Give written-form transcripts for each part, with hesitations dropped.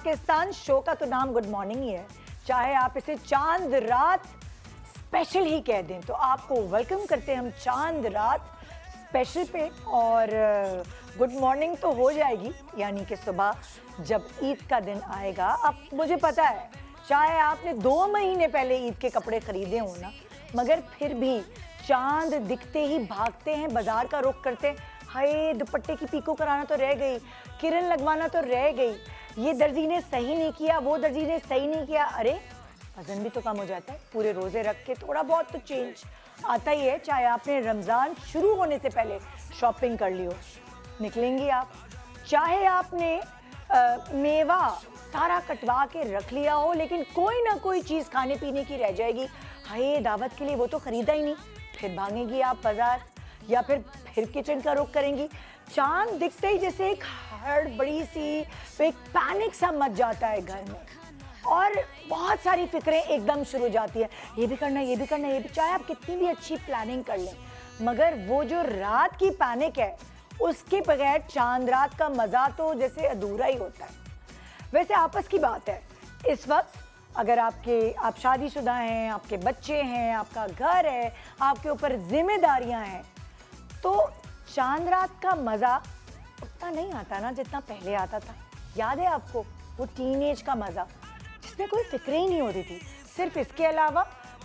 Pakistan show का तो नाम गुड मॉर्निंग ही है, चाहे आप इसे चांद रात स्पेशल ही कह दें। तो आपको वेलकम करते हैं हम चांद रात स्पेशल पे। और गुड मॉर्निंग तो हो जाएगी, यानी कि सुबह जब ईद का दिन आएगा। अब मुझे पता है चाहे आपने 2 महीने पहले ईद के कपड़े खरीदे हो ना, मगर फिर भी चांद दिखते ही भागते हैं, बाजार का रुख करते हैं। हाय दुपट्टे की पीको कराना तो रह गई, किरण लगवाना तो रह गई, ये दर्जी ने सही नहीं किया, वो दर्जी ने सही नहीं किया। अरे वजन भी तो कम हो जाता है, पूरे रोजे रख के थोड़ा बहुत तो चेंज आता ही है। चाहे आपने रमज़ान शुरू होने से पहले शॉपिंग कर ली हो, निकलेंगी आप। चाहे आपने मेवा सारा कटवा के रख लिया हो, लेकिन कोई ना कोई चीज़ खाने पीने की रह जाएगी। हाय दावत के लिए वो तो ख़रीदा ही नहीं, फिर भागेंगी आप बाज़ार या फिर किचन का रुख करेंगी। चांद दिखते ही जैसे एक बड़ी सी एक पैनिक सा मच जाता है घर में, और बहुत सारी फिक्रें एकदम शुरू हो जाती है। ये भी करना, ये भी करना, ये भी। चाहे आप कितनी भी अच्छी प्लानिंग कर लें, मगर वो जो रात की पैनिक है, उसके बगैर चांद रात का मज़ा तो जैसे अधूरा ही होता है। वैसे आपस की बात है, इस वक्त अगर आप शादीशुदा हैं, आपके बच्चे हैं, आपका घर है, आपके ऊपर जिम्मेदारियां हैं, तो चांद रात का मज़ा उतना नहीं आता ना जितना पहले आता था। याद है आपको वो टीनेज का मज़ा, जिसमें कोई फिक्र ही नहीं होती थी, सिर्फ इसके अलावा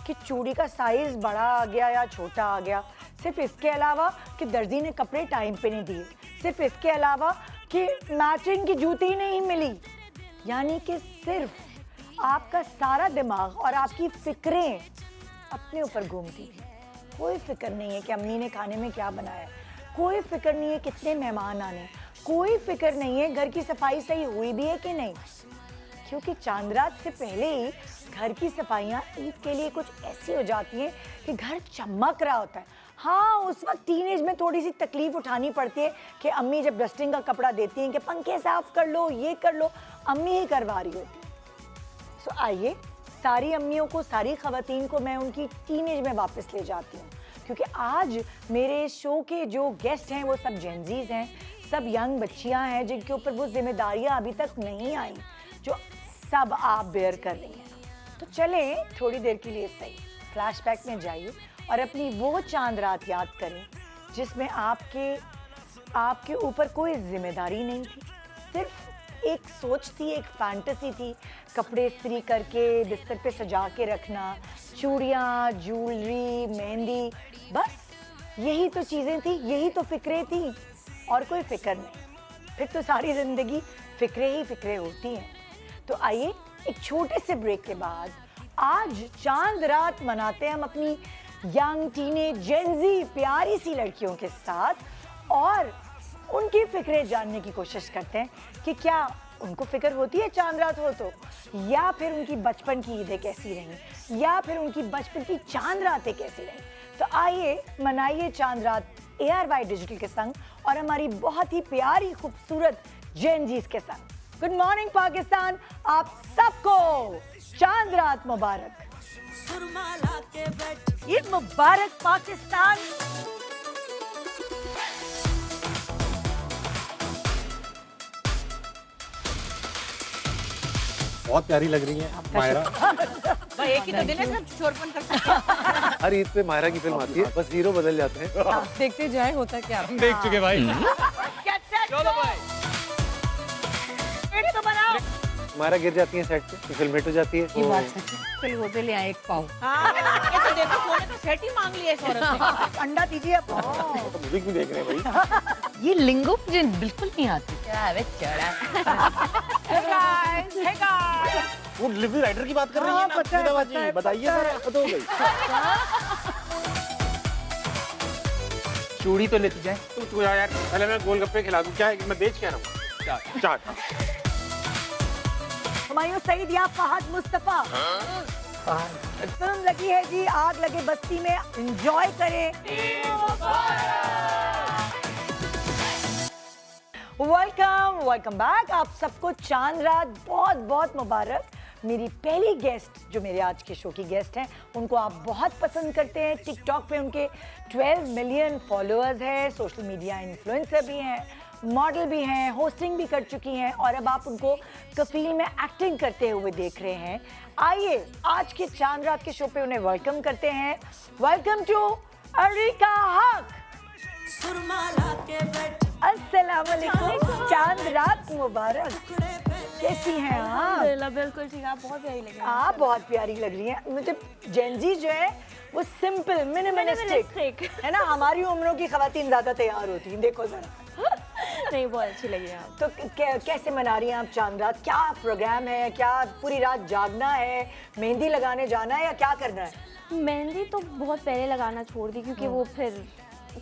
कि चूड़ी का साइज़ बड़ा आ गया या छोटा आ गया, सिर्फ इसके अलावा कि दर्जी ने कपड़े टाइम पे नहीं दिए, सिर्फ इसके अलावा कि मैचिंग की जूती नहीं मिली। यानी कि सिर्फ आपका सारा दिमाग और आपकी फिक्रें अपने ऊपर घूमती थी। कोई फिक्र नहीं है कि अम्मी ने खाने में क्या बनाया है, कोई फिक्र नहीं है कितने मेहमान आने, कोई फिक्र नहीं है घर की सफाई सही हुई भी है कि नहीं, क्योंकि चांद रात से पहले ही घर की सफाइयाँ ईद के लिए कुछ ऐसी हो जाती हैं कि घर चमक रहा होता है। हाँ, उस वक्त टीनेज में थोड़ी सी तकलीफ उठानी पड़ती है कि अम्मी जब डस्टिंग का कपड़ा देती हैं कि पंखे साफ कर लो, ये कर लो, अम्मी ही करवा रही होती है। सो आइए सारी अम्मियों को, सारी ख़वातीन को मैं उनकी टीनेज में वापस ले जाती हूँ, क्योंकि आज मेरे शो के जो गेस्ट हैं वो सब जेनजीज हैं, सब यंग बच्चियाँ हैं जिनके ऊपर वो जिम्मेदारियाँ अभी तक नहीं आई जो सब आप बेयर कर रही हैं। तो चलें थोड़ी देर के लिए सही फ्लैशबैक में जाइए और अपनी वो चांद रात याद करें जिसमें आपके ऊपर कोई जिम्मेदारी नहीं थी, सिर्फ एक सोच थी, एक फैंटेसी थी। कपड़े इस्त्री करके बिस्तर पे सजा के रखना, चूड़ियाँ, ज्वेलरी, मेहंदी, बस यही तो चीज़ें थी, यही तो फिक्रें थी, और कोई फिक्र नहीं। फिर तो सारी ज़िंदगी फिक्रें ही फिक्रें होती हैं। तो आइए एक छोटे से ब्रेक के बाद आज चांद रात मनाते हैं हम अपनी यंग टीनेज जेनजी प्यारी सी लड़कियों के साथ, और उनकी फिक्रें जानने की कोशिश करते हैं कि क्या उनको फिक्र होती है चांद रात हो तो, या फिर उनकी बचपन की ईदें कैसी रहीं, या फिर उनकी बचपन की चांद रातें कैसी रहीं। तो आइए मनाइए चांद रात ARY डिजिटल के संग और हमारी बहुत ही प्यारी खूबसूरत जेनजीज के संग। गुड मॉर्निंग पाकिस्तान, आप सबको चांद रात मुबारक। ईद मुबारक पाकिस्तान। बहुत प्यारी लग रही है मायरा। भाई एक ही तो दिन है, सब शोरपन कर सकते हैं। हर ईद पे मायरा की फिल्म आती है, बस हीरो बदल जाते हैं। देखते जाए होता क्या। हम देख चुके भाई। चलो भाई तो बनाओ। मायरा गिर जाती है सेट पे, तो फिल्म हिट हो जाती है। ये बात सच है। चलो होते ले आए एक पाव। हाँ, ये तो देखो सोने का सेट ही मांग लिया इस औरत ने। अंडा दीजिए आप। तो मूवी क्यों देख रहे हैं भाई? ये लिंगो मुझे बिल्कुल नहीं आती। क्या है चढ़ा। Hey guys, hey guys। वो डिलीवरी राइडर की बात कर रही है ना? पता है, बाजी, बताइए सर, पता हो गई। चूड़ी तो लेती जाए। तू यार, पहले मैं गोलगप्पे खिला दूं। क्या है कि मैं बेच क्या रहा हूँ? चाट। हुमायूं सईद या फहद मुस्तफा। फिल्म लगी है जी आग लगे बस्ती में, एंजॉय करें। Welcome back. आप सबको चांद रात बहुत बहुत मुबारक। मेरी पहली गेस्ट जो मेरे आज के शो की गेस्ट हैं, उनको आप बहुत पसंद करते हैं। टिकटॉक पे उनके 12 मिलियन फॉलोअर्स हैं, सोशल मीडिया इन्फ्लुएंसर भी हैं, मॉडल भी हैं, होस्टिंग भी कर चुकी हैं और अब आप उनको कफील में एक्टिंग करते हुए देख रहे हैं। आइए आज के चांद रात के शो पे उन्हें वेलकम करते हैं। वेलकम टू अरीका हक। अस्सलाम वालेकुम, चांद रात मुबारक। कैसी हैं आप? बिल्कुल ठीक, आप बहुत प्यारी लग रही हैं। आप बहुत प्यारी लग रही हैं। मुझे जेनजी जो है वो सिंपल मिनिमलिस्टिक है ना। हमारी उम्रों की खवातीन ज्यादा तैयार होती हैं, देखो जरा। नहीं, बहुत अच्छी लगी हैं आप। तो कैसे मना रही हैं आप चांद रात? क्या प्रोग्राम है? क्या पूरी रात जागना है, मेहंदी लगाने जाना है या क्या करना है? मेहंदी तो बहुत पहले लगाना छोड़ दी क्योंकि वो फिर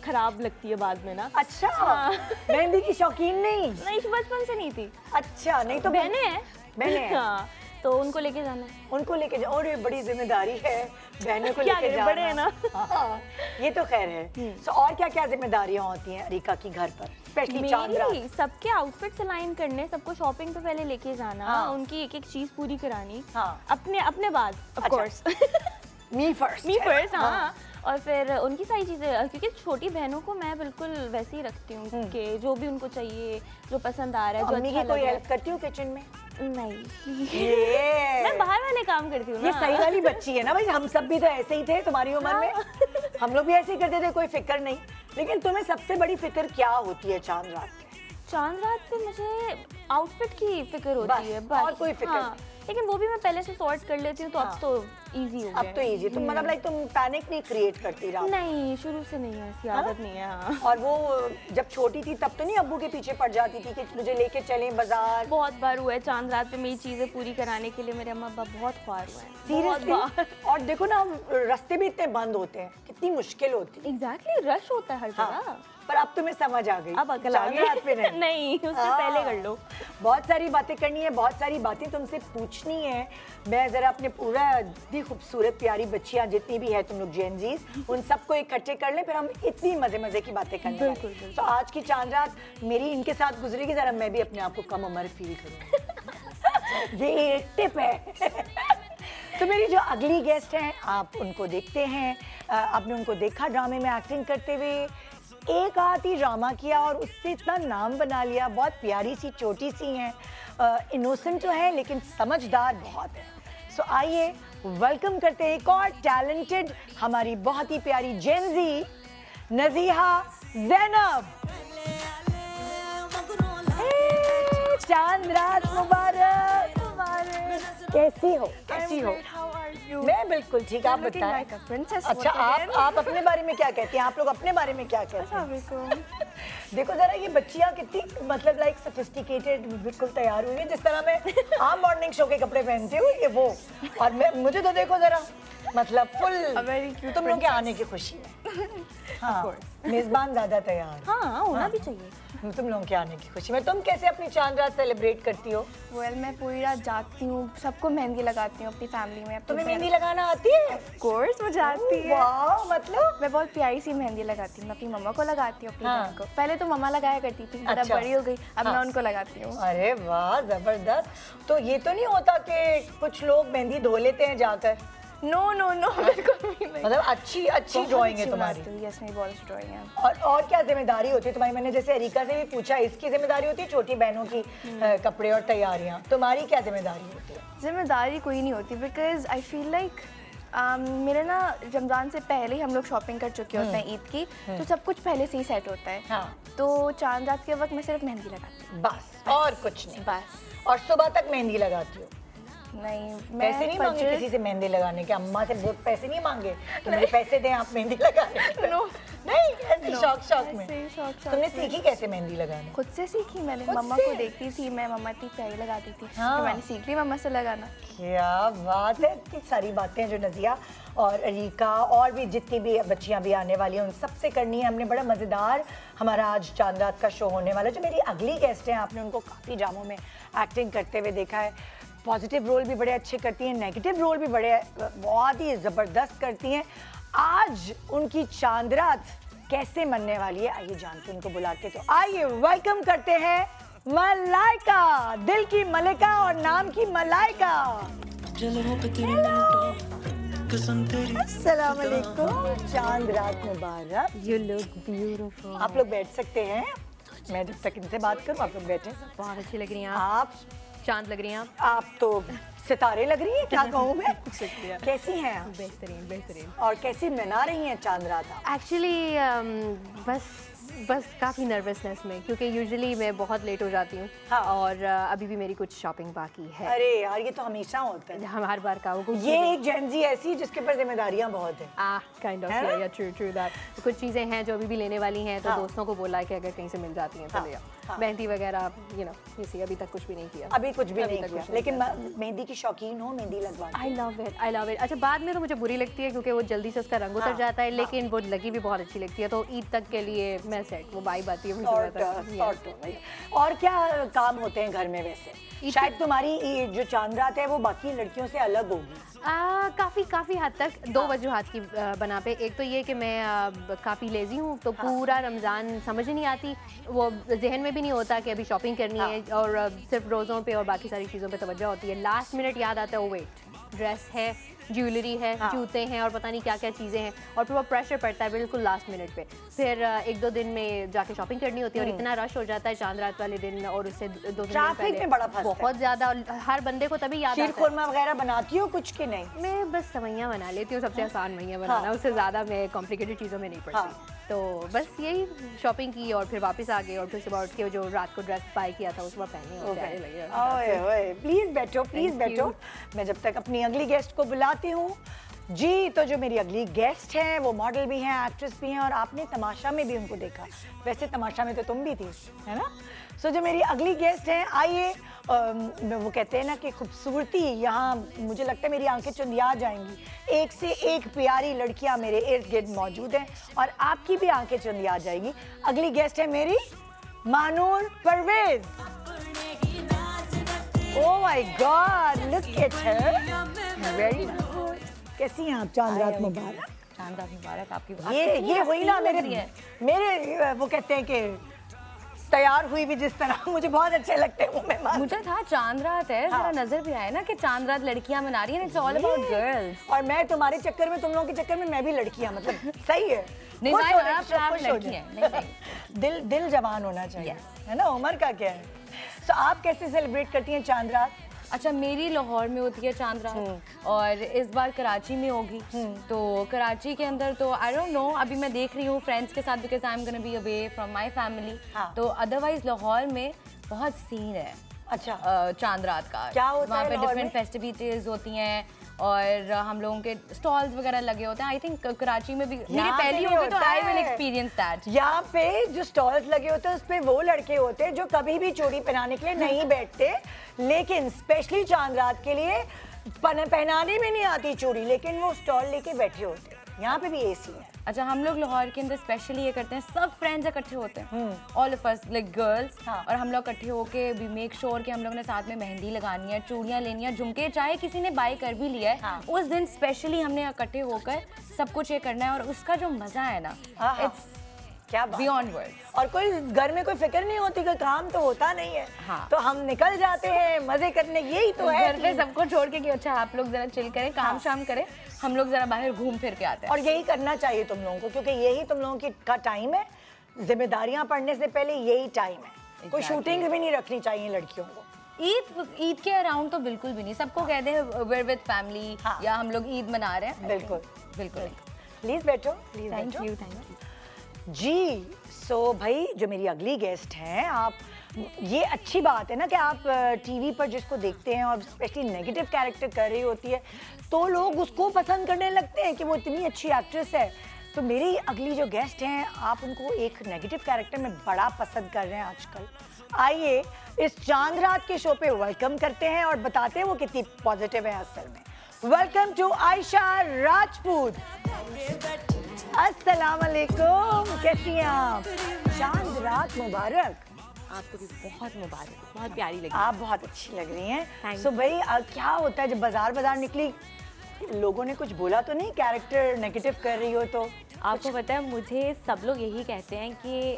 खराब लगती है बाद में ना। अच्छा, हाँ। मेहंदी की शौकीन नहीं? नहीं, बचपन से नहीं थी। अच्छा, नहीं तो बहनें हैं। बहनें हैं। हाँ, तो उनको लेके जाना है। उनको लेके जाओ। और ये बड़ी जिम्मेदारी है बहनों को क्या लेके करें, जाना। बड़े हैं ना। हाँ, ये तो खैर है। तो और क्या क्या जिम्मेदारियां होती हैं अरीका की घर पर, स्पेशली चांद रात? मेरी सबके आउटफिट्स अलाइन करने, सबको शॉपिंग पे पहले लेके जाना, हाँ। उनकी एक एक चीज पूरी करानी। हाँ। अपने अपने बाद ऑफ अच्छा। कोर्स। मी फर्स्ट। मी फर्स्ट, हाँ। और फिर उनकी सारी चीज़ें, क्योंकि छोटी बहनों को मैं बिल्कुल वैसे ही रखती हूँ कि जो भी उनको चाहिए, जो पसंद आ रहा है, जो अम्मी अच्छा की कोई लग रहा हेल्प करती हूँ किचन में? है। नहीं, ये मैं बाहर वाले काम करती हूँ ये ना। सही वाली बच्ची है ना भाई। हम सब भी तो ऐसे ही थे तुम्हारी उम्र में। हम लोग भी ऐसे ही करते थे, कोई फिक्र नहीं। लेकिन तुम्हें सबसे बड़ी फिक्र क्या होती है चांद रात में? चांद रात पे मुझे आउटफिट की फिक्र बस, होती है, बस। और कोई फिक्र हाँ, लेकिन वो भी मैं पहले से सॉर्ट कर लेती हूँ, तो हाँ। अब तो इजी हो गया अब तो इजी। तुम मतलब लाइक तुम पैनिक नहीं क्रिएट करती रात? नहीं, शुरू से नहीं है, ऐसी आदत नहीं है। हाँ, और वो जब छोटी थी तब तो नहीं अब्बू के पीछे पड़ जाती थी कि मुझे लेके चलें बाजार? बहुत बार हुआ है चांद रात पे मेरी चीज़ें पूरी कराने के लिए मेरे अम्मा अब्बा बहुत ख्वार हुए हैं, बहुत बार। सीरियसली? और देखो ना, रास्ते भी इतने बंद होते हैं, कितनी मुश्किल होती है। एग्जैक्टली, रश होता है हर हाँ, जगह। पर अब तुम्हें समझ आ गई। अब अकल आ चांद रात पे गई। नहीं, उससे हाँ। पहले कर लो। बहुत सारी बातें करनी है, बहुत सारी बातें तुमसे पूछनी है। मैं जरा अपने पूरा इतनी खूबसूरत प्यारी बच्चियां जितनी भी है तुम लोग जेनजीज, उन सबको इकट्ठे कर लें, फिर हम इतनी मजे मजे की बातें करने वाले हैं। बिल्कुल। तो आज की चांद रात मेरी इनके साथ गुजरेगी, जरा मैं भी अपने आप को कम उम्र फील करूँ। ये एक टिप है। तो मेरी जो अगली गेस्ट हैं आप उनको देखते हैं। आपने उनको देखा ड्रामे में एक्टिंग करते हुए, एक आध ही ड्रामा किया और उससे इतना नाम बना लिया। बहुत प्यारी सी छोटी सी हैं, इनोसेंट तो है लेकिन समझदार बहुत है। सो आइए वेलकम करते हैं एक और टैलेंटेड हमारी बहुत ही प्यारी जेनजी नजीहा ज़ैनब। चांद रात मुबारक। कैसी हो? कैसी हो? मैं बिल्कुल ठीक, आप बताएं। अच्छा, आप अपने बारे में क्या कहती हैं? आप लोग अपने बारे में क्या कहते हैं? देखो जरा ये बच्चियां कितनी मतलब लाइक सोफिस्टिकेटेड बिल्कुल तैयार हुई है, जिस तरह मैं आम मॉर्निंग शो के कपड़े पहनती हूँ ये वो। और मैं मुझे तो देखो जरा मतलब फुल तुम लोग के आने की खुशी में। हाँ, मेजबान ज्यादा तैयार। हाँ, होना भी चाहिए। तुम लोगों के आने की खुशी में। तुम कैसे अपनी चांद रात सेलिब्रेट करती हो? मैं पूरी रात जागती हूँ, सबको मेहंदी लगाती हूँ अपनी फैमिली में। तुम्हें मेहंदी लगाना आती है? कोर्स मुझे आती है। वाह, मतलब मैं बहुत प्यारी सी मेहंदी लगाती हूँ। मैं अपनी मम्मा को लगाती हूँ, अपनी हाँ। बहन को। पहले तो मम्मा लगाया करती थी, जब अच्छा। बड़ी हो गई अब हाँ। मैं उनको लगाती हूँ। अरे वाह, जबरदस्त। तो ये तो नहीं होता कि कुछ लोग मेहंदी धो लेते हैं जाकर? नो नो नो, बिल्कुल भी नहीं। मतलब अच्छी ड्राइंग है तुम्हारी। यस, मेरी बहुत अच्छी ड्राइंग है। और क्या जिम्मेदारी होती है तुम्हारी? मैंने जैसे अरीका से भी पूछा, इसकी जिम्मेदारी होती है छोटी बहनों की कपड़े और तैयारियां। तुम्हारी क्या जिम्मेदारी होती है? जिम्मेदारी कोई नहीं होती, बिकॉज आई फील लाइक मेरे ना रमज़ान से पहले ही हम लोग शॉपिंग कर चुके होते हैं ईद की, तो सब कुछ पहले से ही सेट होता है। हाँ। तो चांद रात के वक्त मैं सिर्फ मेहंदी लगाती हूँ, बस और कुछ नहीं? बस। और सुबह तक मेहंदी लगाती हो? नहीं, पैसे नहीं मांगे किसी से मेहंदी लगाने के? अम्मा से बहुत पैसे नहीं मांगे तो मुझे पैसे दें आप मेहंदी लगाने के? नो। नहीं, ऐसे शौक में। ऐसे ही शौक तुमने में। सीखी कैसे मेहंदी लगाना? खुद से सीखी मैंने। खुद मम्मा से? को देखती थी मैं, मम्मा इतनी प्यारी लगाती थी, हाँ। तो मैंने सीख ली मम्मा से लगाना। क्या बात है। इतनी सारी बातें हैं जो नजिया और अरीका और भी जितनी भी बच्चियां भी आने वाली हैं उन सबसे करनी है। हमने बड़ा मज़ेदार हमारा आज चांद रात का शो होने वाला है। जो मेरी अगली गेस्ट हैं आपने उनको काफ़ी ड्रामों में एक्टिंग करते हुए देखा है। पॉजिटिव रोल भी बड़े अच्छे करती हैं, नेगेटिव रोल भी बड़े बहुत ही ज़बरदस्त करती हैं। आज उनकी चांद रात कैसे मनने वाली है आइए जानते हैं उनको बुला के। तो आइए वेलकम करते हैं मलाइका, दिल की मलिका और नाम की मलाइका। अस्सलाम वालेकुम, चांद रात मुबारक। You look beautiful. आप लोग बैठ सकते हैं। मैं जब तक इनसे बात करूं आप लोग बैठे। बहुत अच्छी लग रही हैं आप चांद लग रही हैं आप तो सितारे लग रही हैं, क्या कहूँ मैं। शुक्रिया। कैसी हैं आप? बेहतरीन बेहतरीन। और कैसी मना रही हैं चांद रात आप? एक्चुअली बस काफ़ी नर्वसनेस में, क्योंकि यूजुअली मैं बहुत लेट हो जाती हूँ। हाँ। और अभी भी मेरी कुछ शॉपिंग बाकी है। अरे यार ये तो हमेशा होता है। हम हर बार का वो कुछ ये एक जेनजी ऐसी जिसके ऊपर जिम्मेदारियां बहुत हैं। काइंड ऑफ है ना? या ट्रू दैट। कुछ चीज़ें हैं जो अभी भी लेने वाली हैं, तो हाँ। दोस्तों को बोला है कि अगर कहीं से मिल जाती हैं तो हाँ, ले आओ। हाँ। मेहंदी वगैरह इसी अभी तक कुछ भी नहीं किया। अभी कुछ भी अभी नहीं तक किया, कुछ नहीं लेकिन मेहंदी की शौकीन हो, मेहंदी लगवा। I love it. अच्छा, बाद में तो मुझे बुरी लगती है क्योंकि वो जल्दी से उसका रंग उतर हाँ, जाता है, हाँ। लेकिन वो लगी भी बहुत अच्छी लगती है। तो ईद तक के लिए मैं सेट, वो वाइब आती है मुझे सॉर्ट। और क्या काम होते हैं घर में वैसे? शायद तुम्हारी ये जो चांद रात है वो बाकी लड़कियों से अलग होगी। काफ़ी हद तक दो वजूहात की बना पे। एक तो ये कि मैं काफ़ी लेज़ी हूँ, तो पूरा रमज़ान समझ ही नहीं आती, वो जहन में भी नहीं होता कि अभी शॉपिंग करनी है, और सिर्फ रोज़ों पे और बाकी सारी चीज़ों पे तवज्जो होती है। लास्ट मिनट याद आता है, ओ वेट, ड्रेस है, ज्वेलरी है, जूते हैं और पता नहीं क्या क्या चीज़ें हैं, और फिर वो प्रेशर पड़ता है बिल्कुल लास्ट मिनट पे। फिर एक दो दिन में जाके शॉपिंग करनी होती है, और इतना रश हो जाता है चांद रात वाले दिन, और उससे 2 दिन ट्रैफिक में बड़ा फंसते हैं। बहुत ज़्यादा। और हर बंदे को तभी याद शीर आता है। खुरमा वगैरह बनाती हो कुछ कि नहीं? मैं बस सवैयाँ बना लेती हूँ, सबसे आसान वैयाँ बनाना, उससे ज़्यादा मैं कॉम्प्लिकेटेड चीज़ों में नहीं पड़ती। तो बस यही शॉपिंग की और फिर वापस आ गए, और फिर सुबह उठ के जो रात को ड्रेस बाय किया था वो सुबह पहने और प्यारे लगे। ओए ओए, प्लीज बैठो, प्लीज Thank बैठो। मैं जब तक अपनी अगली गेस्ट को बुलाती हूँ जी। तो जो मेरी अगली गेस्ट है वो मॉडल भी हैं, एक्ट्रेस भी हैं, और आपने तमाशा में भी उनको देखा। वैसे तमाशा में तो तुम भी थी, है ना? सो जो मेरी अगली गेस्ट हैं, आइए। वो कहते हैं ना कि खूबसूरती, यहाँ मुझे लगता है मेरी आंखें चुंधिया जाएंगी। एक से एक प्यारी लड़कियाँ मेरे इर्द गिर्द मौजूद हैं, और आपकी भी आंखें चुंधिया जाएगी। अगली गेस्ट है मेरी Mahnoor Parvez. Oh my god, look at her, very nice. कैसी हैं आप? चांद रात मुबारक। चांद रात मुबारक आपकी। ये वही ना मेरे वो कहते हैं कि तैयार हुई भी जिस तरह मुझे बहुत अच्छे लगते हैं वो मेहमान। मुझे था चांद रात है, जरा नजर भी आए ना कि चांद रात लड़कियां मना रही हैं। It's all about girls. और मैं तुम्हारे चक्कर में, तुम लोगों के चक्कर में मैं भी लड़कियां, मतलब सही है। नहीं खुश भाई, होने आप की खुश हो लड़की जाए। हैं। नहीं। दिल जवान होना चाहिए, है ना? उम्र का क्या है? सो आप कैसे सेलिब्रेट करती हैं चांद रात? अच्छा, मेरी लाहौर में होती है चांद रात, और इस बार कराची में होगी। तो कराची के अंदर तो आई डोंट नो, अभी मैं देख रही हूँ फ्रेंड्स के साथ, because I am gonna be away from my family. तो अदरवाइज लाहौर में बहुत सीन है अच्छा, चांद रात का। क्या होता वहाँ है पे लाहौर डिफरेंट में? फेस्टिविटीज होती हैं, और हम लोगों के स्टॉल्स वगैरह लगे होते हैं। आई थिंक कराची में भी मेरी यहाँ पे पहली भी होगी, तो होता आई विल है। Experience that. यहाँ पे जो स्टॉल्स लगे होते हैं उस पे वो लड़के होते हैं जो कभी भी चूड़ी पहनाने के लिए नहीं बैठते, लेकिन स्पेशली चांद रात के लिए पहनाने में नहीं आती चूड़ी, लेकिन वो स्टॉल लेके बैठे होते हैं। यहाँ पे भी एसी है। अच्छा, हम लोग लाहौर के अंदर स्पेशली ये करते हैं, सब फ्रेंड्स इकट्ठे होते हैं, all of us like girls, और हम लोग इकट्ठे होके वी मेक श्योर कि हम लोगों ने साथ में मेहंदी लगानी है, चूड़ियाँ लेनी है, झुमके चाहे किसी ने बाय कर भी लिया है, उस दिन स्पेशली हमने इकट्ठे होकर सब कुछ ये करना है, और उसका जो मजा है ना, इट्स क्या बात बियॉन्ड है। वर्ड्स। और कोई घर में कोई फिक्र नहीं होती, कोई काम तो होता नहीं है। हाँ। तो हम निकल जाते हैं मजे करने, यही तो है घर पे सबको छोड़ के कि अच्छा आप लोग जरा चिल करें, काम शाम करें, हम लोग जरा बाहर घूम फिर के आते हैं। और यही करना चाहिए तुम लोगों को, क्योंकि यही तुम लोगों की का टाइम है। जिम्मेदारियां पड़ने से पहले यही टाइम है। कोई शूटिंग भी नहीं रखनी चाहिए लड़कियों को। ईद के अराउंड तो बिल्कुल भी नहीं। सबको कहते हैं वेयर विद फैमिली, या हम लोग ईद मना रहे हैं। बिल्कुल बिल्कुल। प्लीज बैठो, प्लीज थैंक बैठो। You, thank you. जी। सो भाई जो मेरी अगली गेस्ट हैं, आप, ये अच्छी बात है ना कि आप टीवी पर जिसको देखते हैं और स्पेशली नेगेटिव कैरेक्टर कर रही होती है तो लोग उसको पसंद करने लगते हैं कि वो इतनी अच्छी एक्ट्रेस है। तो मेरी अगली जो गेस्ट हैं, आप उनको एक नेगेटिव कैरेक्टर में बड़ा पसंद कर रहे हैं आजकल। आइए इस चांद रात के शो पे वेलकम करते हैं और बताते हैं वो कितनी पॉजिटिव है असल में। Welcome to Ayesha Rajput. अस्सलाम वालेकुम, कैसी हैं आप? चांद रात मुबारक। आपको भी बहुत मुबारक, बहुत प्यारी लगी। आप बहुत अच्छी लग रही हैं। Thank सो भाई क्या होता है जब बाजार निकली, लोगों ने कुछ बोला तो नहीं, कैरेक्टर नेगेटिव कर रही हो तो? आपको पता है, मुझे सब लोग यही कहते हैं कि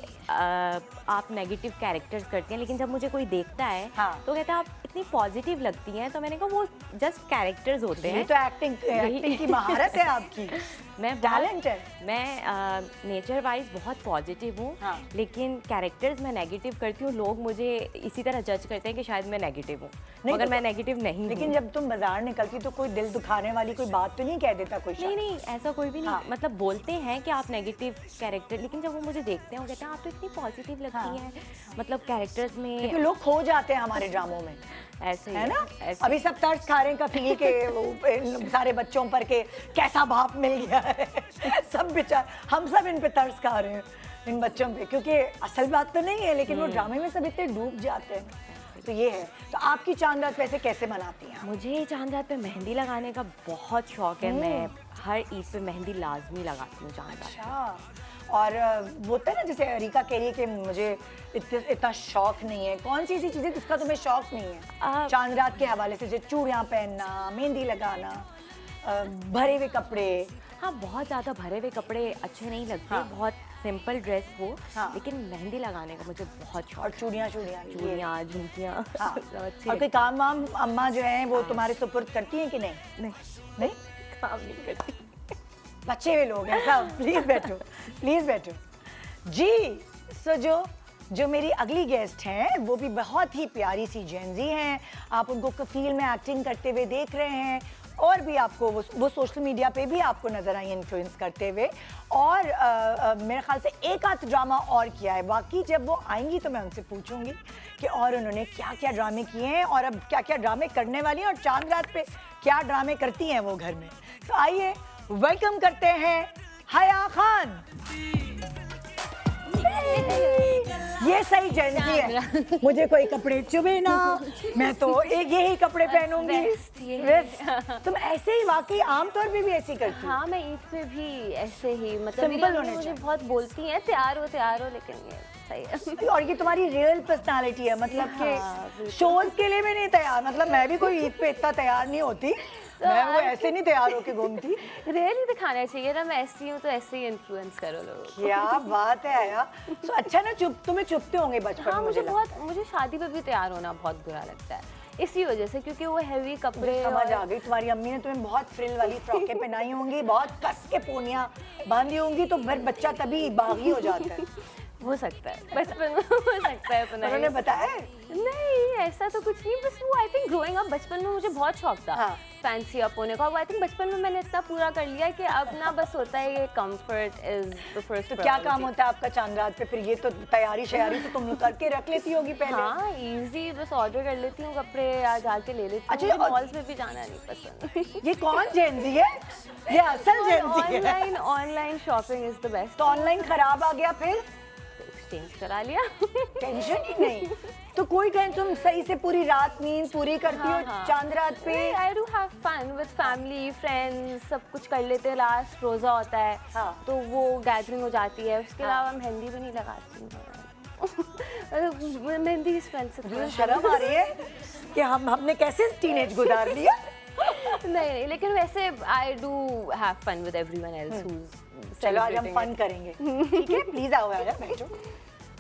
आप नेगेटिव कैरेक्टर्स करती हैं, लेकिन जब मुझे कोई देखता है तो कहता है आप इतनी पॉजिटिव लगती हैं। तो मैंने कहा वो जस्ट कैरेक्टर्स होते ये हैं। तो एक्टिंग की महारत है आपकी। मैं टैलेंट है। मैं नेचर वाइज बहुत पॉजिटिव हूँ, हाँ। लेकिन कैरेक्टर्स मैं नेगेटिव करती हूँ। लोग मुझे इसी तरह जज करते हैं कि शायद मैं नेगेटिव हूँ, मगर तो- मैं नेगेटिव नहीं लेकिन हूँ। जब तुम बाजार निकलती तो कोई दिल दुखाने वाली कोई बात तो नहीं कह देता कोई नहीं शख्स? नहीं, ऐसा कोई भी नहीं। हाँ। मतलब बोलते हैं कि आप नेगेटिव कैरेक्टर, लेकिन जब वो मुझे देखते हैं वो कहते हैं आप तो इतनी पॉजिटिव लगती हाँ। हैं, मतलब कैरेक्टर्स में क्योंकि लोग खो जाते हैं हमारे ड्रामों में, ऐसे ही है ना? ऐसे। अभी सब तर्स खा रहे हैं कफील के इन सारे बच्चों पर के कैसा बाप मिल गया है सब बेचारे, हम सब इन पे तर्स खा रहे हैं इन बच्चों पे, क्योंकि असल बात तो नहीं है, लेकिन वो ड्रामे में सब इतने डूब जाते हैं। तो ये है। तो आपकी चांद रात वैसे कैसे मनाती हैं? मुझे चांद रात पे मेहंदी लगाने का बहुत शौक है। मैं हर ईद पे मेहंदी लाजमी लगाती हूँ चांद रात। अच्छा। और वो होता है ना, जैसे अरिका कह रही है कि मुझे इतना शौक नहीं है, कौन सी ऐसी चीज़ें जिसका तुम्हें शौक नहीं है चांद रात के हवाले से? जैसे चूड़ियाँ पहनना, मेहंदी लगाना, भरे हुए कपड़े। हाँ, बहुत ज़्यादा भरे हुए कपड़े अच्छे नहीं लगते। हाँ। बहुत सिंपल ड्रेस हो, हाँ। लेकिन मेहंदी लगाने का मुझे बहुत शौक और है। चूड़ियाँ चूड़ियाँ, झुमकियाँ हाँ। सब अच्छी और कोई काम वाम अम्मा जो है वो तुम्हारे सुपुर्द करती हैं कि नहीं? नहीं, नहीं, काम नहीं करती। बच्चे हुए लोग हैं सब। प्लीज बैठो, प्लीज बैठो जी। सो जो मेरी अगली गेस्ट हैं वो भी बहुत ही प्यारी सी जेंजी हैं। आप उनको कफील में एक्टिंग करते हुए देख रहे हैं, और भी आपको वो सोशल मीडिया पे भी आपको नज़र आई इन्फ्लुएंस करते हुए, और मेरे ख्याल से एक आध ड्रामा और किया है। बाकी जब वो आएंगी तो मैं उनसे पूछूंगी कि और उन्होंने क्या क्या ड्रामे किए हैं और अब क्या क्या ड्रामे करने वाली हैं, और चांद रात पे क्या ड्रामे करती हैं वो घर में। तो आइए वेलकम करते हैं हया खान। ये सही जेंजी है, मुझे कोई कपड़े चुभे ना, मैं तो एक यही कपड़े पहनूंगी। Best। तुम ऐसे ही वाकई आमतौर पे भी ऐसे ही करती हो? हाँ, मैं ईद पे भी ऐसे ही, मतलब मेरी Simple अम्मी होने मुझे चाहिए। बहुत बोलती हैं तैयार हो, लेकिन ये सही है। और ये तुम्हारी रियल पर्सनालिटी है, मतलब हाँ, कि शोज के लिए भी नहीं तैयार। मतलब मैं भी कोई ईद पे इतना तैयार नहीं होती, मैं वो ऐसे नहीं तैयार होके घूमती। रियली दिखाना चाहिए ना, मैं ऐसी हूँ तो ऐसे ही इन्फ्लुएंस करो लोगों को। क्या बात है आया। तो अच्छा ना, तुम्हें चुभते होंगे बचपन हाँ, में? मुझे शादी पे भी तैयार होना बहुत बुरा लगता है, इसी वजह से, क्योंकि वो हैवी कपड़े। समझ आ गई, तुम्हारी अम्मी ने तुम्हें बहुत फ्रिल वाली फ्रॉकें पहनाई होंगी, बहुत कस के पोनियां बांधी होंगी, तो फिर बच्चा तभी बागी हो जाता है। हो सकता है बचपन में हो सकता है, पता उन्होंने बताया? नहीं, ऐसा तो कुछ नहीं, बस वो आई थिंक ग्रोइंग अप बचपन में मुझे बहुत शौक था हाँ। फैंसी अप होने का। आई थिंक बचपन में मैंने इतना पूरा कर लिया कि अब ना बस होता है ये कंफर्ट इज द फर्स्ट। तो क्या काम होता है आपका चांद रात पे फिर? ये तो तैयारी शयारी तो तुम करके रख लेती होगी पहले। हाँ, इजी, बस ऑर्डर कर लेती हूँ कपड़े या जाके ले लेती हूँ। अच्छा, मुझे और- मॉल्स में भी जाना नहीं पसंद। ये कौन जेंजी है? ये असल जेंजी है। Online shopping is the best. तो ऑनलाइन खराब आ गया फिर? एक्सचेंज करा लिया। टेंशन ही नहीं। तो कोई कहे तुम सही से पूरी रात नींद पूरी करती हो चांद रात पे? I do have fun with family friends, सब कुछ कर लेते हैं। लास्ट रोजा होता है, हाँ। तो वो गैदरिंग हो जाती है। उसके अलावा मेहंदी भी नहीं लगाती हूँ। मेहंदी स्मेल से मुझे शर्म आ रही है कि हमने कैसे टीनेज गुजार लिया। नहीं, लेकिन वैसे I do have fun with everyone else who's. चलो आज हम फन करेंगे, ठीक है? प्लीज आओ आजा बैठो।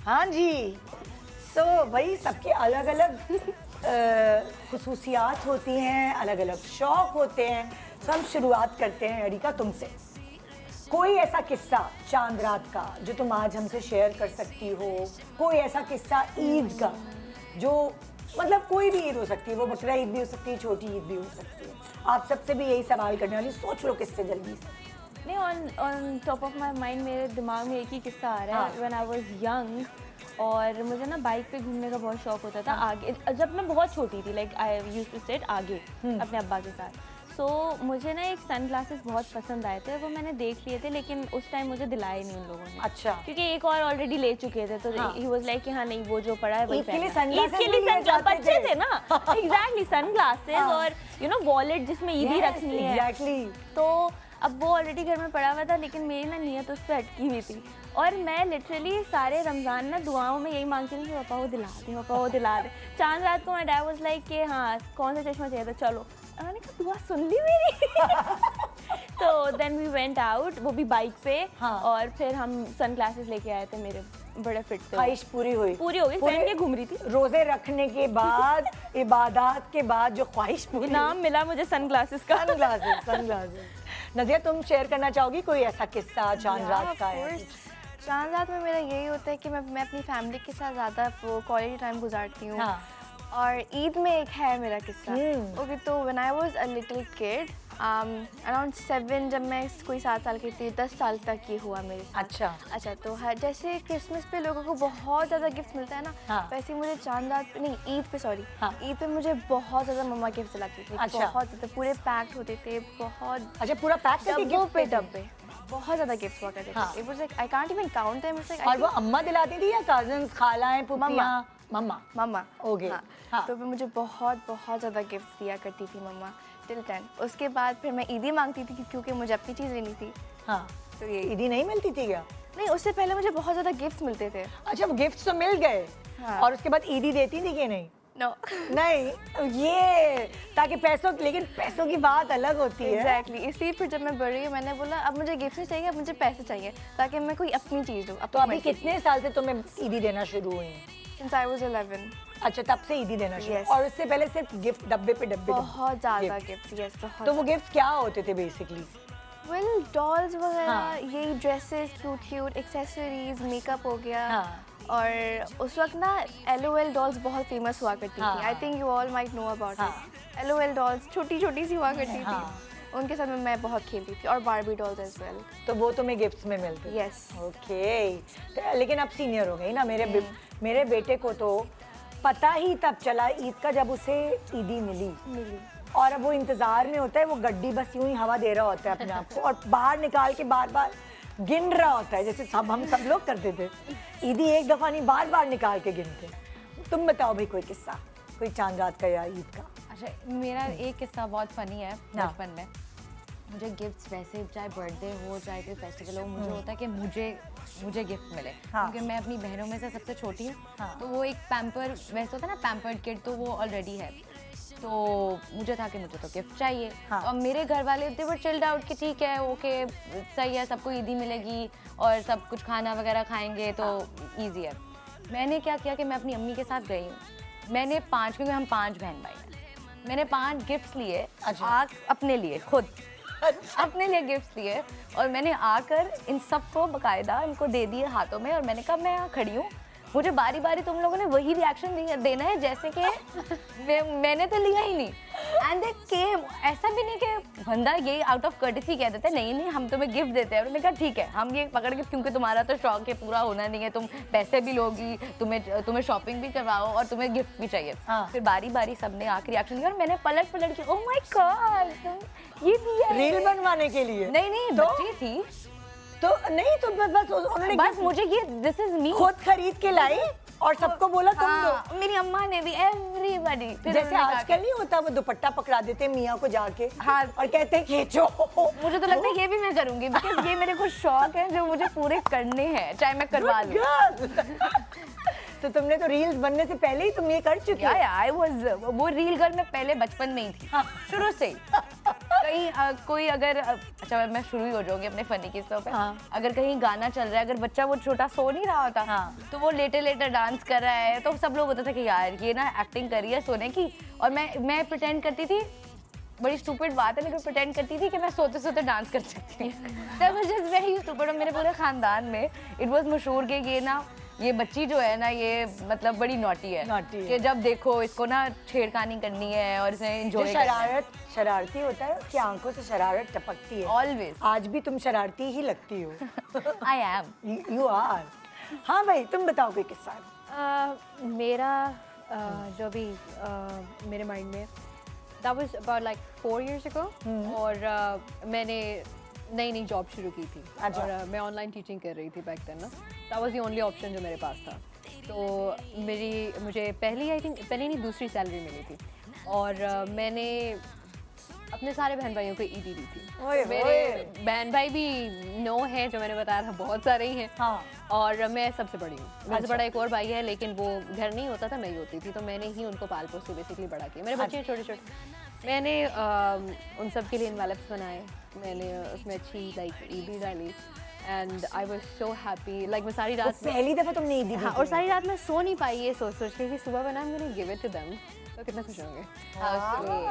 हाँ जी। सो भाई सबके अलग अलग खुसूसियात होती हैं, अलग अलग शौक होते हैं। तो हम शुरुआत करते हैं अरिका तुमसे। कोई ऐसा किस्सा चांद रात का जो तुम आज हमसे शेयर कर सकती हो? कोई ऐसा किस्सा ईद का जो, मतलब कोई भी ईद हो सकती है, वो बकरा ईद भी हो सकती है, छोटी ईद भी हो सकती है। आप सबसे भी यही सवाल करने वाली, सोच लो किससे जल्दी से। नहीं, on top of my mind मेरे दिमाग में एक ही किस्सा आ रहा है। व्हेन आई वाज यंग, और मुझे ना बाइक पे घूमने का बहुत शौक होता था। आगे जब मैं बहुत छोटी थी, like I used to sit आगे अपने अब्बा के साथ। सो मुझे ना एक सन ग्लासेस बहुत पसंद आए थे, वो मैंने देख लिए थे, लेकिन उस टाइम मुझे दिलाए नहीं उन लोगों ने। अच्छा। क्योंकि एक और ऑलरेडी ले चुके थे, तो ही वाज लाइक कि हाँ नहीं, वो जो पड़ा है वही ईद के लिए पहनना। sunglasses ईद के लिए भी लिए जाते बच्चे थे। थे ना, एग्जैक्टली, सन ग्लासेस और यू नो वॉलेट जिसमें ईद ही रखनी है। एग्जैक्टली। तो अब वो ऑलरेडी घर में पड़ा हुआ था, लेकिन मेरी ना नीयत उस पर अटकी हुई थी। और मैं लिटरली सारे रमज़ान ना दुआओं में यही मांगती थी कि पापा वो दिला दे, पापा वो दिला दे। चांद रात को माय डैड वाज लाइक कि हाँ कौन सा चश्मा चाहिए था, चलो। मैंने कहा दुआ सुन ली मेरी। तो देन वी वेंट आउट, वो भी बाइक पे। हाँ। और फिर हम सन ग्लासेस लेके आए थे मेरे बड़े फिट थे। ख्वाहिश पूरी हुई? पूरी हो गई, पहन के घूम रही थी। रोजे रखने के बाद इबादत के बाद जो ख्वाहिश पूरी नाम मिला मुझे सनग्लासेस का। सनग्लासेस। नदिया, तुम शेयर करना चाहोगी कोई ऐसा किस्सा चांद रात का? चांद रात में मेरा यही होता है कि मैं अपनी फैमिली के साथ ज़्यादा क्वालिटी टाइम गुजारती हूँ। हाँ। और ईद में एक है मेरा किस्सा। ओके, तो when I was a little kid, around 7, जब मैं कोई 7 साल की थी, 10 साल तक ये हुआ मेरे साथ। अच्छा, तो हर जैसे क्रिसमस पे लोगों को बहुत ज़्यादा गिफ्ट मिलता है ना, वैसे ही मुझे चांद रात पे नहीं, ईद पे, सॉरी, ईद पे मुझे बहुत ज़्यादा मम्मा गिफ्ट दिलाती थी। बहुत ज़्यादा, पूरे पैक्ड होते थे, बहुत। अच्छा, पूरा पैक करके गिफ्ट पे? डब्बे बहुत ज़्यादा गिफ्ट हुआ करते थे। It was like I can't even count them. और वो अम्मा दिलाती थी या कजन्स, खालाएं, फूफियां? मम्मा। ओके। हाँ। तो मुझे बहुत ज़्यादा गिफ्ट दिया करती थी मम्मा टिल 10। उसके बाद फिर मैं ईदी मांगती थी क्योंकि मुझे अपनी चीज़ लेनी थी। हाँ, तो ये ईदी नहीं मिलती थी क्या? नहीं, उससे पहले मुझे बहुत ज़्यादा गिफ्ट मिलते थे। अच्छा, वो गिफ्ट तो मिल गए। हाँ। और उसके बाद ईदी देती थी कि नहीं? नो। नहीं, ये ताकि पैसों, लेकिन पैसों की बात अलग होती है। एग्जैक्टली, इसलिए फिर जब मैं बड़ी हुई, मैंने बोला अब मुझे गिफ्ट नहीं चाहिए, अब मुझे पैसे चाहिए ताकि मैं कोई अपनी चीज़ लूँ। तो अभी कितने साल से तुम्हें ईदी देना शुरू हुई? Since I was 11। अच्छा, तब से ईदी देना शुरू। Yes. और उससे पहले सिर्फ गिफ्ट डब्बे पे डब्बे? बहुत ज़्यादा गिफ्ट। यस, बहुत। तो वो गिफ्ट क्या होते थे बेसिकली? वेल, डॉल्स वगैरह, यही ड्रेसेस, क्यूट एक्सेसरीज, मेकअप हो गया। और उस वक्त ना LOL डॉल्स बहुत फेमस हुआ करती थी। I think you all might know about it. LOL dolls छोटी सी हुआ करती थी। उनके साथ में मैं बहुत खेलती थी। और बारबी डॉल्स एज वेल। तो वो तुम्हें गिफ्ट्स में मिलते? यस। ओके। लेकिन अब सीनियर हो गई ना। मेरे बेटे को तो पता ही तब चला ईद का जब उसे ईदी मिली। और अब वो इंतजार में होता है, वो गड्डी बस यूं ही हवा दे रहा होता है अपने आप को, और बाहर निकाल के बार गिन रहा होता है, जैसे हम सब लोग करते थे। ईदी एक दफा नहीं, बार निकाल के गिनते। तुम बताओ भाई कोई किस्सा, कोई चांद रात का या ईद का? अच्छा, मेरा एक किस्सा बहुत फनी है। बचपन में मुझे गिफ्ट्स, वैसे चाहे बर्थडे हो चाहे कोई फेस्टिवल हो, मुझे होता है कि मुझे गिफ्ट मिले। क्योंकि मैं अपनी बहनों में से सबसे छोटी हूँ। तो वो एक पैम्पर, वैसे होता है ना पैम्पर्ड किड, तो वो ऑलरेडी है। तो मुझे था कि मुझे तो गिफ्ट चाहिए। और मेरे घर वाले थे वो चिल्ड आउट कि ठीक है, ओके, सही है, सबको ईदी मिलेगी और सब कुछ खाना वगैरह खाएंगे तो ईजी है। मैंने क्या किया कि मैं अपनी अम्मी के साथ गई हूँ। मैंने 5, क्योंकि हम 5 बहन भाई हैं, मैंने 5 गिफ्ट्स लिए। अपने लिए खुद अपने लिए गिफ्ट लिए। और मैंने आकर इन सबको बकायदा इनको दे दिए हाथों में। और मैंने कहा मैं यहाँ खड़ी हूँ, मुझे बारी बारी तुम लोगों ने वही रिएक्शन देना है जैसे कि मैंने तो लिया ही नहीं। एंड दे केम, ऐसा भी नहीं कि बंदा ये आउट ऑफ कर्टेसी कह देता है नहीं हम तुम्हें गिफ्ट देते हैं। उन्होंने कहा ठीक है, हम ये पकड़ के, क्योंकि तुम्हारा तो शौक है पूरा होना नहीं है, तुम पैसे भी लोगी, तुम्हें शॉपिंग भी करवाओ और तुम्हें गिफ्ट भी चाहिए। फिर बारी बारी सबने आके रिएक्शन दिया और मैंने पलट के ओह माय गॉड ये दिया रील बनवाने के लिए? नहीं, बच्ची थी तो नहीं, तो बस उन्होंने बस मुझे ये दिस इज मी खुद खरीद के लाई और सबको बोला तुम दो। मेरी अम्मा ने भी, एवरीबॉडी। जैसे आजकल नहीं होता, वो दुपट्टा पकड़ा देते हैं मियाँ को जाके। हाँ। और कहते हैं खींचो। मुझे तो लगता है ये भी मैं करूंगी, बिकॉज ये मेरे कुछ शौक है जो मुझे पूरे करने हैं, चाहे मैं करवा लूं। तो तुमने तो रील्स बनने से पहले ही तुम ये कर चुकी हो? आई वाज वो रील गर्ल में पहले बचपन में ही थी। शुरू से ही कहीं कोई अगर, अच्छा मैं शुरू ही हो जाऊंगी अपने फनी किस्सों पे। अगर कहीं गाना चल रहा है, अगर बच्चा वो छोटा सो नहीं रहा होता तो वो लेटे डांस कर रहा है, तो सब लोग होता था कि यार ये ना एक्टिंग कर रही है सोने की। और मैं प्रिटेंड करती थी, बड़ी स्टूपिड बात है लेकिन प्रिटेंड करती थी कि मैं सोते सोते डांस कर सकती हूँ। That was just very stupid. और मेरे पूरे खानदान में इट वाज मशहूर कि ये बच्ची जो है ना, ये मतलब बड़ी नॉटी है कि जब देखो इसको ना छेड़खानी करनी है और इसे एंजॉय शरारती होता है, उसकी आंखों से शरारत टपकती है ऑलवेज। आज भी तुम शरारती ही लगती हो। I am, you are. हाँ भाई, तुम बताओ कोई किस्सा। मेरा जो भी मेरे माइंड में, that was about like 4 years ago। और मैंने नई जॉब शुरू की थी। और मैं ऑनलाइन टीचिंग कर रही थी बैक देन ना। that was the only option जो मेरे पास था। तो मुझे पहली नहीं दूसरी सैलरी मिली थी। और मैंने अपने सारे बहन भाइयों को ईदी दी थी। मेरे बहन भाई भी 9 हैं, जो मैंने बताया था, बहुत सारे ही हैं। और मैं सबसे बड़ी हूँ। मेरे से बड़ा एक और भाई है, लेकिन वो घर नहीं होता था, मैं ही होती थी, तो मैंने ही उनको पाल पोस के बेसिकली बड़ा किया। मेरे बच्चे छोटे। मैंने उन सब के लिए इन्वेलप्स बनाए, मैंने उसमें अच्छी लाइक ईदी डाली। And I was so happy like मैं सारी तो रात पहली दफा तुमने ईदी दी हाँ, और थी? सारी रात मैं सो नहीं पाई ये सोच सोच के कि सुबह बना I'm gonna give it to them तो कितना खुश होंगे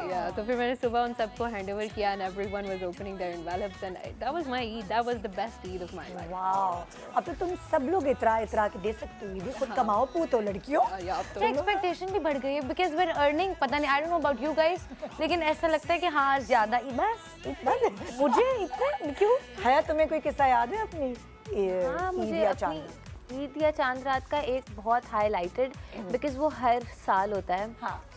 yeah, तो फिर मैंने सुबह उन सबको हैंड ओवर किया and everyone was opening their envelopes and that was my Eid, that was the best Eid of my life. Wow, अब तो तुम सब लोग इतरा के दे सकते हो ईदी, खुद कमाओ पूतो लड़कियों। Yeah, अब तो एक्सपेक्टेशन भी बढ़ गई है बिकॉज वेर अर्निंग पता नहीं आई don't know about you guys लेकिन ऐसा लगता है कि हाँ ज़्यादा बस मुझे इतना क्यों है तुम्हें कोई किस्सा याद है अपनी हाँ ईद मुझे या अपनी चांद? ईद या चांद रात का एक बहुत हाईलाइटेड बिकॉज वो हर साल होता है।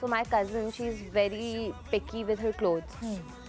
So my cousin she is very picky with her clothes,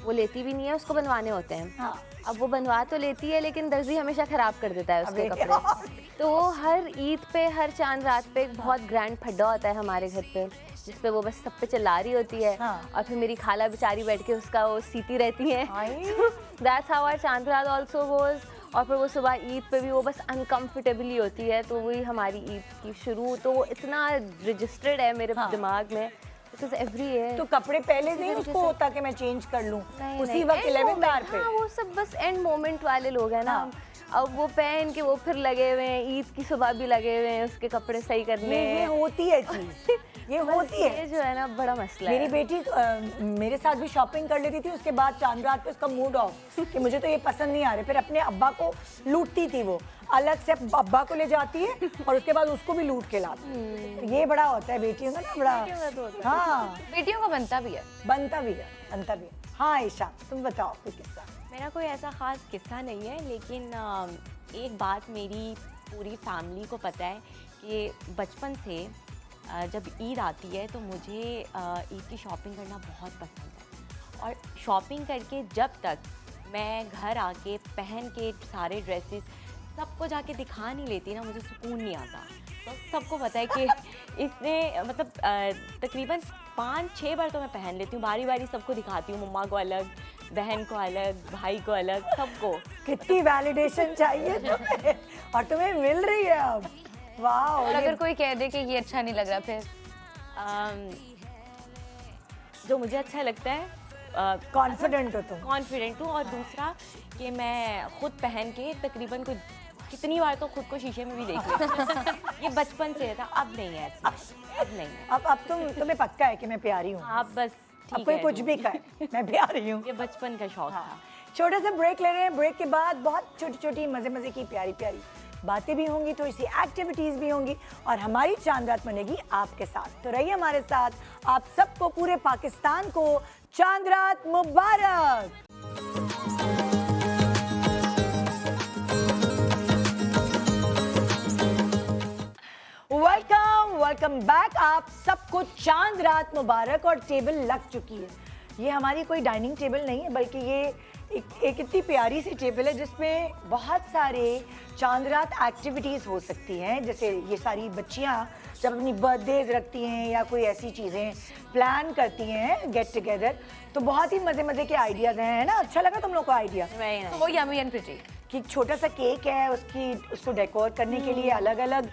वो लेती भी नहीं है, उसको बनवाने होते हैं। अब वो बनवा तो लेती है लेकिन दर्जी हमेशा ख़राब कर देता है उसके कपड़े। तो वो हर ईद पे हर चांद रात पे एक बहुत ग्रैंड फड्डा होता है हमारे घर पे जिस पे वो बस सब पे चिल्ला रही होती है और फिर मेरी खाला बेचारी बैठ के उसका वो सीती रहती है। दैट्स हाउ आवर चांद रात ऑल्सो वाज। और फिर वो सुबह ईद पे भी वो बस अनकम्फर्टेबली होती है, तो वही हमारी ईद की शुरू, तो वो इतना रजिस्टर्ड है मेरे दिमाग में बिकॉज एवरी ईयर। तो कपड़े पहले नहीं उसको होता कि मैं चेंज कर लूं उसी वक्त 11th आवर पे? हाँ, वो सब बस एंड मोमेंट वाले लोग हैं ना। अब वो पहन के वो फिर लगे हुए हैं, ईद की सुबह भी लगे हुए हैं उसके कपड़े सही करने। ये होती है चीज, ये होती है। ये जो है ना बड़ा मसला मेरी है। बेटी मेरे साथ भी शॉपिंग कर लेती थी, उसके बाद चांद रात पे उसका मूड ऑफ कि मुझे तो ये पसंद नहीं आ रहे, फिर अपने अब्बा को लूटती थी, वो अलग से अब्बा को ले जाती है और उसके बाद उसको भी लूट के लाती है। तो ये बड़ा होता है बेटियों का ना, बड़ा हाँ बेटियों का बनता भी है। बनता भी है, बनता भी है। हाँ ईशा तुम बताओ कोई किस्सा। मेरा कोई ऐसा ख़ास किस्सा नहीं है लेकिन एक बात मेरी पूरी फैमिली को पता है कि बचपन से जब ईद आती है तो मुझे ईद की शॉपिंग करना बहुत पसंद है। और शॉपिंग करके जब तक मैं घर आके पहन के सारे ड्रेसेस सबको जाके दिखा नहीं लेती ना, मुझे सुकून नहीं आता। तो सबको पता है कि इसने मतलब तकरीबन 5-6 बार तो मैं पहन लेती हूँ, बारी बारी सबको दिखाती हूँ, मम्मा को अलग, बहन को अलग, भाई को अलग, सबको। कितनी वैलिडेशन चाहिए तुम्हें और तुम्हें मिल रही है अब। वाह। और अगर कोई कह दे कि ये अच्छा नहीं लग रहा फिर जो मुझे अच्छा लगता है कॉन्फिडेंट हो तुम? कॉन्फिडेंट हूँ। और दूसरा कि मैं खुद पहन के तकरीबन कुछ कितनी बार तो खुद को शीशे में भी देख लेती हूँ। ये बचपन से था, अब नहीं है अब नहीं है। अब तुम्हें पक्का है कि मैं प्यारी हूँ? आप बस अब कोई कुछ भी कहे मैं प्यारी हूँ। ये बचपन का शौक था। छोटा सा ब्रेक ले रहे हैं, ब्रेक के बाद बहुत छोटी छोटी मजे मजे की प्यारी प्यारी बातें भी होंगी, थोड़ी सी एक्टिविटीज भी होंगी और हमारी चांद रात बनेगी आपके साथ। तो रहिए हमारे साथ। आप सबको, पूरे पाकिस्तान को चांद रात मुबारक। Welcome back. आप सबको चांद रात मुबारक। और टेबल लग चुकी है। ये हमारी कोई डाइनिंग टेबल नहीं है बल्कि ये एक इतनी प्यारी सी टेबल है जिसमें बहुत सारे चांद रात एक्टिविटीज़ हो सकती हैं। जैसे ये सारी बच्चियाँ जब अपनी बर्थडेज रखती हैं या कोई ऐसी चीज़ें प्लान करती हैं गेट टुगेदर, तो बहुत ही मज़े मज़े के आइडियाज़ हैं, है ना? अच्छा लगा तुम लोग को आइडिया? वो यमी एंड प्रिटी कि छोटा सा केक है, उसको डेकोर करने के लिए अलग अलग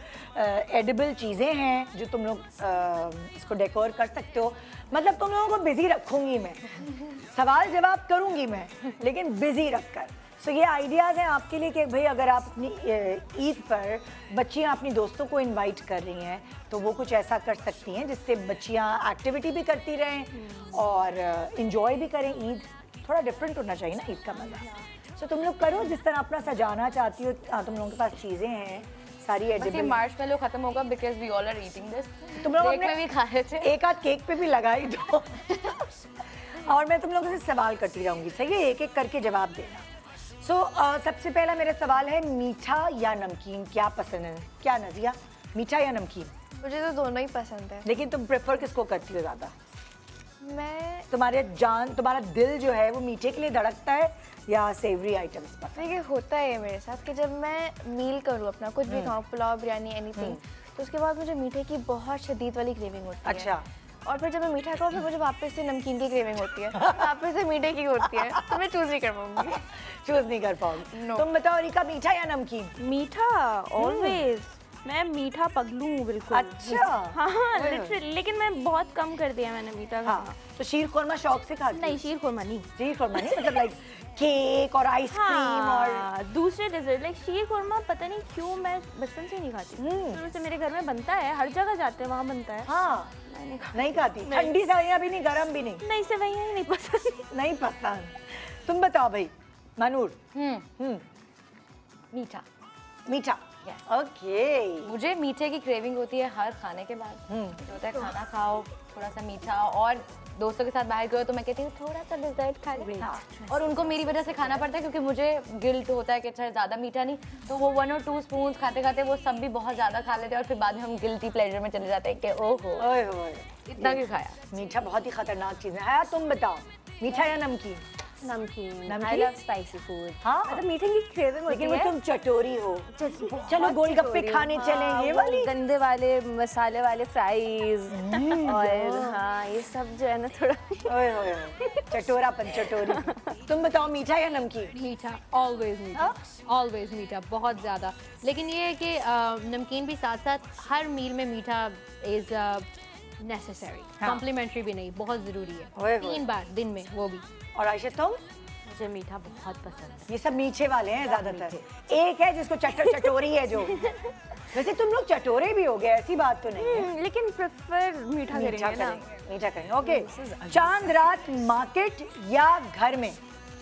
एडिबल चीज़ें हैं जो तुम लोग इसको डेकोर कर सकते हो। मतलब तुम लोगों को बिजी रखूंगी मैं, सवाल जवाब करूंगी मैं, लेकिन बिजी रखकर। सो ये आइडियाज़ हैं आपके लिए कि भाई अगर आप अपनी ईद पर बच्चियां अपनी दोस्तों को इनवाइट कर रही हैं तो वो कुछ ऐसा कर सकती हैं जिससे बच्चियां एक्टिविटी भी करती रहें और इन्जॉय भी करें। ईद थोड़ा डिफरेंट होना चाहिए ना ईद का मज़ा। सो तुम लोग करो जिस तरह अपना सजाना चाहती हो। तुम लोगों के पास चीज़ें हैं सारी एडिबल। मार्शमेलो खत्म होगा because we all are eating this. तुम लोग केक में भी खा रहे थे, एक आध केक पे भी लगाई दो और मैं तुम लोगों से सवाल करती रहूंगी, सही है? एक एक करके जवाब देना। सबसे पहला मेरा सवाल है, मीठा या नमकीन क्या पसंद है? क्या नजिया, मीठा या नमकीन? मुझे तो दोनों ही पसंद है। लेकिन तुम प्रेफर किसको करती हो ज़्यादा? मैं तुम्हारा दिल जो है वो मीठे के लिए धड़कता है या सेवरी आइटम्स पसंद? देखिए होता है मेरे साथ कि जब मैं मील करूँ अपना कुछ भी खाऊँ, पुलाव, बिरयानी, एनीथिंग, तो उसके बाद मुझे मीठे की बहुत शदीद वाली क्रेविंग होती है। अच्छा। और फिर जब मैं मीठा खाऊँ फिर मुझे वापस से नमकीन की क्रेविंग होती है, वापस से मीठे की होती है, तो मैं चूज नहीं कर पाऊंगी। चूज नहीं कर पाऊंगी। तुम बताओ रिका, मीठा या नमकीन? मीठा ऑलवेज। मैं मीठा पगलू हूँ बिल्कुल। अच्छा। हाँ लिटरली, लेकिन मैं बहुत कम कर दिया मैंने मीठा खाना। हाँ, तो शीर खुरमा शौक से खाती? नहीं, शीर खुरमा नहीं। शीर खुरमा नहीं, मतलब लाइक केक और आइसक्रीम और दूसरे डेजर्ट लाइक शीर खुरमा पता नहीं क्यों मैं बचपन से नहीं खाती। शुरू से मेरे घर में बनता है, हर जगह जाते हैं वहाँ बनता है। हाँ नहीं खाती, ठंडी सवैयाँ भी नहीं, गरम भी नहीं। नहीं सेवैयाँ ही नहीं पसंद। नहीं पसंद। तुम बताओ भाई मनूर। मीठा। मीठा। ओके। मुझे मीठे की क्रेविंग होती है हर खाने के बाद। जो होता है खाना खाओ थोड़ा सा मीठा, और दोस्तों के साथ बाहर गए तो मैं कहती हूँ थोड़ा सा डिजर्ट खा लें। और उनको मेरी वजह से खाना पड़ता है क्योंकि मुझे गिल्ट होता है कि अच्छा ज़्यादा मीठा नहीं, तो वो 1 और 2 स्पून खाते खाते वो सब भी बहुत ज़्यादा खा लेते हैं और फिर बाद में हम गिल्टी प्लेजर में चले जाते हैं कि ओहो ओए होए, इतना क्यों खाया। मीठा बहुत ही खतरनाक चीज है। हाँ, तुम बताओ मीठा या नमकीन? नमकीन। I love spicy food। हाँ मतलब मीठे की क्रेविंग होती लेकिन वो है। तुम चटोरी हो। चलो गोलगप्पे खाने चलें, ये वाली गंदे वाले मसाले वाले फ्राइज और हाँ ये सब जो है ना थोड़ा ओए होए होए, चटोरापन, चटोरी। तुम बताओ मीठा या नमकीन? मीठा, ऑलवेज मीठा, ऑलवेज मीठा, बहुत ज़्यादा। लेकिन ये है कि नमकीन भी साथ साथ हर मील में मीठा इज़ नेसेसरी, कॉम्प्लीमेंट्री भी नहीं, बहुत ज़रूरी है। 3 बार दिन में, वो भी। और आयशा तुम? मुझे मीठा बहुत पसंद है। ये सब मीठे वाले हैं ज्यादातर। एक है जिसको चटोरी है जो। वैसे तुम लोग चटोरे भी हो गए, ऐसी बात तो नहीं है। लेकिन प्रेफर मीठा करेंगे ना। मीठा करेंगे। ओके, चांद रात मार्केट या घर में?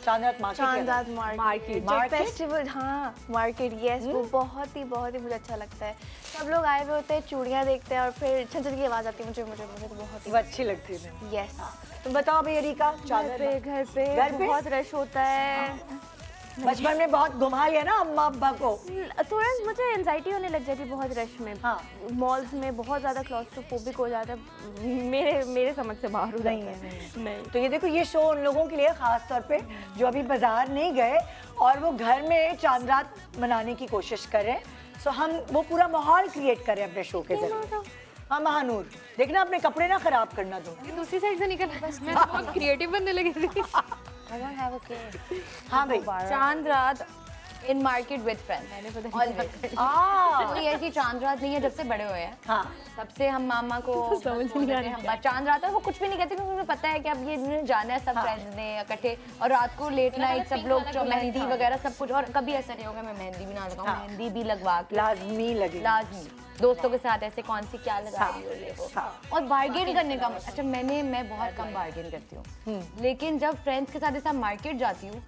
चांद रात मार्केट। चांद रात मार्केट। मार्केट? फेस्टिवल, हाँ मार्केट, यस वो बहुत ही मुझे अच्छा लगता है। सब लोग आए हुए होते हैं, चूड़ियाँ देखते हैं और फिर छन की आवाज़ आती है, मुझे तो बहुत वो अच्छी लगती है। ही यस। तुम बताओ भैया रिका। घर पे बहुत रश होता है। बचपन में बहुत घुमा लिया ना अम्मा अब्बा को। थोड़ा मुझे एंजाइटी होने लग जाती है बहुत रश में। हाँ। मॉल्स में बहुत ज़्यादा क्लॉस्ट्रोफोबिक हो जाता है, मेरे समझ से बाहर हो जाता है। नहीं। तो ये देखो, ये शो उन लोगों के लिए खास तौर पे जो अभी बाजार नहीं गए और वो घर में चांद रात मनाने की कोशिश कर रहे हैं। सो हम वो पूरा माहौल क्रिएट करें अपने शो के जरिए। हाँ महानूर, देखना अपने कपड़े ना खराब करना तुम। दूसरी साइड से निकल, मैं तो बहुत क्रिएटिव बनने लगी थी। I don't have a kid। हाँ भाई। चांद रात इन मार्केट विद फ्रेंड्स। कोई ऐसी चांद रात नहीं है जब से बड़े हुए हैं। हाँ। तब से हम मामा को चांद रात है, वो कुछ भी नहीं कहते क्योंकि उन्हें पता है कि अब ये जाना है सब फ्रेंड्स ने इकट्ठे, और रात को लेट नाइट सब लोग जो मेहंदी वगैरह सब कुछ। और कभी ऐसा नहीं होगा मैं मेहंदी भी ना लगाऊं, मेहंदी भी लगवा के लाजमी लगे। लाजमी दोस्तों के साथ ऐसे कौन सी क्या लगा रही हो ये वो। और बार्गेन करने का अच्छा मैं बहुत कम बार्गेन करती हूँ, लेकिन जब फ्रेंड्स के साथ ऐसा मार्केट जाती हूँ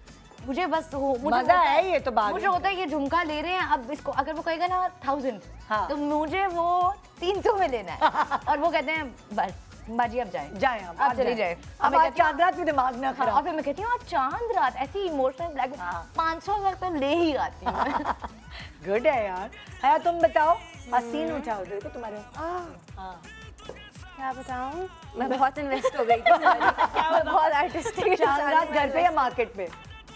मुझे बस मजा है ये तो बात। मुझे होता है ये झुमका ले रहे हैं, अब इसको अगर वो कहेगा ना 1000 तो मुझे वो 300 में लेना है। और वो कहते हैं बस बाजी अब जाए आप चली जाए। अब आज चांद रात में दिमाग ना खराब। और फिर मैं कहती हूँ आज चांद रात ऐसी इमोशनल ब्लैक 500 तक तो ले ही आती हूँ। गुड है यार। है तुम बताओ, हसीन उठाओ देखो तुम्हारे। क्या बताऊँ, मैं बहुत इन्वेस्ट हो गई थी। मैं बहुत आर्टिस्टिक। चांद रात घर पे या मार्केट पे?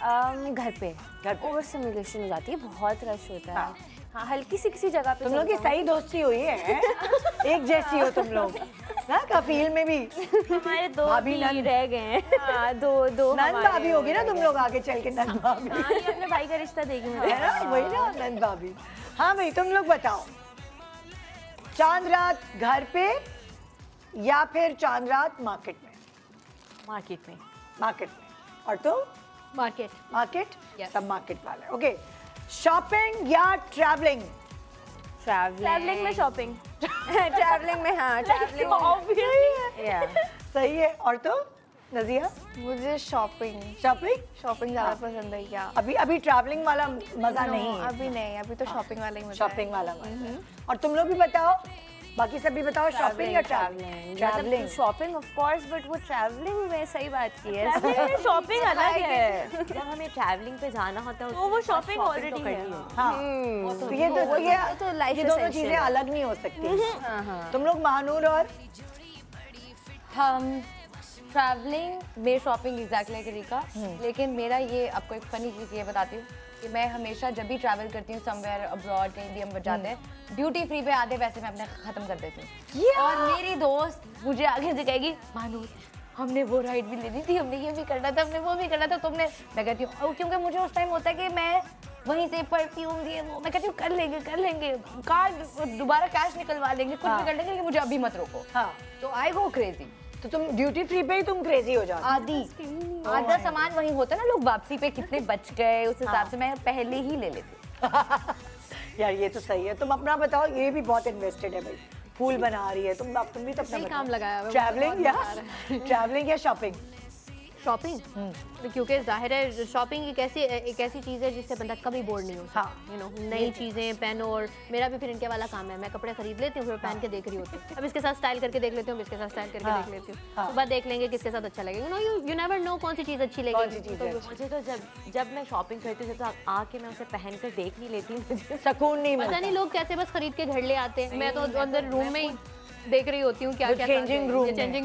घर पे ओवर स्टिमुलेशन हो जाती है, बहुत रश होता है। हाँ हल्की सी किसी जगह पे। तुम लोग की सही दोस्ती हुई है। एक जैसी हो तुम लोग ना, कफील में भी हमारे 2 भाभी भी रह गए हैं। हाँ दो नंद भाभी होगी ना तुम लोग आगे चल के। नंद भाभी हाँ, ये अपने भाई का रिश्ता देगी मुझे। है ना, वही ना नंद भाभी। हाँ भाई तुम लोग बताओ, चांद रात घर पे या फिर चांद रात मार्केट में? मार्केट में। मार्केट में। और तुम? मार्केट। Yes. सब मार्केट वाले। ओके, शॉपिंग या ट्रैवलिंग? ट्रैवलिंग में शॉपिंग। ट्रैवलिंग में, हाँ ट्रैवलिंग सही है। और तुम नजिया? मुझे शॉपिंग ज़्यादा पसंद है। क्या अभी ट्रैवलिंग वाला मजा नहीं है। अभी नहीं, अभी तो शॉपिंग वाला ही मजा है। शॉपिंग वाला मजा। और तुम लोग भी बताओ, बाकी सब भी बताओ, शॉपिंग या travelling? Shopping of course, but वो ट्रैवलिंग में सही बात की है। शॉपिंग अलग है। जब हमें ट्रैवलिंग पे जाना होता है तो वो शॉपिंग ऑलरेडी है। हाँ, तो ये दोनों चीजें अलग नहीं हो सकती। तुम लोग महानूर और हम ट्रैवलिंग में शॉपिंग एग्जैक्टली तरीका। लेकिन मेरा ये आपको एक फनी चीज़ ये बताती हूँ कि मैं हमेशा जब भी ट्रैवल करती हूँ समवेयर अब्रॉड कहीं भी हम जाते हैं, ड्यूटी फ्री पे आधे पैसे मैं अपने ख़त्म कर देती हूँ। और मेरी दोस्त मुझे आगे से कहेगी मानूर हमने वो राइड भी लेनी थी, हमने ये भी करना था, हमने वो भी करना था, तुमने। मैं कहती हूँ क्योंकि मुझे उस टाइम होता है कि मैं वहीं से परफ्यूम दिए वो, मैं कहती हूँ कर लेंगे कार्ड दोबारा कैश निकलवा लेंगे, कुछ भी कर लेंगे, लेकिन मुझे अभी मत रोको। हाँ, तो आई गो क्रेजी। तो तुम ड्यूटी फ्री पे ही तुम क्रेजी हो जाओ। आदि आधा सामान वही होता है ना, लोग वापसी पे कितने बच गए उस हिसाब से मैं पहले ही ले लेती हूँ। यार ये तो सही है। तुम अपना बताओ, ये भी बहुत इन्वेस्टेड है भाई, फूल बना रही है तुम भी तो अपना सही काम लगाया हुआ है, ट्रैवलिंग या ट्रैवलिंग या शॉपिंग? शॉपिंग, क्योंकि जाहिर है शॉपिंग एक ऐसी चीज़ है जिससे बंदा कभी बोर नहीं होता। यू नो, नई चीज़ें पहनो। और मेरा भी फिर इनके वाला काम है, मैं कपड़े खरीद लेती हूँ फिर पहन के देख रही होती हूँ। अब इसके साथ स्टाइल करके देख लेती हूँ, इसके साथ स्टाइल करके देख लेती हूँ, सुबह देख लेंगे किसके साथ अच्छा लगेगा। यू नेवर नो कौन सी चीज़ अच्छी लगेगी। मुझे तो जब मैं शॉपिंग करती हूँ तो आके मैं उसे पहन कर देख नहीं लेती, मुझे सुकून नहीं पता मिलता। नहीं लोग कैसे बस खरीद के घर ले आते हैं। मैं तो अंदर रूम में ही देख रही होती हूँ क्या क्या चेंजिंग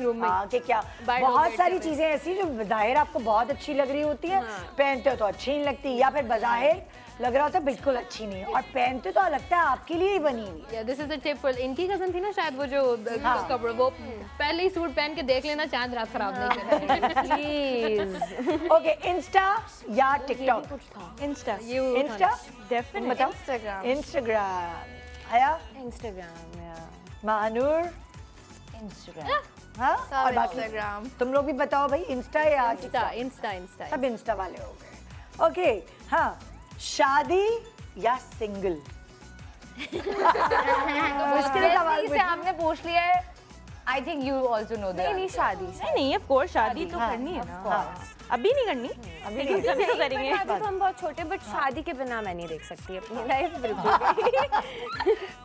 रूम में कि क्या बहुत सारी चीजें ऐसी जो बज़ाहिर आपको बहुत अच्छी लग रही होती है, पहनते हो तो अच्छी नहीं लगती, या फिर बज़ाहिर लग रहा होता है बिल्कुल अच्छी नहीं है और पहनते तो लगता है आपके लिए ही बनी हुई। This is the tip for इनकी कजन थी ना शायद, वो जो कपड़े वो पहले ही सूट पहन के देख लेना, चांद रात खराब नहीं करेगा। प्लीज। ओके, इंस्टा या टिकटॉक? इंस्टा। इंस्टा डेफिनेटली बताओ। इंस्टाग्राम। इंस्टाग्राम। आया इंस्टाग्राम या महानूर? इंस्टाग्राम। हाँ, और बाकी इंस्टाग्राम। तुम लोग भी बताओ भाई, इंस्टा या इंस्टा TikTok? इंस्टा सब इंस्टा वाले हो गए। ओके, हाँ, शादी या सिंगल? मुश्किल सवाल से आपने पूछ लिया है। I think you also know that. नहीं शादी। नहीं, ऑफ कोर्स शादी तो करनी है ना। अभी नहीं करनी, अभी नहीं कभी तो करेंगे। अभी तो हम बहुत छोटे, बट शादी के बिना मैं नहीं देख सकती अपनी लाइफ बिल्कुल।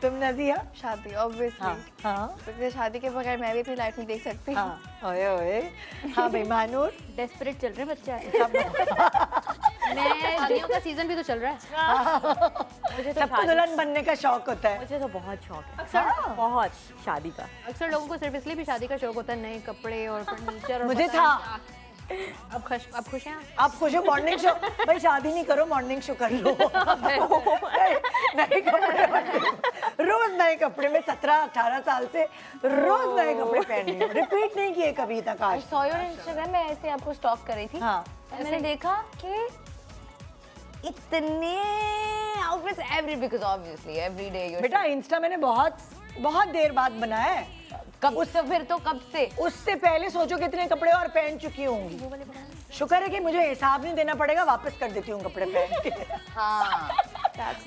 तुम नजिया? शादी ऑब्वियसली। हाँ क्योंकि शादी के बगैर मैं भी अपनी लाइफ नहीं देख सकती। हाँ, ओए ओए। हाँ भाई महानूर? डेस्परेट चल रहे बच्चे। मैं शादियों का सीजन भी तो चल रहा है। मुझे तो सबको दुल्हन बनने का शौक होता है। मुझे तो बहुत शौक है, बहुत शादी का। अक्सर लोगों को सिर्फ इसलिए भी शादी का शौक होता है, नए कपड़े और फर्नीचर और मुझे पता था। नहीं क्या। अब खुश हैं आप? आप खुश हो? मॉर्निंग शो भाई, शादी नहीं करो, मॉर्निंग शो कर लो। नए कपड़े रोज नए कपड़े में 17-18 साल से रोज नए कपड़े पहन रही हूँ, रिपीट नहीं किए कभी तक आज। सॉ योर इंस्टाग्राम में ऐसे आपको स्टॉक कर रही थी। हाँ, मैंने देखा कि इतने outfits every, because obviously every day you. बेटा इंस्टा मैंने बहुत देर बाद बनाया है। कब उससे फिर तो कब से? उससे पहले सोचो कितने कपड़े और पहन चुकी होंगी। शुक्र है कि मुझे हिसाब नहीं देना पड़ेगा, वापस कर देती हूँ कपड़े पहन के। हाँ,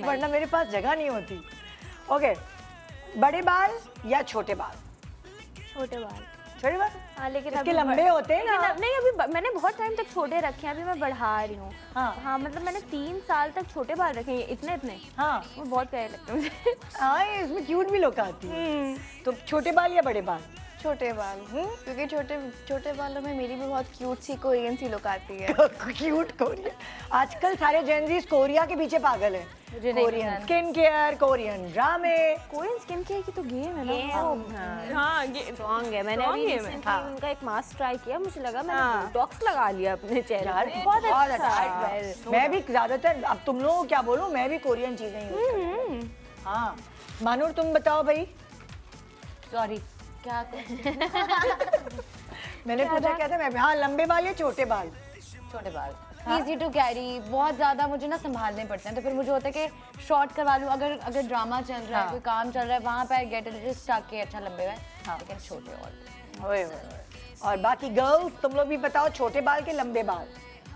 वरना मेरे पास जगह नहीं होती। ओके, बड़े बाल या छोटे बाल? छोटे बाल। छोटे बाल? हाँ, लेकिन इसके अभी लंबे होते हैं ना। लेकिन अब नहीं, अभी मैंने बहुत टाइम तक छोटे रखे हैं, अभी मैं बढ़ा रही हूँ। हाँ। हाँ, मतलब मैंने 3 साल तक छोटे बाल रखे हैं, इतने। हाँ वो बहुत प्यारे लगते हैं मुझे। हाँ, इसमें क्यूट भी लुक आती है। तो छोटे बाल या बड़े बाल? छोटे बाल। क्योंकि छोटे बालों में मेरी भी बहुत क्यूट सी कोरियन सी लुक आती है। Cute Korean. आजकल सारे जेनजीज कोरिया के पीछे पागल है। कोरियन स्किन केयर, कोरियन ड्रामे। कोरियन स्किन केयर की तो गेम है ना। हाँ, स्ट्रॉन्ग है। मैंने अभी रिसेंटली उनका एक मास्क ट्राई किया, मुझे लगा मैंने बोटॉक्स लगा लिया अपने चेहरे यार पे। बहुत अच्छा। मैं भी ज्यादातर, अब तुम लोगों को क्या बोलूं, मैं भी कोरियन चीजें यूज करती हूं। हाँ, मानूर तुम बताओ भाई। सॉरी क्या? मैंने पूछा क्या था? मैं हाँ, लंबे बाल या छोटे बाल? छोटे बाल इजी टू कैरी, बहुत ज़्यादा मुझे ना संभालने पड़ते हैं, तो फिर मुझे होता है कि शॉर्ट करवा लूँ। अगर ड्रामा चल रहा है, कोई काम चल रहा है, वहाँ पे गेट इट जस्ट के अच्छा लंबे में। हाँ, लेकिन छोटे और ओए ओए। और बाकी गर्ल्स तुम लोग भी बताओ, छोटे बाल के लंबे बाल?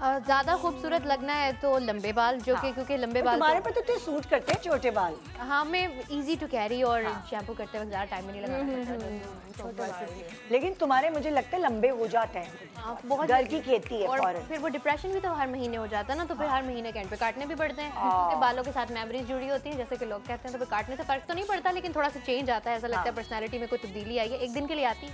ज़्यादा खूबसूरत लगना है तो लंबे बाल, जो कि क्योंकि लंबे बाल तुम्हारे पे तो सूट करते हैं छोटे बाल। हाँ, मैं इजी टू कैरी और शैम्पू करते वक्त ज़्यादा टाइम नहीं लगाना। लेकिन तुम्हारे मुझे लगता है लंबे हो जाते हैं, बहुत घर की खेती है। और फौरन फिर वो डिप्रेशन भी तो हर महीने हो जाता है ना, तो फिर हर महीने के एंड पे काटने भी पड़ते हैं, क्योंकि बालों के साथ मेमोरीज जुड़ी होती हैं, जैसे कि लोग कहते हैं। तो फिर काटने से फर्क तो नहीं पड़ता, लेकिन थोड़ा सा चेंज आता है, ऐसा लगता है पर्सनैलिटी में कोई तब्दीली आई है, एक दिन के लिए आती है।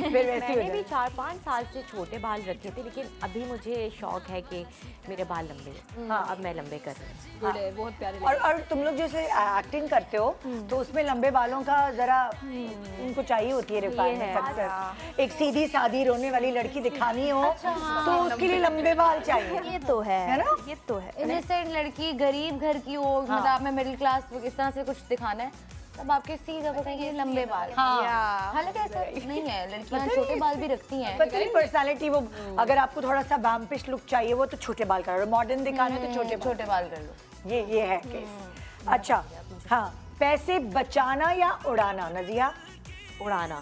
फिर वैसे हो मैंने भी जाए। 4-5 साल से छोटे बाल रखे थे, लेकिन अभी मुझे शौक है कि मेरे बाल लंबे हैं। हाँ, अब मैं लंबे कर रही हूँ। गुड है, बहुत प्यारे और तुम लोग जैसे एक्टिंग करते हो तो उसमें लंबे बालों का जरा उनको चाहिए होती है रिक्वायरमेंट अक्सर। एक सीधी सादी रोने वाली लड़की दिखानी हो तो उसके लिए लंबे बाल चाहिए। ये तो है ना? ये तो है। इनसेंट लड़की, गरीब घर की हो, मतलब आप में मिडिल क्लास इस तरह से कुछ दिखाना है, तब आपके सीधा बताएंगे लंबे बाल। हाँ, हालांकि ऐसा नहीं है, लड़कियां छोटे बाल भी रखती हैं। पता नहीं पर्सनालिटी, वो अगर आपको थोड़ा सा वैम्पिश लुक चाहिए वो तो छोटे बाल करो, मॉडर्न दिखाना है तो छोटे बाल कर लो। ये है केस। अच्छा, हाँ, पैसे बचाना या उड़ाना? नजिया? उड़ाना।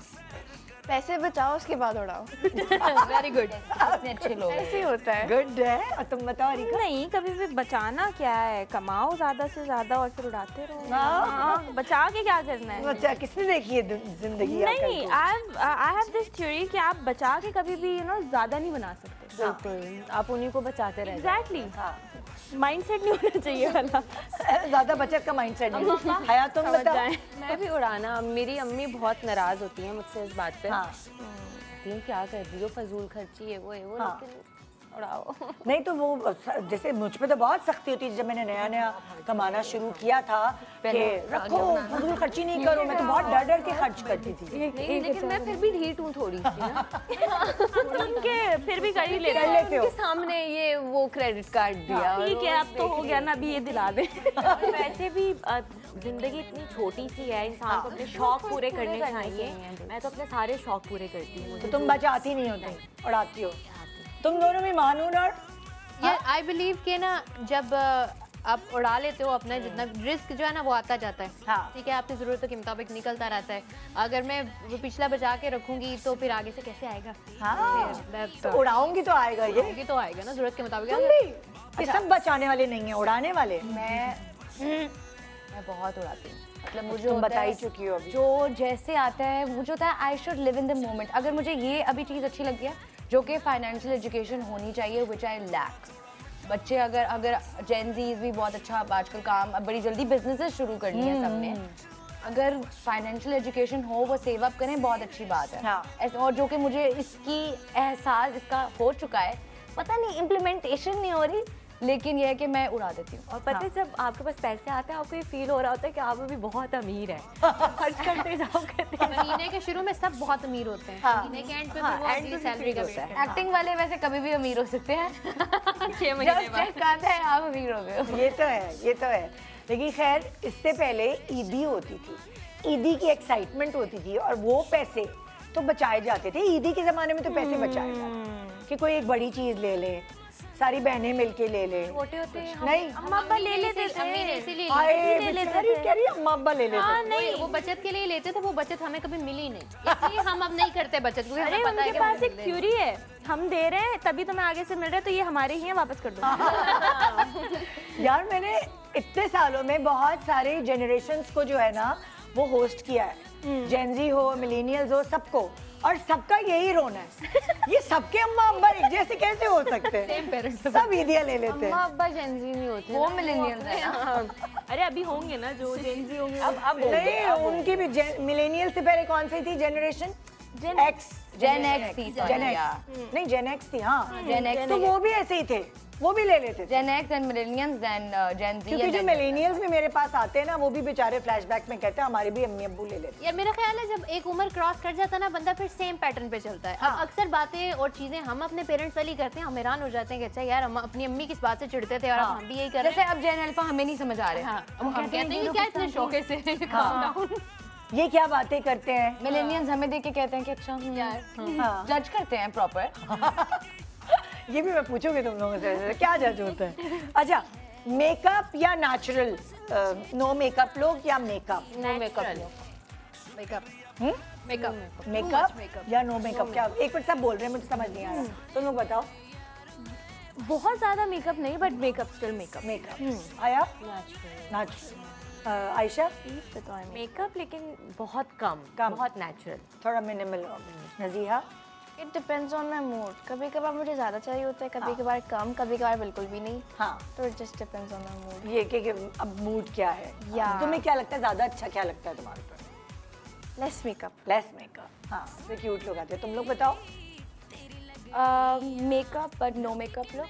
पैसे बचाओ उसके बाद उड़ाओ। वेरी गुड, कितने अच्छे लोग ऐसे ही होता है। गुड है। और तुम बताओ रिका? नहीं, कभी भी बचाना क्या है, कमाओ ज्यादा से ज्यादा और फिर उड़ाते रहो। हाँ, बचा के क्या करना है? अच्छा, किसने देखी है जिंदगी? नहीं, आई हैव दिस थ्योरी कि आप बचा के कभी भी ज्यादा नहीं बना सकते। बिल्कुल, आप उन्हीं को बचाते रहते हैं। एग्जैक्टली, माइंडसेट नहीं होना चाहिए वाला। ज्यादा बचत का माइंडसेट नहीं। हया तुम बताओ? मैं भी उड़ाना, मेरी अम्मी बहुत नाराज होती हैं मुझसे इस बात पे। हाँ। कहती हैं क्या कर रही हो, फजूल खर्ची है वो हाँ। लेकिन उड़ाओ। नहीं तो वो जैसे मुझ पे तो बहुत सख्ती होती थी जब मैंने नया नया कमाना शुरू किया था कि रखो, फजूल खर्ची नहीं करो। मैं तो बहुत डर डर के खर्च करती थी। नहीं, लेकिन मैं फिर भी ढीठ हूँ थोड़ी सी ना। उनके फिर भी कर ही लेते कर लेते हो। उनके सामने ये वो क्रेडिट कार्ड दिया। ठीक है, अब तो हो गया ना, अभी ये दिला दे। वैसे भी जिंदगी इतनी छोटी सी है, इंसान को अपने शौक पूरे करने चाहिए। मैं तो अपने सारे शौक पूरे करती हूँ। तो तुम बचाती नहीं होती, उड़ाती हो। तुम दोनों में मानून और यार आई बिलीव कि ना जब आप उड़ा लेते हो अपना जितना रिस्क जो है ना वो आता जाता है। हाँ। ठीक है, आपकी ज़रूरतों के मुताबिक निकलता रहता है। अगर मैं वो पिछला बचा के रखूंगी तो फिर आगे से कैसे आएगा? हाँ, मैं तो उड़ाऊंगी तो आएगा ये। होगी तो आएगा ना ज़रूरत के मुताबिक। तुम भी ये सब बचाने वाले नहीं है, उड़ाने वाले। मैं बहुत उड़ाती हूँ। मतलब मुझे तुम होता बता है, ही चुकी हो अभी। जो जैसे आता है मुझे होता है I should live in the moment. अगर मुझे ये अभी चीज़ अच्छी लगी है जो कि फाइनेंशियल एजुकेशन होनी चाहिए, विच आई लैक। बच्चे अगर जेनजीज भी बहुत अच्छा आजकल काम, अब बड़ी जल्दी बिजनेसेस शुरू करनी है सबने। अगर फाइनेंशियल एजुकेशन हो, वो सेव अप करें, बहुत अच्छी बात है। हाँ। और जो कि मुझे इसकी एहसास इसका हो चुका है, पता नहीं इम्प्लीमेंटेशन नहीं हो रही, लेकिन यह है कि मैं उड़ा देती हूँ। और पता है जब आपके पास पैसे आते हैं आपको ये फील हो रहा होता है कि आप अभी बहुत अमीर हैं। खर्च करते जाओ करते महीने के शुरू में सब बहुत अमीर होते हैं। हाँ। महीने के एंड पे हाँ, फिर वो end अपनी पे सैलरी का होता वेट है। एक्टिंग वाले वैसे कभी भी अमीर हो सकते हैं। 6 महीने जब चेक आता है आप अमीर हो गए हो। ये तो है, ये तो है। लेकिन खैर, इससे पहले ईदी होती थी। ईदी की एक्साइटमेंट होती थी और वो पैसे तो बचाए जाते थे। ईदी के ज़माने में तो पैसे बचाए जाते कि कोई एक बड़ी चीज़ ले ले, सारी बहनें मिलके ले ले। छोटे होते हैं नहीं, अम्मा अब्बा ले लेते थे। अम्मी ने इसीलिए आए बेचारी कह रही है, अम्मा अब्बा ले लेते। वो बचत के लिए लेते थे, वो बचत हमें कभी मिली नहीं, इसलिए हम अब नहीं करते बचत क्योंकि अरे हमें पता है उनके कि पास वो एक थ्योरी है, हम दे रहे हैं तभी तुम्हें आगे से मिल रहा है, तो ये हमारे ही हैं, वापस कर दो। यार मैंने इतने सालों में बहुत सारे जनरेशन्स को जो है ना वो होस्ट किया है। जेनजी हो, मिलेनियल्स हो, सबको, और सबका यही रोना है। ये सबके अम्मा अब्बा एक जैसे कैसे हो सकते हैं? सब ईदियाँ ले लेते अम्मा हैं। अब्बा जेनजी नहीं होते, वो मिलेनियल्स है ना। अरे अभी होंगे ना जो जेनजी होंगे। अब नहीं, उनकी भी मिलेनियल से पहले कौन सी थी जनरेशन? एक्स। जेन एक्स थी, जेन एक्स नहीं, जेन एक्स थी। हाँ, जेन एक्स तो वो भी ऐसे ही थे, वो भी ले लेते थे। जेन एक्स एंड मिलेनियल्स देन जेन जी। क्योंकि जो मिलेनियल्स भी मेरे पास आते हैं ना, वो भी बेचारे फ्लैशबैक में कहते हैं हमारे भी अम्मी अब्बू ले लेते हैं। यार मेरा ख्याल है जब एक उम्र क्रॉस कर जाता है ना बंदा, फिर सेम पैटर्न पे चलता है। अब अक्सर बातें और चीजें हम अपने पेरेंट्स वाली करते हैं, हम हैरान हो जाते हैं कि अच्छा यार हम अपनी अम्मी किस बात से चिढ़ते थे और अब हम भी यही कर रहे जैसे अब जेन अल्फा हमें नहीं समझ आ रहे। हैं। अब हम कहते हैं कि क्या इतने शौके से calm down। ये क्या बातें करते हैं? मिलेनियल्स हमें देख के कहते हैं कि अच्छा हाँ। जज करते हैं प्रॉपर। ये भी मैं पूछूंगी तुम लोगों से, क्या जज होता है? अच्छा, मेकअप या नेचुरल? नो मेकअप लोग या makeup? No makeup makeup makeup makeup या नो मेकअप? क्या एक मिनट सब बोल रहे हैं, मुझे समझ नहीं आ रहा। तुम लोग बताओ। बहुत ज्यादा मेकअप नहीं, but makeup still makeup. Makeup आया नेचुरल। आयशा? मेकअप लेकिन बहुत कम, कम। बहुत नेचुरल। थोड़ा minimal. Najiha? It depends on my mood. कभी कभार मुझे ज़्यादा चाहिए होता है, कभी कभार कम, कभी कभार बिल्कुल भी नहीं। हाँ, तो it just depends on my mood. ये कि अब मूड क्या है? या। तुम्हें क्या लगता है ज्यादा अच्छा क्या लगता है तुम्हारे पर? Less makeup. Less makeup. हाँ, इससे क्यूट लोग आते हैं। तुम लोग बताओ। Makeup but no makeup look.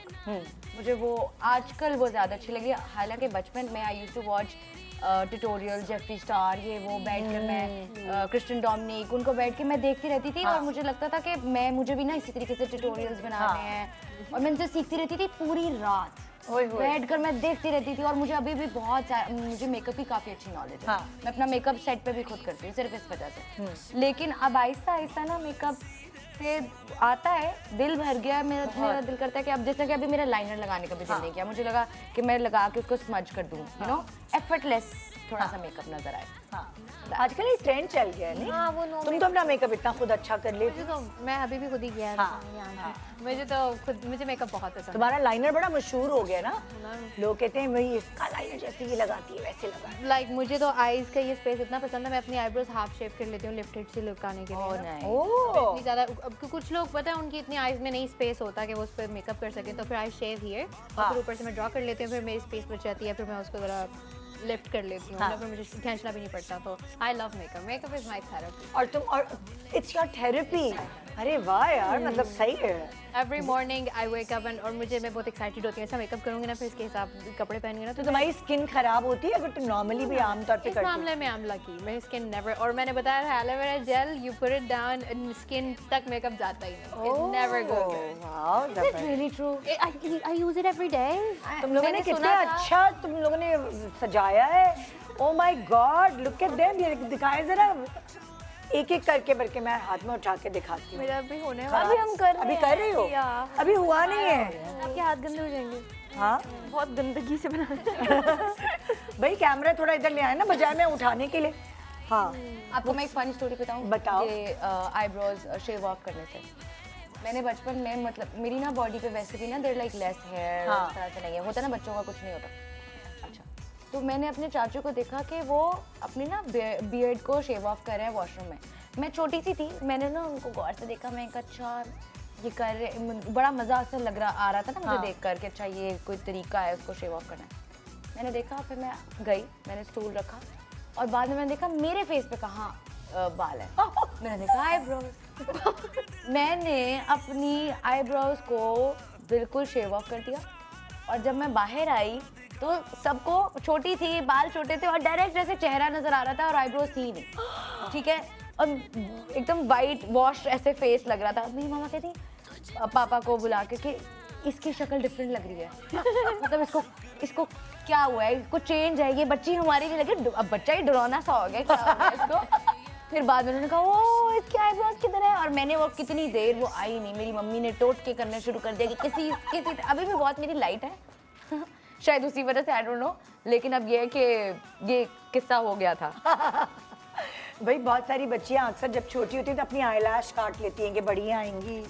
मुझे वो आजकल वो ज़्यादा अच्छी लगी। हालांकि बचपन में I used to watch tutorial, Jeffree Star, ये वो बैठ कर मैं क्रिस्टियन डोमिनिक, उनको बैठ के मैं देखती रहती थी। और मुझे लगता था कि मुझे भी ना इसी तरीके से ट्यूटोरियल्स बनाने हैं, और मैं उनसे सीखती रहती थी पूरी रात। बैठ कर मैं देखती रहती थी। और मुझे अभी भी मुझे मेकअप की काफ़ी अच्छी नॉलेज है। हाँ। मैं अपना मेकअप सेट पे भी खुद करती हूँ सिर्फ इस वजह से। लेकिन अब आहिस्ता आहिस्ता ना मेकअप से आता है, दिल भर गया। मेरा दिल करता है कि अब जैसे कि अभी मेरा लाइनर लगाने का भी दिल नहीं किया। मुझे लगा कि मैं लगा के उसको स्मज कर दूँ, यू नो, एफर्टलेस थोड़ा सा मेकअप नजर आए। हाँ, आजकल ये ट्रेंड चल गया है नहीं? हाँ, वो no तुम तो अपना मेकअप इतना खुद अच्छा कर लेती मुझे तो मैं अभी भी खुद ही किया है हाँ, यहाँ पे। मुझे तो खुद मुझे मेकअप बहुत पसंद है। तुम्हारा लाइनर बड़ा मशहूर हो गया ना, लोग कहते हैं वही इसका लाइनर जैसे ये लगाती है वैसे लगा। लाइक मुझे तो आईज का ये स्पेस इतना पसंद है, मैं अपनी आईब्रोज हाफ शेव कर लेती हूँ लिफ्टेड से लुक आने के लिए ना। ओह, इतनी ज़्यादा अब कुछ लोग पता है उनकी इतनी आईज में नहीं स्पेस होता कि वो उस पर मेकअप कर सकें, तो फिर आई शेव हियर और फिर ऊपर से मैं ड्रॉ कर लेती हूँ, फिर मेरी स्पेस बच जाती है, फिर मैं उसको ज़रा लिफ्ट कर लेती हूँ, फिर मुझे खींचना भी नहीं पड़ता। तो I love makeup, makeup is my therapy. और इट्स योर थेरेपी। अरे वाह यार, मतलब सही है। Every morning I wake up और मैं बहुत एक्साइटेड होती हूँ, ऐसा मेकअप करूँगी ना फिर इसके हिसाब कपड़े पहनूंगी ना तो तुम्हारी स्किन खराब होती है अगर तुम नॉर्मली भी आमतौर पे इस करती हो? मामले में आई एम लकी, मेरी स्किन नेवर, और मैंने बताया aloe vera gel you put it down skin तक मेकअप जाता ही नहीं, it never goes. Wow, really true. I use it every day. तुम लोगों ने कितना अच्छा तुम लोगों ने सजाया है। ओह my god, look at them. ये दिखाएं जरा, एक एक करके बल्कि मैं हाथ में उठा के दिखाती हूँ। मेरा भी होने खराब- अभी हम कर रहे अभी हैं। कर रही हो? या। अभी हुआ नहीं है। आपके हाथ गंदे हो जाएंगे। हाँ बहुत गंदगी से बना है। भाई कैमरा थोड़ा इधर ले आए ना, बजाय मैं उठाने के लिए। हाँ आपको मैं एक फनी स्टोरी बताऊं? बताओ। ये आईब्रोज शेव ऑफ करने से मैंने बचपन में, मतलब मेरी ना बॉडी पे वैसे भी ना देर लाइक लेस हेयर, हाँ। इस तरह से नहीं है, होता ना बच्चों का कुछ नहीं होता। अच्छा, तो मैंने अपने चाचू को देखा कि वो अपनी ना बियर्ड को शेव ऑफ कर रहे हैं वॉशरूम में। मैं छोटी सी थी, मैंने ना उनको गौर से देखा, मैं कहा अच्छा ये कर रहे, बड़ा मज़ा सा लग रहा आ रहा था ना मुझे देख कर के अच्छा ये कोई तरीका है उसको शेव ऑफ करना है। मैंने देखा, फिर मैं गई, मैंने स्टूल रखा और बाद में मैंने देखा मेरे फेस पे कहाँ बाल है। मैंने देखा आईब्रोज। मैंने अपनी आईब्रोज को बिल्कुल शेव ऑफ कर दिया और जब मैं बाहर आई तो सबको, छोटी थी, बाल छोटे थे और डायरेक्ट जैसे चेहरा नजर आ रहा था और आईब्रोज थी नहीं, ठीक है, और एकदम वाइट वॉश ऐसे फेस लग रहा था। मेरी मामा कहती पापा को बुला के कि इसकी शक्ल डिफरेंट लग रही है, मतलब इसको क्या हुआ है, इसको चेंज है, ये बच्ची हमारी नहीं लगी, अब बच्चा ही डरावना सा हो गया, क्या हो गया इसको। फिर बाद में उन्होंने कहा ओ इसकी आईब्रोज किधर है, और मैंने वो कितनी देर वो आई नहीं, मेरी मम्मी ने टोट के करने शुरू कर दिया कि किसी अभी भी बहुत मेरी लाइट है शायद उसी वजह से, आई डोंट नो, लेकिन अब ये है कि ये किस्सा हो गया था। भाई बहुत सारी बच्चियां अक्सर जब छोटी होती है तो अपनी आईलैश काट लेती हैं कि बड़ी आएंगी,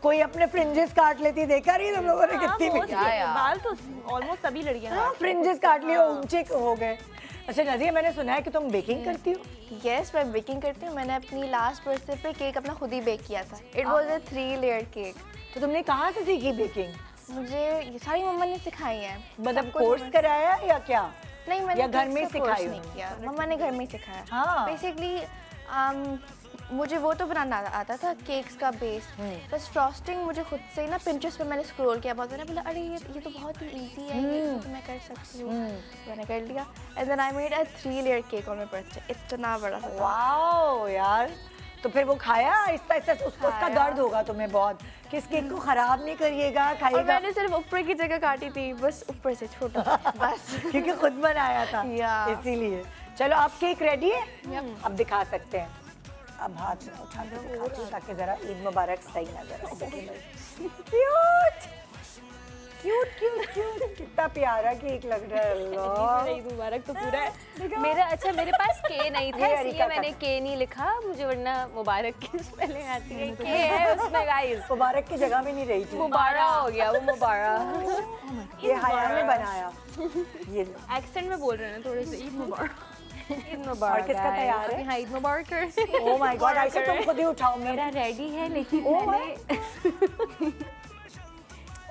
कोई अपने फ्रिंजेस काट लेती है, देखा नहीं तुम लोगों ने कितनी बाल तो ऑलमोस्ट सभी लड़कियां फ्रिंजेस काट लिए, ऊंचे हो गए। अच्छा नज़िया, मैंने सुना है कि तुम बेकिंग करती हो? यस, मैं बेकिंग करती हूँ। मैंने अपनी लास्ट बर्थडे पे केक अपना खुद ही बेक किया था। It was a 3 layer cake. तो तुमने कहाँ से सीखी बेकिंग? मुझे ये सारी मम्मा ने सिखाई है। मतलब कोर्स कराया या क्या? नहीं, मैंने या घर में केक का कोर्स सिखाई नहीं किया, मम्मा ने घर में ही सिखाया। हाँ। बेसिकली मुझे वो तो बनाना आता था, केक्स का बेस, बस फ्रॉस्टिंग मुझे खुद से ही ना पिंटरेस्ट पे मैंने स्क्रॉल किया बहुत, मैंने बोला अरे ये तो बहुत ही इजी है, ये तो मैं कर सकती हूँ। मैंने कर लिया and then I made a 3 layer cake on my birthday. इतना बड़ा था। वाओ यार, तो फिर वो खाया आहिस्ता आहिस्ता, उसका दर्द होगा तुम्हें बहुत कि इस केक को खराब नहीं करिएगा, और खाइएगा। मैंने सिर्फ ऊपर की जगह काटी थी, बस ऊपर से छोटा बस। क्योंकि खुद बनाया था इसीलिए। चलो आप केक रेडी है? अब दिखा सकते हैं। अब हाथ में उठा के दिखाती हूँ ताकि जरा ईद मुबारक सही नजर आए। क्यूट क्यूट क्यूट क्यूट, कितना प्यारा केक लग रहा है। अल्लाह, ईद मुबारक तो पूरा है मेरा। अच्छा मेरे पास के नहीं था इसलिए मैंने के नहीं लिखा, मुझे वरना मुबारक की स्पेलिंग आती है, के है उसमें गाइस। मुबारक की जगह भी नहीं रही थी, मुबारक हो गया वो मुबारक। ये हया ने बनाया। ये लो, एक्सेंट में बोल रहे हैं थोड़े से, ईद मुबारक। ईद और मुबारक। किसका तैयार है? हाँ, ईद मुबारक। ओह माय गॉड, ऐसे तुम खुद ही उठाओ। मेरा रेडी है लेकिन मैंने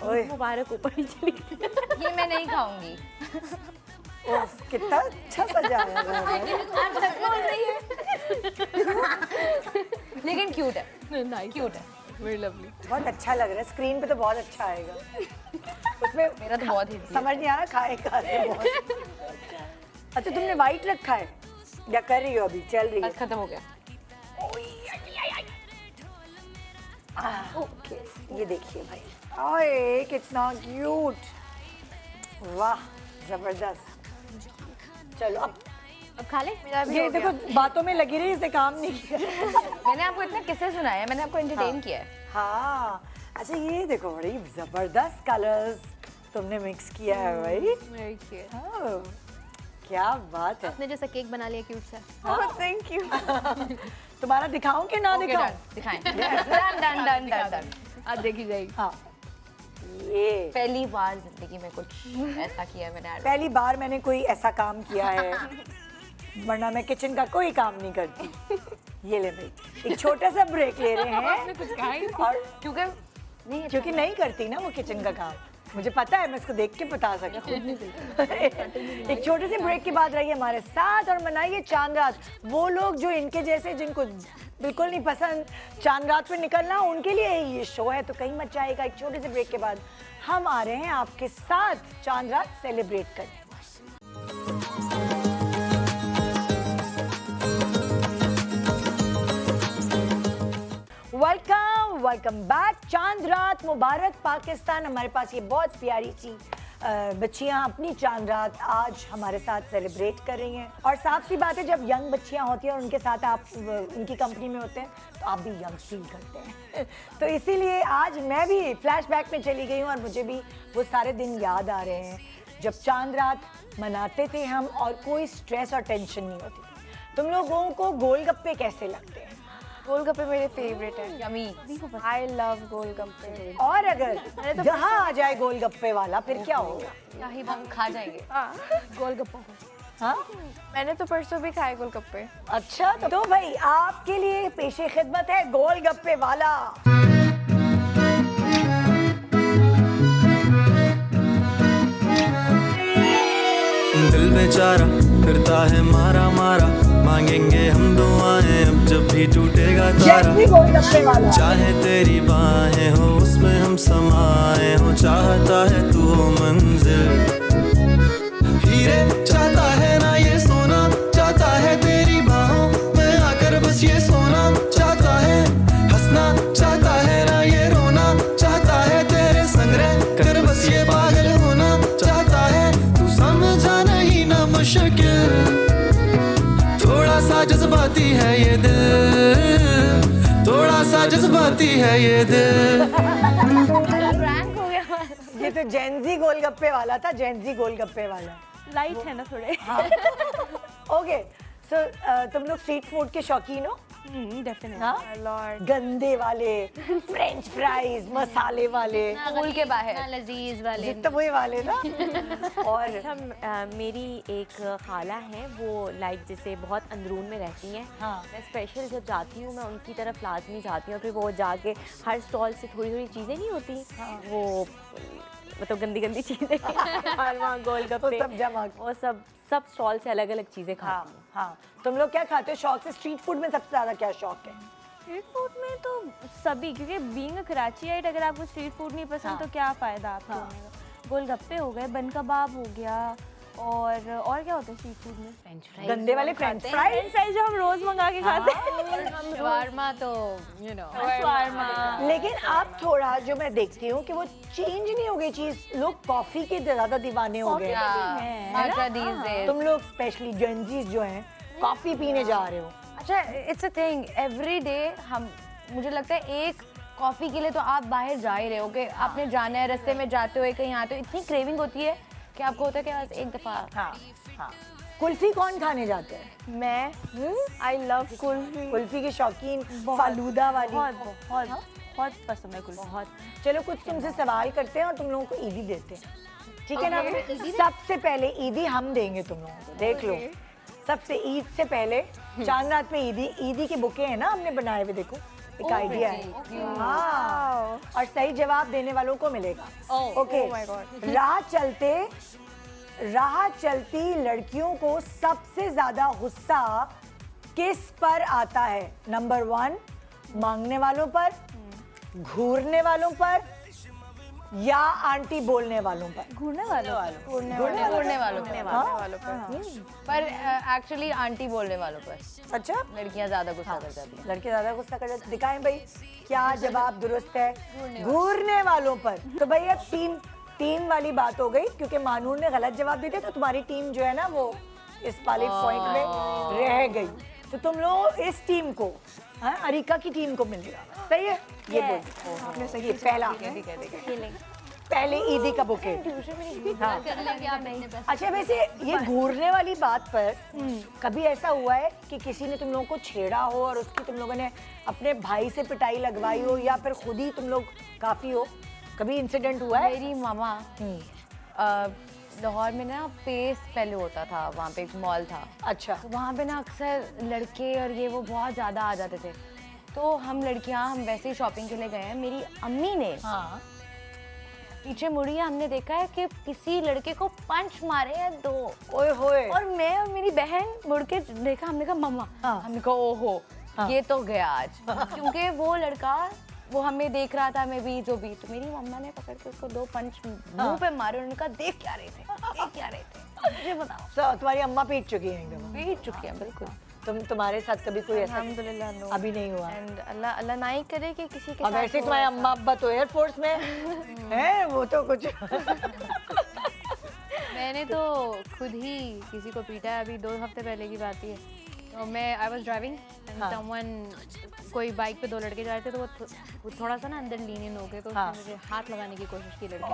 ओए मुबारक ऊपर ही चली गई। ये मैं नहीं खाऊंगी। ओह, कितना अच्छा सजाया है। आप सच बोल रही है। लेकिन क्यूट है, क्यूट है, वेरी लवली। बहुत अच्छा लग रहा है, स्क्रीन पे तो बहुत अच्छा आएगा। उसमें मेरा तो बहुत हिट समझ नहीं आ रहा खाएगा बहुत। अच्छा तुमने वाइट रखा है या कर रही हो अभी? चल रही है, खत्म हो गया। ओके ये देखिए भाई, ओए कितना क्यूट, वाह जबरदस्त। चलो अब खा ले। ये देखो बातों में लगी रही, इसने काम नहीं किया। मैंने आपको इतना किस्से सुनाया है, मैंने आपको एंटरटेन किया है। हाँ अच्छा ये देखो बड़ी जबरदस्त कलर्स तुमने मिक्स किया है भाई। Very cute. क्या बात है। आपने जैसा केक बना लिया क्यूट सा। Thank you. तुम्हारा दिखाऊं कि ना दिखाऊं? दिखाएं। डन। आज देखी जाएगी। हाँ, ये पहली बार जिंदगी में कुछ ऐसा किया मैंने। पहली बार मैंने कोई ऐसा काम किया है, वरना मैं किचन का कोई काम नहीं करती। ये ले भाई, एक छोटा सा ब्रेक ले रहे हैं और क्योंकि नहीं करती ना वो किचन का काम, मुझे पता है, मैं इसको देख के बता सकती हूँ। एक छोटे से ब्रेक के बाद रहिए हमारे साथ और मनाइए चांद रात। वो लोग जो इनके जैसे जिनको बिल्कुल नहीं पसंद चांद रात पे निकलना, उनके लिए ये शो है, तो कहीं मत जाएगा। एक छोटे से ब्रेक के बाद हम आ रहे हैं आपके साथ चांद रात सेलिब्रेट करने। Welcome back. चांद रात मुबारक पाकिस्तान। हमारे पास ये बहुत प्यारी सी बच्चियां अपनी चांद रात आज हमारे साथ सेलिब्रेट कर रही हैं। और साफ सी बात है, जब यंग बच्चियां होती हैं और उनके साथ आप उनकी कंपनी में होते हैं तो आप भी यंग फील करते हैं। तो इसीलिए आज मैं भी फ्लैशबैक में चली गई हूँ और मुझे भी वो सारे दिन याद आ रहे हैं जब चांद रात मनाते थे हम और कोई स्ट्रेस और टेंशन नहीं होती थी। तुम लोगों को गोलगप्पे कैसे लगते हैं? गोलगप्पे मेरे फेवरेट है। यम्मी। आई लव गोलगप्पे। और अगर यहाँ आ जाए गोलगप्पे वाला फिर क्या होगा? क्या ही हम खा जाएंगे गोलगप्पा। हाँ, मैंने तो परसों भी खाए गोलगप्पे। अच्छा, तो भाई आपके लिए पेशे खिदमत है गोलगप्पे वाला। दिल बेचारा फिरता है मारा मारा, मांगेंगे हम दुआएं अब जब भी टूटेगा तारा। गोलगप्पे वाला। चाहे तेरी बाहें हो उसमें हम समाए हो, चाहता है तू हो मंजिल। हीरे चाहता है ना ये सोना, चाहता है तेरी बाहों में आकर बस ये सोना। चाहता है हंसना, चाहता है ना ये रोना, चाहता है तेरे संग रह कर बस ये पागल होना। चाहता है तू समझा नहीं ना मुश्किल, थोड़ा सा जज्बाती है ये दिल, थोड़ा सा जज्बाती है ये दिल। प्रैंक हो गया। ये तो जेंजी गोलगप्पे वाला था, जेंजी गोलगप्पे वाला। लाइट है ना थोड़े। ओके, सो तुम लोग स्ट्रीट फूड के शौकीन हो? डेफिनेटली। हाँ? लॉर्ड। गंदे वाले, फ्रेंच फ्राइज, मसाले वाले, स्कूल के बाहर लजीज वाले। तो वही वाले ना। और मेरी एक खाला है, वो लाइक जैसे बहुत अंदरून में रहती हैं। हाँ। मैं स्पेशल जब जाती हूँ मैं उनकी तरफ लाजमी जाती हूँ, फिर वो जाके हर स्टॉल से थोड़ी थोड़ी चीज़ें नहीं होती, वो मतलब गंदी गंदी चीज़ें हलवा गोलगप्पे सब जमा। वो सब स्टॉल से अलग अलग चीज़ें खाती हूँ। हाँ, तुम लोग क्या खाते हो शौक से? स्ट्रीट फूड में सबसे ज्यादा क्या शौक है? स्ट्रीट फूड में तो सभी, क्योंकि बीइंग अ कराचीआइट अगर आपको स्ट्रीट फूड नहीं पसंद तो क्या फ़ायदा आपको होने का। गोलगप्पे हो गए, बन कबाब हो गया, और क्या होता है स्ट्रीट फूड में? French fries. गंदे वाले फ्रेंच फ्राइज। फ्रेंच फ्राइज जो हम रोज़ मंगा के खाते हैं। शवारमा तो यू नो। लेकिन अब थोड़ा जो मैं देखती हूँ कि वो चेंज नहीं हो गई चीज, लोग कॉफी के ज्यादा दीवाने हो गए हैं। मात्रा these days। तुम लोग स्पेशली जेंजीज जो हैं कॉफी पीने जा रहे हो। अच्छा, it's a thing every day. हम मुझे लगता है एक कॉफ़ी के लिए तो आप बाहर जा ही रहे हो कि आपने जाना है, रास्ते में जाते हो कहीं आते हो, इतनी क्रेविंग होती है कि आपको होता है कि बस एक दफ़ा। हाँ, हाँ। कुल्फी कौन खाने जाते हैं? मैं आई लव कुल्फी। कुल्फी के शौकीन, फालूदा वाली। बहुत पसंद है कुल्फी। बहुत। चलो कुछ तुमसे सवाल करते हैं और तुम लोगों को ईदी देते हैं, ठीक है ना? सबसे पहले ईदी हम देंगे तुम लोगों को, देख लो। सबसे ईद से पहले चांद रात पे ईदी के बुके हैं ना हमने बनाए हुए, देखो एक आइडिया है। हाँ, और सही जवाब देने वालों को मिलेगा। ओके, राह चलती लड़कियों को सबसे ज्यादा गुस्सा किस पर आता है? नंबर 1 मांगने वालों पर, घूरने वालों पर, या आंटी बोलने वालों पर? घूरने वालों पर एक्चुअली आंटी बोलने वालों पर अच्छा, लड़कियां ज्यादा गुस्सा कर जाती हैं। लड़के ज्यादा गुस्सा कर जाते। दिखाएं भाई क्या जवाब दुरुस्त है? घूरने वालों पर। तो भाई अब टीम वाली बात हो गई, क्योंकि मानूर ने गलत जवाब दिया तो तुम्हारी टीम जो है ना वो इस वाले पॉइंट में रह गई। तो तुम लोग इस टीम को, अरिका की टीम को मिलेगा। सही है? ये बोल आपने सही। पहला पहले ईदी का बुके। हाँ। अच्छा वैसे ये घूरने वाली बात पर कभी ऐसा हुआ है कि किसी ने तुम लोगों को छेड़ा हो और उसकी तुम लोगों ने अपने भाई से पिटाई लगवाई हो या फिर खुद ही तुम लोग काफी हो, कभी इंसिडेंट हुआ है? मेरी मामा लाहौर में ना पेस पहले होता था, वहाँ पे एक मॉल था। अच्छा। तो वहाँ पे ना अक्सर लड़के और ये वो बहुत ज़्यादा आ जाते थे। तो हम लड़कियाँ हम वैसे ही शॉपिंग के लिए गए हैं। मेरी अम्मी ने पीछे मुड़ी है, हमने देखा है कि किसी लड़के को पंच मारे हैं 2। ओए होए। और मैं और मेरी बहन मुड़ के देखा, हमने कहा मम्मा, हमने कहा ओहो ये तो गया आज। क्योंकि वो लड़का वो हमें देख रहा था, मैं भी जो भी। तो मेरी मम्मा ने पकड़ के उसको 2 पंच मुंह पे मारे। उन्होंने कहा देख क्या रहे थे मुझे बताओ। तुम्हारी अम्मा पीट चुकी है एकदम? पीट चुकी है बिल्कुल। तुम्हारे साथ कभी कोई ऐसा अल्हम्दुलिल्लाह नो अभी नहीं हुआ? एंड अल्लाह ना ही करे कि किसी के अब साथ ऐसे हो तुम्हारे ऐसा। अम्मा अब्बा तो एयरफोर्स में है, वो तो कुछ मैंने तो खुद ही किसी को पीटा है, अभी 2 हफ्ते पहले की बात ही है। तो मैं I was driving and someone, कोई बाइक पे 2 लड़के जा रहे थे, तो वो थोड़ा सा ना अंदर लीनियन हो गए, तो उसने मुझे हाथ लगाने की कोशिश की लड़के।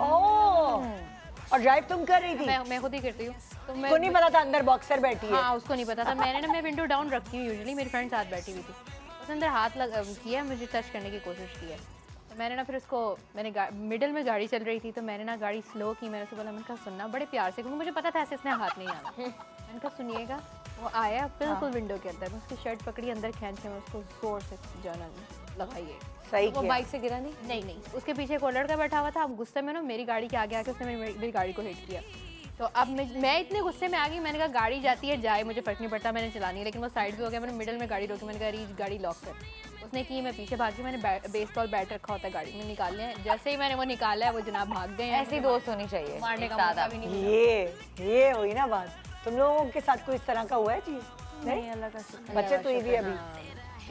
और ड्राइव तुम कर रही थी? मैं खुद ही करती हूँ। तो उसको नहीं पता था अंदर बॉक्सर बैठी है? हाँ, उसको नहीं पता था। मैंने ना, मैं विंडो डाउन रखती हूँ यूजुअली, मेरी फ्रेंड साथ बैठी हुई थी, उसने अंदर हाथ किया, मुझे टच करने की कोशिश की है। तो मैंने ना फिर उसको, मैंने मिडिल में गाड़ी चल रही थी, तो मैंने ना गाड़ी स्लो की। मैंने उसको बोला, मैंने कहा सुनना, बड़े प्यार से, क्योंकि मुझे पता था ऐसे इसने हाथ नहीं आना। मैंने कहा सुनिएगा। वो आया बिल्कुल विंडो के अंदर, मैं उसकी शर्ट पकड़ी, अंदर खींच के मैं उसको जोर से जाना लगाइए। सही वो बाइक से गिरा नहीं? नहीं, उसके पीछे एक और लड़का बैठा हुआ था। अब गुस्से में ना मेरी गाड़ी के आगे आके उसने मेरी गाड़ी को हिट किया। तो अब मैं इतने गुस्से में आ गई, मैंने कहा गाड़ी जाती है जाए, मुझे फर्क नहीं पड़ता, मैंने चलानी है। लेकिन वो साइड भी हो गया, मैंने मिडिल में गाड़ी रोकी, मैंने कहा रीच गाड़ी लॉक कर। उसने की, मैं पीछे भागी, मैंने बेसबॉल बैट रखा होता है गाड़ी में, निकाल लिया। जैसे ही मैंने वो निकाला है, वो जनाब भाग गए। ऐसी दोस्त होनी चाहिए, मारने का साथ मौका भी नहीं। ये हुई ना बात। तुम लोगों के साथ कोई इस तरह का हुआ है चीज? नहीं, अल्लाह का शुक्र। बच्चे तो ये भी अभी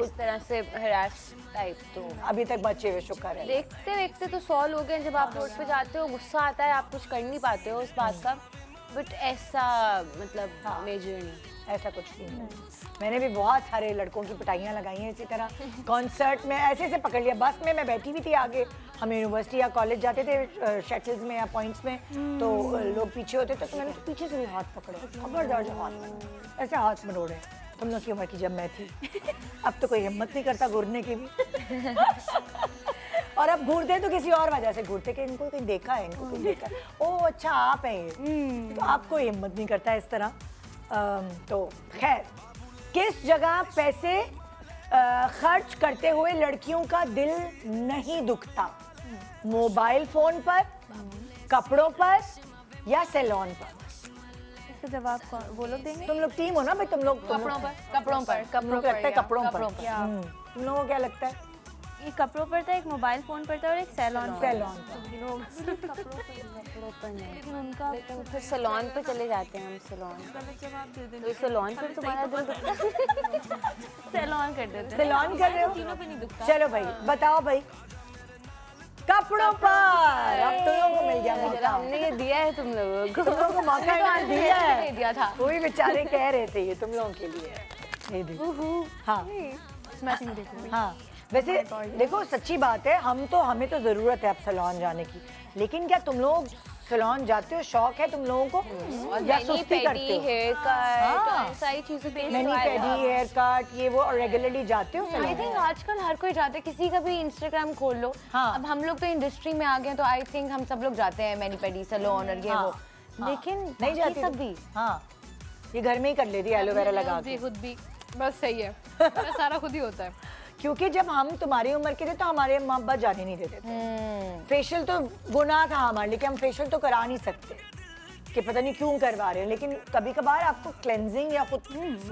इस तरह से हरास टाइप तो अभी तक बचे हुए, शुक्र है। देखते देखते तो 100 लोग हैं। जब आप रोड पे जाते हो, गुस्सा आता है, आप कुछ कर नहीं पाते हो उस बात का, बट ऐसा मतलब मेजर नहीं, ऐसा कुछ नहीं है। मैंने भी बहुत सारे लड़कों की पिटाइयाँ लगाई हैं इसी तरह। कॉन्सर्ट में ऐसे पकड़ लिया, बस में मैं बैठी हुई थी आगे, हम यूनिवर्सिटी या कॉलेज जाते थे शटल्स में या पॉइंट्स में, तो लोग पीछे होते थे, तो मैंने पीछे से भी हाथ पकड़े, खबरदार जो हाथ ऐसे हाथ में रोड़े। तुम लोग की उम्र की जब मैं थी, अब तो कोई हिम्मत नहीं करता घूरने की भी। और अब घूरते तो किसी और वजह से घूरते कि इनको कहीं देखा है, इनको कहीं देखा है, ओह अच्छा आप हैं ये, तो आपको हिम्मत नहीं करता इस तरह। तो खैर, किस जगह पैसे खर्च करते हुए लड़कियों का दिल नहीं दुखता? मोबाइल फोन पर, कपड़ों पर या सैलून पर? इसका जवाब कौन, वो लोग देंगे? तुम लोग टीम हो ना भाई, तुम लोग कपड़ों पर लगता है कपड़ों पर। तुम लोगों को क्या लगता है? ये कपड़ों पर था, एक मोबाइल फोन पर था और एक सैलून पर। कपड़ों पर नहीं, लेकिन फिर सैलून पे चले जाते हैं हम। सैलून तो सैलून पर तुम्हारा दिल दुखता है? सैलून कर देते हैं। सैलून कर रहे हो? चलो भाई बताओ भाई, कपड़ों पर। अब तुम लोगों को मिल गया मौका, हमने ये दिया है तुम लोगों को। तुम लोगों को मौका इन्होंने दिया है, दिया था। वही बेचारे कह रहे थे ये तुम लोगों के लिए। ये देखो, हाँ हाँ। वैसे देखो सच्ची बात है, हमें तो ज़रूरत है अब सैलून जाने की, लेकिन क्या तुम लोग सैलून जाते हो? शौक है तुम लोगों को या सुस्ती करते हो? हेयर कट, सारी चीजें, मैनी पेडी, हेयर कट, ये वो, और रेगुलरली जाते हो आई सैलून? थिंक आजकल हर कोई जाता है, किसी का भी इंस्टाग्राम खोल लो। हाँ। अब हम लोग तो इंडस्ट्री में आ गए हैं, तो आई थिंक हम सब लोग जाते हैं मैनी पेडी, सैलून और ये वो। लेकिन नहीं जाती सब भी। हाँ, ये घर में ही कर लेती है एलोवेरा लगा के। खुद भी बस सही है, मेरा सारा खुद ही होता है। क्योंकि जब हम तुम्हारी उम्र के थे तो हमारे माँ बाप जाने नहीं देते थे। फेशियल तो गुनाह था हमारे, लेकिन हम फेशियल तो करा नहीं सकते कि पता नहीं क्यों करवा रहे हैं, लेकिन कभी कभार आपको क्लेंजिंग या खुद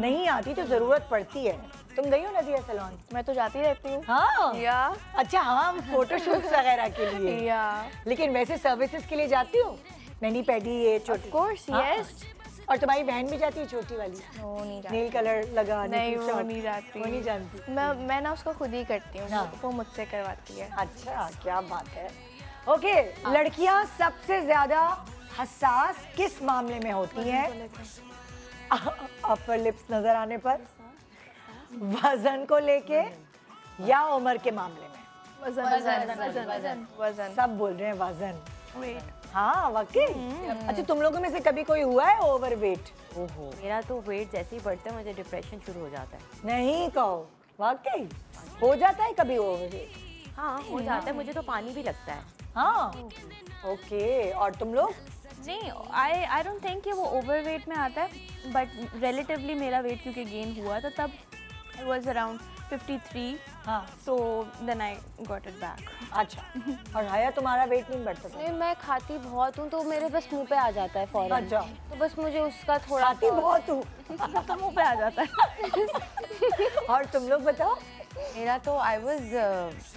नहीं आती तो जरूरत पड़ती है। तुम गई हो नज़िया सैलून? मैं तो जाती रहती हूँ। हाँ या अच्छा, हाँ फोटोशूट्स वगैरह के लिए। या लेकिन वैसे सर्विसेज के लिए जाती हो? मैनी पेडी, ये छोटी? Of course, yes. और तुम्हारी बहन भी जाती है छोटी वाली? वो नहीं जाती। नेल कलर लगाने नहीं, की वो शॉट? नहीं जाती। वो नहीं जानती। मैं ना उसको खुद ही करती हूँ, हाँ। वो मुझसे करवाती है। अच्छा, क्या बात है। ओके, लड़कियां सबसे ज्यादा हसास किस मामले में होती हैं? अपर लिप्स नजर आने पर, वजन को लेके, या उम्र के मामले में? वजन। सब बोल रहे हैं वजन। हाँ वाकई। अच्छा, तुम लोगों में से कभी कोई हुआ है ओवरवेट? ओहो, मेरा तो वेट जैसे ही बढ़ता है मुझे डिप्रेशन शुरू हो जाता है। नहीं कहो, वाकई हो जाता है कभी ओवरवेट? हाँ हो जाता है, मुझे तो पानी भी लगता है। हाँ ओके, और तुम लोग? नहीं, आई डोंट थिंक कि वो ओवरवेट में आता है, बट रिलेटिवली मेरा वेट क्योंकि गेन हुआ था तब आई वाज अराउंड 53, हाँ, so then I got it back. अच्छा। और हाया तुम्हारा वेट नहीं बढ़ता था? नहीं, मैं खाती बहुत हूँ तो मेरे बस मुंह पे आ जाता है फौरन। अच्छा। तो बस मुझे उसका थोड़ा खाती बहुत हूँ तो मुंह पे आ जाता है। और तुम लोग बताओ? मेरा तो I was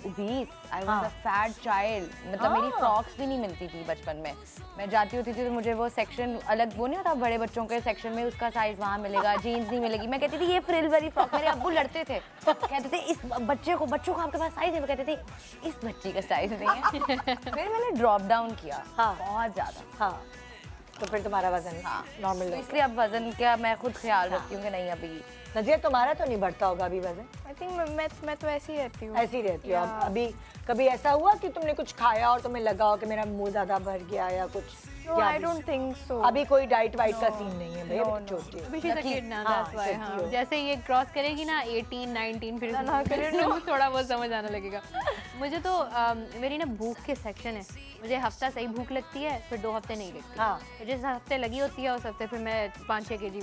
obese, I was a fat child. मतलब मेरी फ्रॉक्स भी नहीं मिलती थी बचपन में। मैं जाती होती थी तो मुझे वो सेक्शन अलग, वो नहीं होता बड़े बच्चों के सेक्शन में, उसका साइज वहाँ मिलेगा, जीन्स नहीं मिलेगी। मैं कहती थी ये फ्रिल वाली फ्रॉक। मेरे अब्बू लड़ते थे, कहते थे इस बच्चों को आपके पास साइज है? वो कहते थे इस बच्ची का साइज नहीं है। फिर मैंने ड्रॉप डाउन किया, हाँ, बहुत ज़्यादा। हाँ, तो फिर तुम्हारा वजन नॉर्मल तो है? इसलिए अब वजन का मैं खुद ख्याल रखती हूँ कि नहीं अभी। नजिया, तुम्हारा तो नहीं बढ़ता होगा अभी वजन? आई थिंक मैं तो ऐसी ही रहती हूँ। ऐसी रहती हो अब? अभी कभी ऐसा हुआ कि तुमने कुछ खाया और तुम्हें लगा हो कि मेरा मुंह ज्यादा भर गया या कुछ? No, I don't think so. अभी कोई डाइट वाइट का सीन नहीं है भाई, अभी छोटी है। She's a kid now, that's why, हाँ, हाँ। जैसे ये क्रॉस करेगी ना 18, 19 फिर थोड़ा बहुत समझ आने लगेगा। मुझे तो मेरी ना भूख के सेक्शन है। मुझे हफ्ता सही भूख लगती है, फिर 2 हफ्ते नहीं लगती। हाँ। तो जिस हफ्ते लगी होती है उस हफ्ते फिर मैं 5-6 kg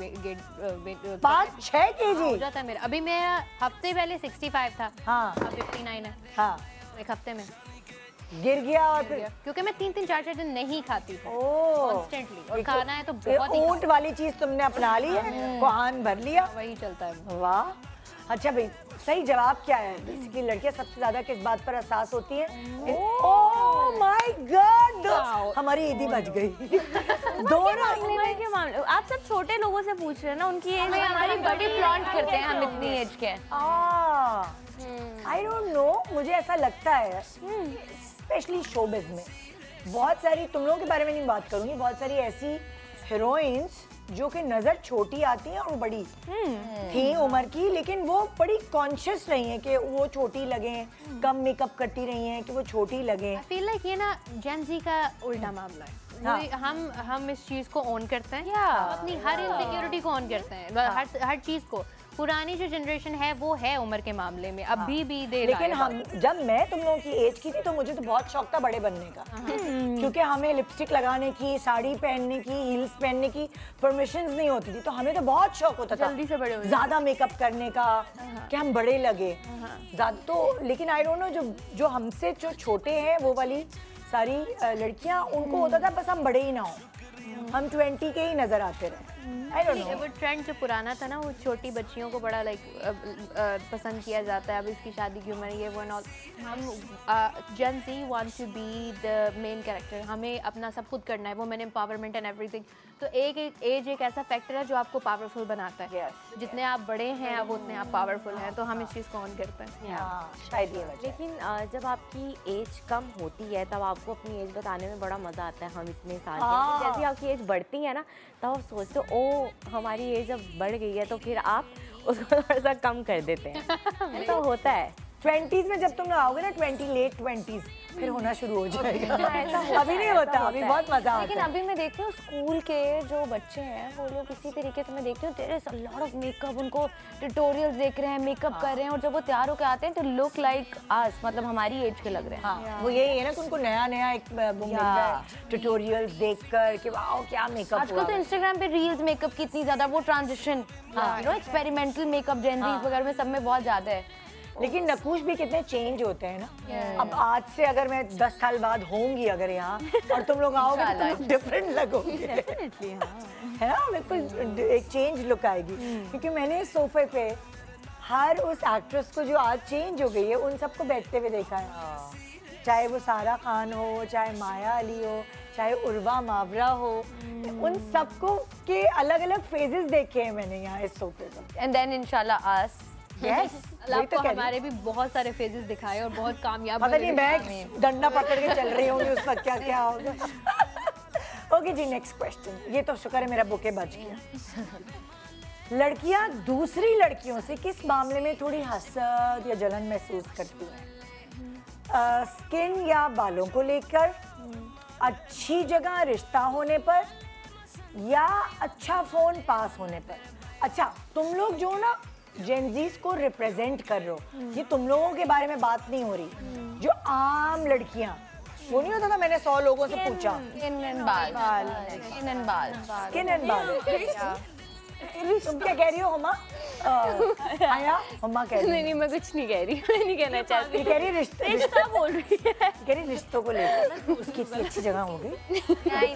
5-6 kg हो जाता है मेरा। अभी मेरा हफ्ते पहले 65 था, हाँ, अब 59 है। हाँ, एक हफ्ते में गिर गया और फिर? क्योंकि मैं 3-3, 4-4 दिन नहीं खाती थी ओह, कॉन्स्टेंटली, और खाना है तो ये बहुत ही ऊंट वाली चीज तुमने अपना ली है, कुहान भर लिया। वही चलता है। वाह, अच्छा भाई, सही जवाब क्या है? बेसिकली लड़कियां सबसे ज्यादा किस बात पर एहसास होती हैं? ओह माय गॉड, हमारी ईदी बच गई। दोनों उम्र के मामले, आप सब छोटे लोगों से पूछ रहे हैं ना, उनकी एज हमारी बॉडी फ्लॉन्ट करते हैं हम इतनी एज के। आई डोंट नो, मुझे ऐसा लगता है स्पेशली शोबिज में बहुत सारी, तुम लोगों के बारे में नहीं बात करूंगी, बहुत सारी ऐसी हीरोइंस जो कि नजर छोटी आती हैं और बड़ी थी उम्र की, लेकिन वो बड़ी कॉन्शियस रही हैं कि वो छोटी लगें, कम मेकअप करती रही हैं कि वो छोटी लगें। I feel like ये ना जेन ज़ी का उल्टा मामला है। हम इस चीज़ को ऑन करते हैं, हम अपनी हर इनसिक्योरिटी को ऑन करते हैं, हर चीज़ को। पुरानी जो जनरेशन है वो है उम्र के मामले में अभी भी दे रहा है। लेकिन जब मैं तुम लोगों की एज की थी तो मुझे तो बहुत शौक था बड़े बनने का, क्योंकि हमें लिपस्टिक लगाने की, साड़ी पहनने की, हील्स पहनने की परमिशंस नहीं होती थी, तो हमें तो बहुत शौक होता था जल्दी से बड़े हो ज्यादा मेकअप करने का, कि हम बड़े लगे ज्यादा। तो लेकिन आई डोंट नो, जो हमसे जो छोटे हैं वो वाली सारी लड़कियां, उनको होता था बस हम बड़े ही ना हो, हम 20 के ही नजर आते रहे। I don't know. वो ट्रेंड जो पुराना था ना, वो छोटी बच्चियों को बड़ा पसंद किया जाता है। अब इसकी शादी की उम्र ये वो नॉट, हम gen Z wants to be the main character, हमें अपना सब खुद करना है, वुमेन एम्पावरमेंट एंड एवरीथिंग। तो एक एज एक ऐसा फैक्टर है जो आपको पावरफुल बनाता है। जितने आप बड़े हैं अब उतने आप पावरफुल हैं, तो हम इस चीज़ को ऑन करते हैं। शायद ये वजह। लेकिन जब आपकी एज कम होती है तब आपको अपनी एज बताने में बड़ा मजा आता है। हम इतने साल के, जैसे आपकी एज बढ़ती है ना तब आप सोचते हो ओ हमारी एज अब बढ़ गई है, तो फिर आप उसको थोड़ा सा कम कर देते हैं। ऐसा होता है। 20s में जब तुम आओगे ना, 20 लेट 20s, फिर होना शुरू हो जाएगा। अभी नहीं होता, अभी बहुत मजा आता है। लेकिन अभी मैं देखती हूँ स्कूल के जो बच्चे हैं वो लोग इसी तरीके से, मैं देखती हूँ there is a lot of makeup, उनको ट्यूटोरियल्स देख रहे हैं, मेकअप कर रहे हैं, और जब वो तैयार होकर आते हैं तो लुक लाइक अस, मतलब हमारी एज के लग रहे हैं। वो यही है ना कि उनको नया नया एक वो मिलता है ट्यूटोरियल्स देखकर कि वाओ क्या मेकअप। आजकल तो इंस्टाग्राम पे रील्स मेकअप की इतनी ज्यादा वो transition, you know experimental makeup gen Z वगैरह में सब में बहुत ज्यादा है। लेकिन नकुश भी कितने चेंज होते हैं ना। अब आज से अगर मैं 10 साल बाद होंगी अगर यहाँ और तुम लोग आओगे तो तुम डिफरेंट लगोगे। डेफिनेटली है ना, बिल्कुल एक चेंज लुक आएगी। क्योंकि मैंने सोफे पे हर उस एक्ट्रेस को जो आज चेंज हो गई है उन सबको बैठते हुए देखा है, चाहे वो सारा खान हो, चाहे माया अली हो, चाहे उर्वा मावरा हो, उन सबको के अलग अलग फेजेस देखे हैं मैंने यहाँ इस सोफे पर। एंड देन इंशाल्लाह अस। यस, आपको हमारे भी बहुत सारे फेजेस दिखाए और बहुत कामयाब। पता नहीं मैं डंडा पकड़ के चल रही होंगी उस वक्त क्या क्या होगा। ओके जी, नेक्स्ट क्वेश्चन। ये तो शुक्र है मेरा बुके बच गया। लड़कियां दूसरी लड़कियों से किस मामले में थोड़ी हसद या जलन महसूस करती हैं? स्किन या बालों को लेकर, अच्छी जगह रिश्ता होने पर या अच्छा फोन पास होने पर? अच्छा, तुम लोग जो ना जेनजीज को रिप्रेजेंट कर रहे हो, ये तुम लोगों के बारे में बात नहीं हो रही। जो आम लड़कियां, वो नहीं होता था मैंने 100 लोगों से पूछा, स्किन एंड बाल। तुम क्या कह रही हो हुमा? आया हुमा कह रही है। नहीं मैं कुछ नहीं कह रही, मैं नहीं कहना चाहती। ये कह रही रिश्ता बोल रही है, कह रही रिश्तों को लेकर उसकी इतनी अच्छी जगह हो गई। नहीं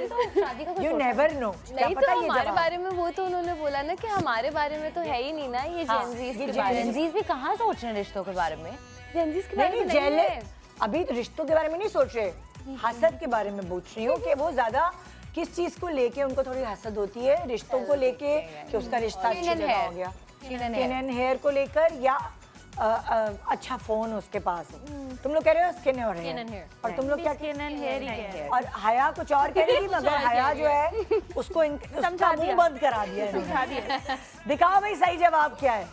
तो शादी का यू नेवर नो। नहीं तो हमारे बारे में वो तो उन्होंने बोला ना कि हमामारे बारे में तो है ही नहीं ना ये जेनजीज के बारे में। जेनजीज भी कहाँ सोच रहे हैं रिश्तों के बारे में? जेनजीज के बारे में नहीं है। अभी तो रिश्तों के बारे में नहीं सोच रहे, हसद के बारे में पूछ रही हूँ कि वो ज्यादा किस चीज को लेके उनको थोड़ी हसद होती है, रिश्तों को लेके कि उसका रिश्ता अच्छी जगह हो गया, स्किन एंड हेयर को लेकर, या अच्छा फोन उसके पास हो। तुम लोग कह रहे हो स्किन और हेयर, और तुम लोग क्या? स्किन एंड हेयर ही है। और हया कुछ और कह रही थी, मगर हया जो है उसको उसका मुंह बंद करा दिया इन्होंने। दिखाओ भाई सही जवाब क्या है।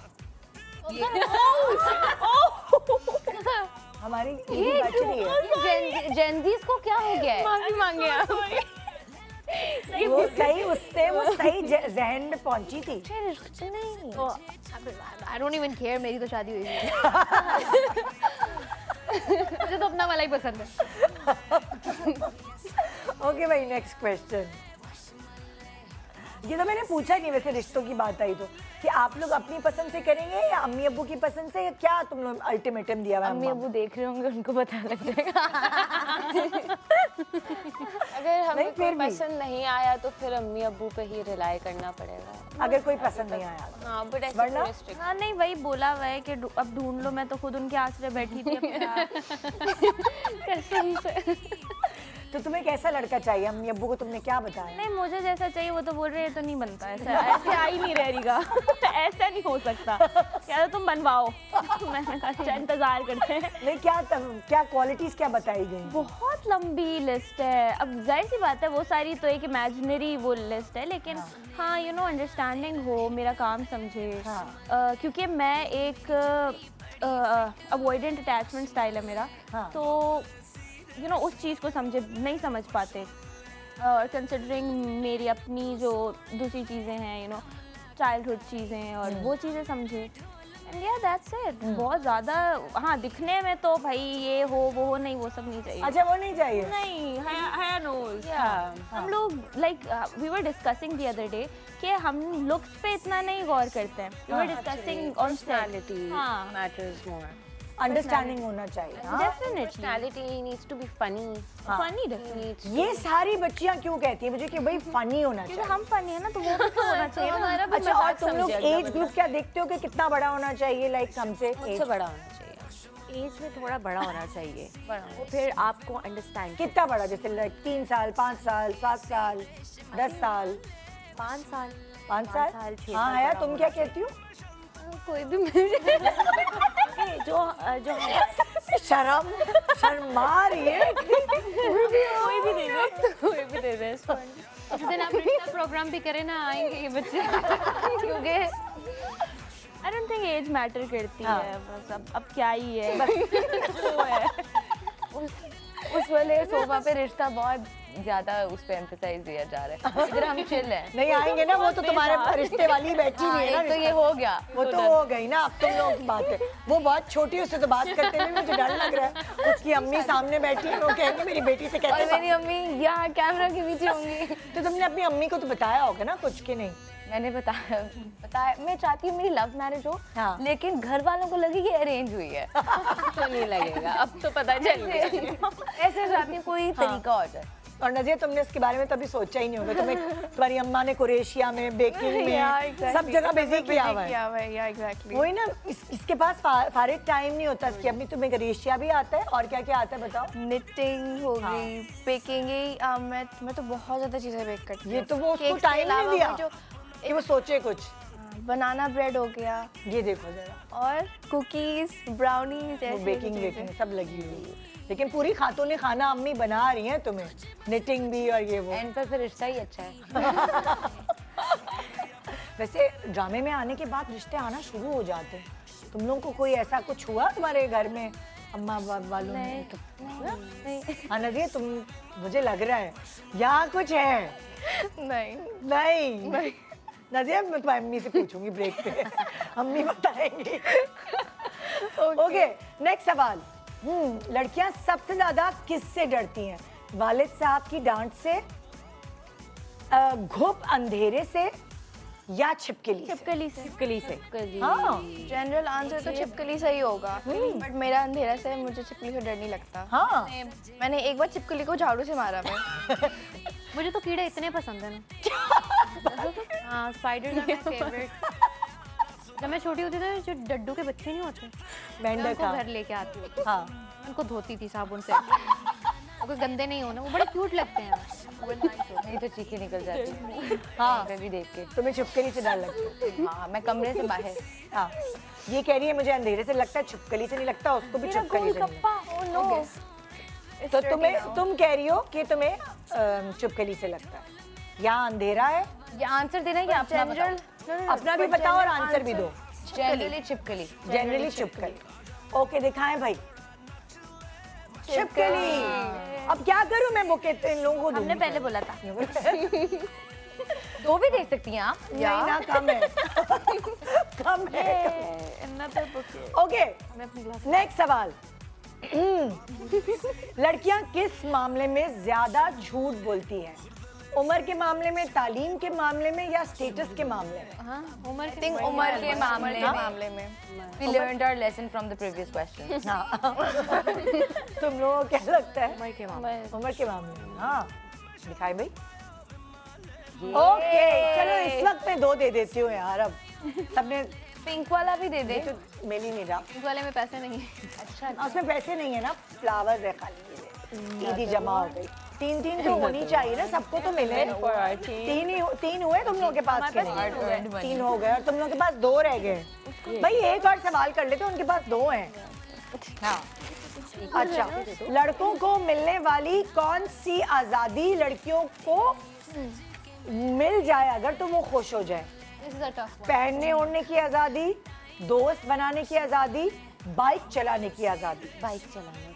हमारी ये बच रही है। जेनजीज को क्या हो गया है? माफी मांगे आप। वो सही जहन में पहुंची थी। आई डोंट इवन केयर, मेरी तो शादी हुई है। मुझे तो अपना वाला ही पसंद है। ओके भाई, नेक्स्ट क्वेश्चन। ये तो मैंने पूछा नहीं, वैसे रिश्तों की बात आई तो, कि आप लोग अपनी पसंद से करेंगे या अम्मी अब्बू की पसंद से, या क्या तुम लोग अल्टीमेटम दिया हुआ है? अम्मी अब्बू देख रहे होंगे, उनको पता लग जाएगा। अगर हमें कोई पसंद नहीं आया तो फिर अम्मी अब्बू पे ही रिलाई करना पड़ेगा। अगर कोई पसंद नहीं आया हाँ, बट वरना? हाँ नहीं, वही बोला हुआ है कि अब ढूंढ लो। मैं तो खुद उनके आसरे बैठी थी कसम से। तो तुम्हें कैसा लड़का चाहिए? अम्मी अब्बू को तुमने क्या बताया? नहीं, मुझे जैसा चाहिए वो तो बोल रहे हैं, तो नहीं बनता ऐसा, ऐसे आ ही नहीं रहेगा। ऐसा नहीं हो सकता, क्या तुम बनवाओ। मैंने कहा अच्छा इंतजार करते हैं। नहीं, क्या क्वालिटीज क्या बताई गई? बहुत लंबी लिस्ट है। अब जाहिर सी बात है वो सारी तो एक इमेजिनरी वो लिस्ट है, लेकिन हाँ यू नो अंडरस्टैंडिंग हो, मेरा काम समझे। क्योंकि मैं एक अवॉइडेंट अटैचमेंट स्टाइल है मेरा, तो यू नो उस चीज़ को नहीं समझ पाते। और कंसिडरिंग मेरी अपनी जो दूसरी चीज़ें हैं, यू नो चाइल्डहुड चीज़ें, और वो चीज़ें समझे। एंड या दैट्स इट। बहुत ज़्यादा हाँ दिखने में तो भाई ये हो वो हो, नहीं वो सब नहीं चाहिए। अच्छा, वो नहीं चाहिए? नहीं, हया नोज। हम लोग like we were discussing the other day कि हम लुक्स पे इतना नहीं गौर करते हैं। We were discussing on personality matters more. Understanding होना चाहिए। Definitely personality needs to be funny. Funny definitely. ये सारी बच्चियां क्यों कहती हैं मुझे कि भाई फनी होना चाहिए? हम फनी है ना, तो वो भी तो होना चाहिए हमारा। अच्छा, और तुम लोग एज ग्रुप क्या देखते हो कि कितना बड़ा होना चाहिए? लाइक हमसे मुझसे बड़ा होना चाहिए। एज में थोड़ा बड़ा होना चाहिए, फिर आपको अंडरस्टैंड। कितना बड़ा? जैसे लाइक 3 साल, 5 साल, 7 साल, 10 साल, 5 साल, 5 साल, 6 साल। हाँ आया, तुम क्या कहती हो? कोई भी जो शर्मा रही है। कोई भी दे दे। जिस दिन आप रिश्ता प्रोग्राम भी करें ना, आएंगे ये बच्चे। क्योंकि I don't think age matter करती है। बस अब क्या ही है, बस वो है। उस वाले सोफा पे रिश्ता बहुत ज्यादा उस पे एम्फसाइज दिया जा रहा है। इधर हम चिल हैं। नहीं आएंगे ना, वो तो तुम्हारे रिश्ते वाली बैठी हुई है ना। तो ये हो गया, वो तो हो गई ना। अब तुम लोगों की बात है, वो बहुत छोटी है, उससे तो बात करते हुए मुझे डर लग रहा है। उसकी अम्मी सामने बैठी है, वो कहेंगे मेरी बेटी से कैसे। और मेरी अम्मी यहाँ कैमरा के पीछे होंगी। तो तुमने अपनी अम्मी को तो बताया होगा ना कुछ कि नहीं? मैंने बताया मैं चाहती हूँ मेरी लव मैरिज हो, लेकिन घर वालों को लगे कि अरेंज हुई है। तो नहीं लगेगा, अब तो पता चल गया। ऐसे चाहती हूँ कोई तरीका हो जाए। और नज़िया, तुमने इसके बारे में कभी सोचा ही नहीं होगा? तुम्हारी अम्मा ने क्रोएशिया में, बेकिंग में, सब जगह बिजी किया हुआ है। वही ना, इसके पास फारिग टाइम नहीं होता इसकी। अम्मी तुम्हें क्रोएशिया भी आता है, और क्या क्या आता है बताओ? निटिंग हो गई, बेकिंग। मैं तो बहुत ज़्यादा चीज़ें बेक करती हूँ। ये तो वो उसको टाइम नहीं दिया कि वो सोचे कुछ। बनाना ब्रेड हो गया, ये देखो जरा, और कुकीज, ब्राउनीज, बेकिंग सब लगी हुई है। लेकिन पूरी खातून खाना अम्मी बना रही हैं तुम्हें, निटिंग भी और ये वो। एंड पर फिर रिश्ता ही अच्छा है। वैसे ड्रामे में आने के बाद रिश्ते आना शुरू हो जाते हैं। तुम लोगों को कोई ऐसा कुछ हुआ तुम्हारे घर में अम्मा वालों ने हाँ नज़िया तुम, मुझे लग रहा है यहाँ कुछ है। नहीं नज़िया मैं तुम्हारी अम्मी से पूछूंगी ब्रेक पे, अम्मी बताएंगी। ओके नेक्स्ट सवाल। लड़कियां सबसे ज्यादा किससे डरती हैं? वालिद साहब की डांट से, घुप अंधेरे से, या छिपकली से? छिपकली से। हाँ जनरल आंसर तो छिपकली से ही होगा, बट मेरा अंधेरा से, मुझे छिपकली से डर नहीं लगता। हाँ मैंने एक बार छिपकली को झाड़ू से मारा मैं। मुझे तो कीड़े इतने पसंद है ना। हाँ स्पाइडर्स आर माय फेवरेट। जब मैं छोटी होती थी जो डड्डू के बच्चे नहीं होते, मैं उनको घर लेके आती हूँ। हाँ उनको धोती थी साबुन से, वो गंदे नहीं होने, वो बड़े क्यूट लगते हैं। नहीं तो चीखें निकल जाती है। हाँ मैं भी देख के। तुम्हें छिपकली से डर लगता है? हाँ मैं कमरे से बाहर। हाँ ये कह रही है मुझे अंधेरे से लगता है, छिपकली से नहीं लगता, उसको भी छिपकली से नहीं। तो तुम कह रही हो कि तुम्हें छिपकली से लगता है। यहाँ अंधेरा है, ये आंसर देना है या अपना बताओ? अपना भी बताओ और आंसर भी दो। जनरली छिपकली। जनरली छिपकली। ओके दिखाएं भाई, छिपकली। अब क्या करूं मैं, बुके इन लोगों को हमने पहले बोला था। दो भी दे सकती हैं आप। नहीं ना, कम है। कम है। ओके नेक्स्ट सवाल। लड़कियां किस मामले में ज्यादा झूठ बोलती हैं? उम्र के मामले में, तालीम के मामले में, या स्टेटस के मामले में? हाँ उम्र के मामले में। We learned our lesson from the previous question. हाँ तुम लोगों को क्या लगता है? उम्र के मामले। उम्र के मामले में। हाँ दिखाई भाई। ओके चलो इस वक्त मैं 2 दे देती हूँ यार। अब सबने पिंक वाला भी दे दे। तो मिल ही नहीं रहा। इस वाले में पैसे नहीं है। अच्छा उसमें पैसे नहीं है ना, फ्लावर्स है खाली। ईदी जमा हो गई। 3 तो होनी चाहिए ना, सबको तो मिले। 3 हुए तुम लोगों के पास के नहीं? 3 हो गए और तुम लोगों के पास 2 रह गए। भाई एक और सवाल कर लेते, उनके पास 2 हैं। हाँ अच्छा, लड़कों को मिलने वाली कौन सी आजादी लड़कियों को मिल जाए अगर तो वो खुश हो जाए? पहनने ओढ़ने की आजादी, दोस्त बनाने की आजादी, बाइक चलाने की आजादी। बाइक चलाने।